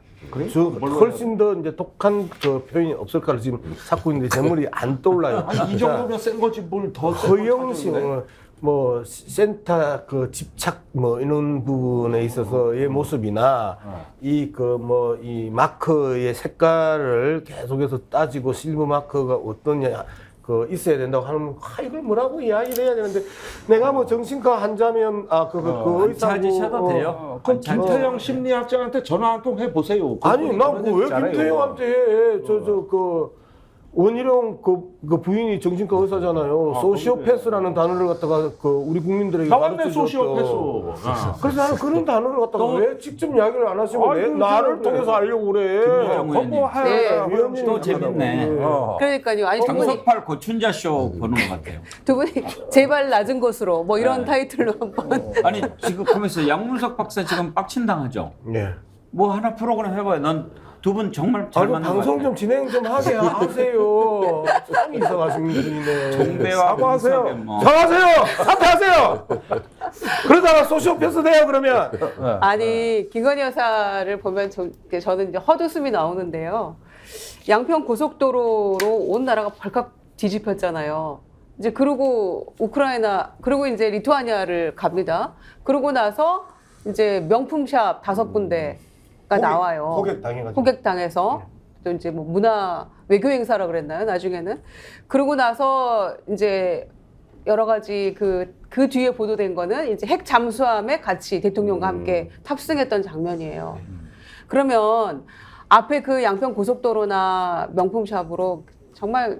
훨씬 더 이제 독한 그 표현이 없을까를 지금 찾고 있는데 제 머리 안 떠올라요. 아니, 이 정도면 센 거지 뭘 더 허영심, 뭐 센터 그 집착 뭐 이런 부분에 있어서의 모습이나 이 그 뭐 이 마크의 색깔을 계속해서 따지고 실버 마크가 어떠냐 그 있어야 된다고 하는 이걸 뭐라고 이야기를 해야 되는데 내가 뭐 정신과 환자면 그 의사 찾으셔도 돼요. 그럼 김태형 심리학자한테 전화 한 통 해보세요. 아니 나 왜 김태형한테 해? 그 원희룡 그 부인이 정신과 의사잖아요. 소시오패스라는 단어를 갖다가 그 우리 국민들에게 나왔네 가르쳐줬죠. 소시오패스. 그래서 나는 그런 단어를 갖다가 왜 직접 이야기를 안 하시고 나를 통해서 하려고 그래. 네. 또 재밌네. 그러니까요. 아니 두 분이, 장석팔 고춘자 쇼 보는 것 같아요. 두 분이 제발 낮은 곳으로 뭐 이런 타이틀로 한번. 아니 지금 보면서 양문석 박사 지금 빡친당하죠. 네. 뭐 하나 프로그램 해봐요. 난 두 분 정말 잘 맞는 것 방송 같아요. 좀 진행 좀 하게 하세요. 참 이상하신 분이네. 종배와 사과하세요. 문석의 뭐. 사과하세요. 사퇴하세요. 그러다가 소시오패스 돼요 그러면. 아니 김건희 여사를 보면 저는 이제 헛웃음이 나오는데요. 양평 고속도로로 온 나라가 벌컥 뒤집혔잖아요. 이제 그러고 우크라이나 그리고 이제 리투아니아를 갑니다. 그러고 나서 이제 명품샵 5군데가 나와요. 호객당해서 또 이제 뭐 문화 외교 행사라 그랬나요? 나중에는 그러고 나서 이제 여러 가지 그 뒤에 보도된 거는 이제 핵 잠수함에 같이 대통령과 함께 탑승했던 장면이에요. 그러면 앞에 그 양평 고속도로나 명품샵으로 정말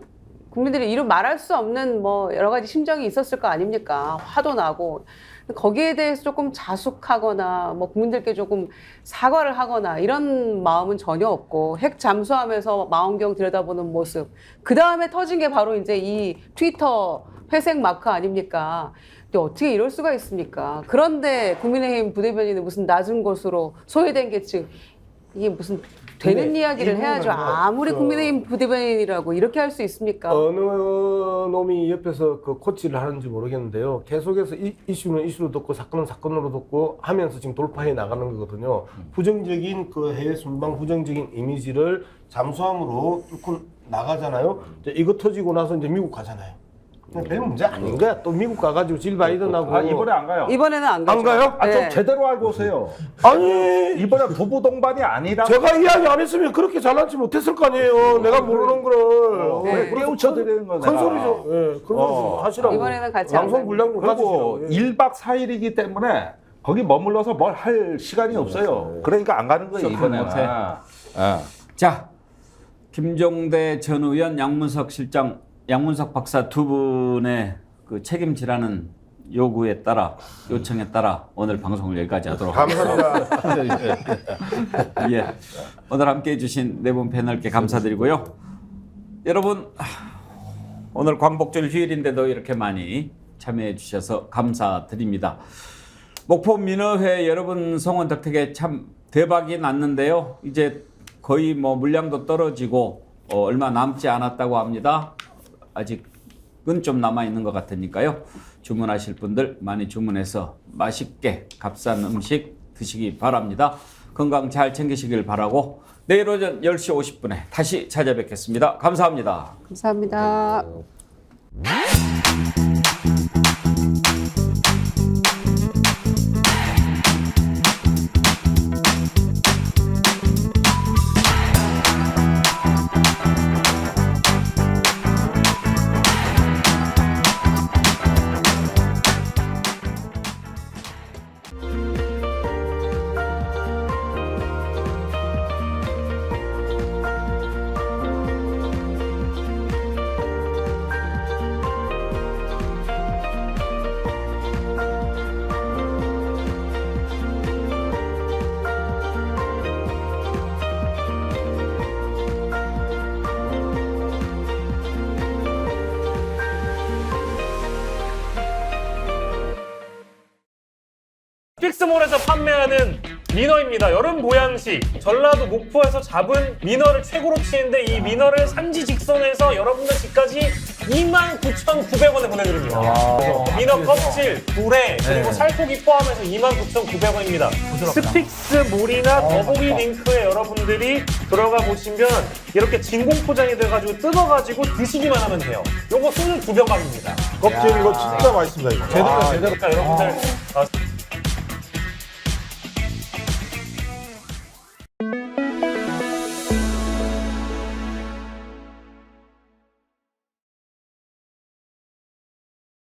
국민들이 이루 말할 수 없는 뭐 여러 가지 심정이 있었을 거 아닙니까? 화도 나고 거기에 대해서 조금 자숙하거나 뭐 국민들께 조금 사과를 하거나 이런 마음은 전혀 없고 핵 잠수함에서 망원경 들여다보는 모습 그 다음에 터진 게 바로 이제 이 트위터 회색 마크 아닙니까? 근데 어떻게 이럴 수가 있습니까? 그런데 국민의힘 부대변인은 무슨 낮은 곳으로 소외된 계층 이게 무슨 되는 이야기를 해야죠. 아무리 국민의힘 부대변인이라고 이렇게 할 수 있습니까? 어느 놈이 옆에서 그 코치를 하는지 모르겠는데요. 계속해서 이슈는 이슈로 듣고 사건은 사건으로 듣고 하면서 지금 돌파해 나가는 거거든요. 부정적인 그 해외 순방 부정적인 이미지를 잠수함으로 뚫고 나가잖아요. 이제 이거 터지고 나서 이제 미국 가잖아요. 별 문제 아닌 거야. 또 미국 가가지고 질 바이든하고 이번에 안 가요. 이번에는 안 가죠. 안 가요? 좀 네. 제대로 알고 오세요. 아니 이번에 부부 동반이 아니라 제가 이야기 안 했으면 그렇게 잘난지 못했을 거 아니에요. 내가 모르는 거를. 네. 깨우쳐 드리는 거죠. 큰 소리죠. 예, 그런 거 하시라고. 이번에는 같이 안 방송 가요. 분량 그리고 가지시라고. 예. 1박 4일이기 때문에 거기 머물러서 뭘 할 시간이 없어요. 그러니까 안 가는 거예요, 이번에는. 못해. 자, 김종대 전 의원, 양문석 실장, 양문석 박사 두 분의 그 책임지라는 요구에 따라 요청에 따라 오늘 방송을 여기까지 하도록 하겠습니다. 감사합니다. 예, 오늘 함께해 주신 네 분 패널께 감사드리고요. 여러분 오늘 광복절 휴일인데도 이렇게 많이 참여해 주셔서 감사드립니다. 목포 민어회 여러분 성원 덕택에 참 대박이 났는데요. 이제 거의 뭐 물량도 떨어지고 얼마 남지 않았다고 합니다. 아직은 좀 남아 있는 것 같으니까요. 주문하실 분들 많이 주문해서 맛있게 값싼 음식 드시기 바랍니다. 건강 잘 챙기시길 바라고 내일 오전 10시 50분에 다시 찾아뵙겠습니다. 감사합니다. 감사합니다. 픽스몰에서 판매하는 민어입니다. 여름 보양식. 전라도 목포에서 잡은 민어를 최고로 치는데 이 민어를 산지 직송해서 여러분들 집까지 29,900원에 보내드립니다. 민어 껍질, 불에 그리고 살코기 포함해서 29,900원입니다. 스픽스몰이나 더보기 링크에 여러분들이 들어가 보시면 이렇게 진공 포장이 돼가지고 뜯어가지고 드시기만 하면 돼요. 요거 소주 2병 값입니다. 껍질 이거 진짜 맛있습니다. 이거. 그러니까 여러분들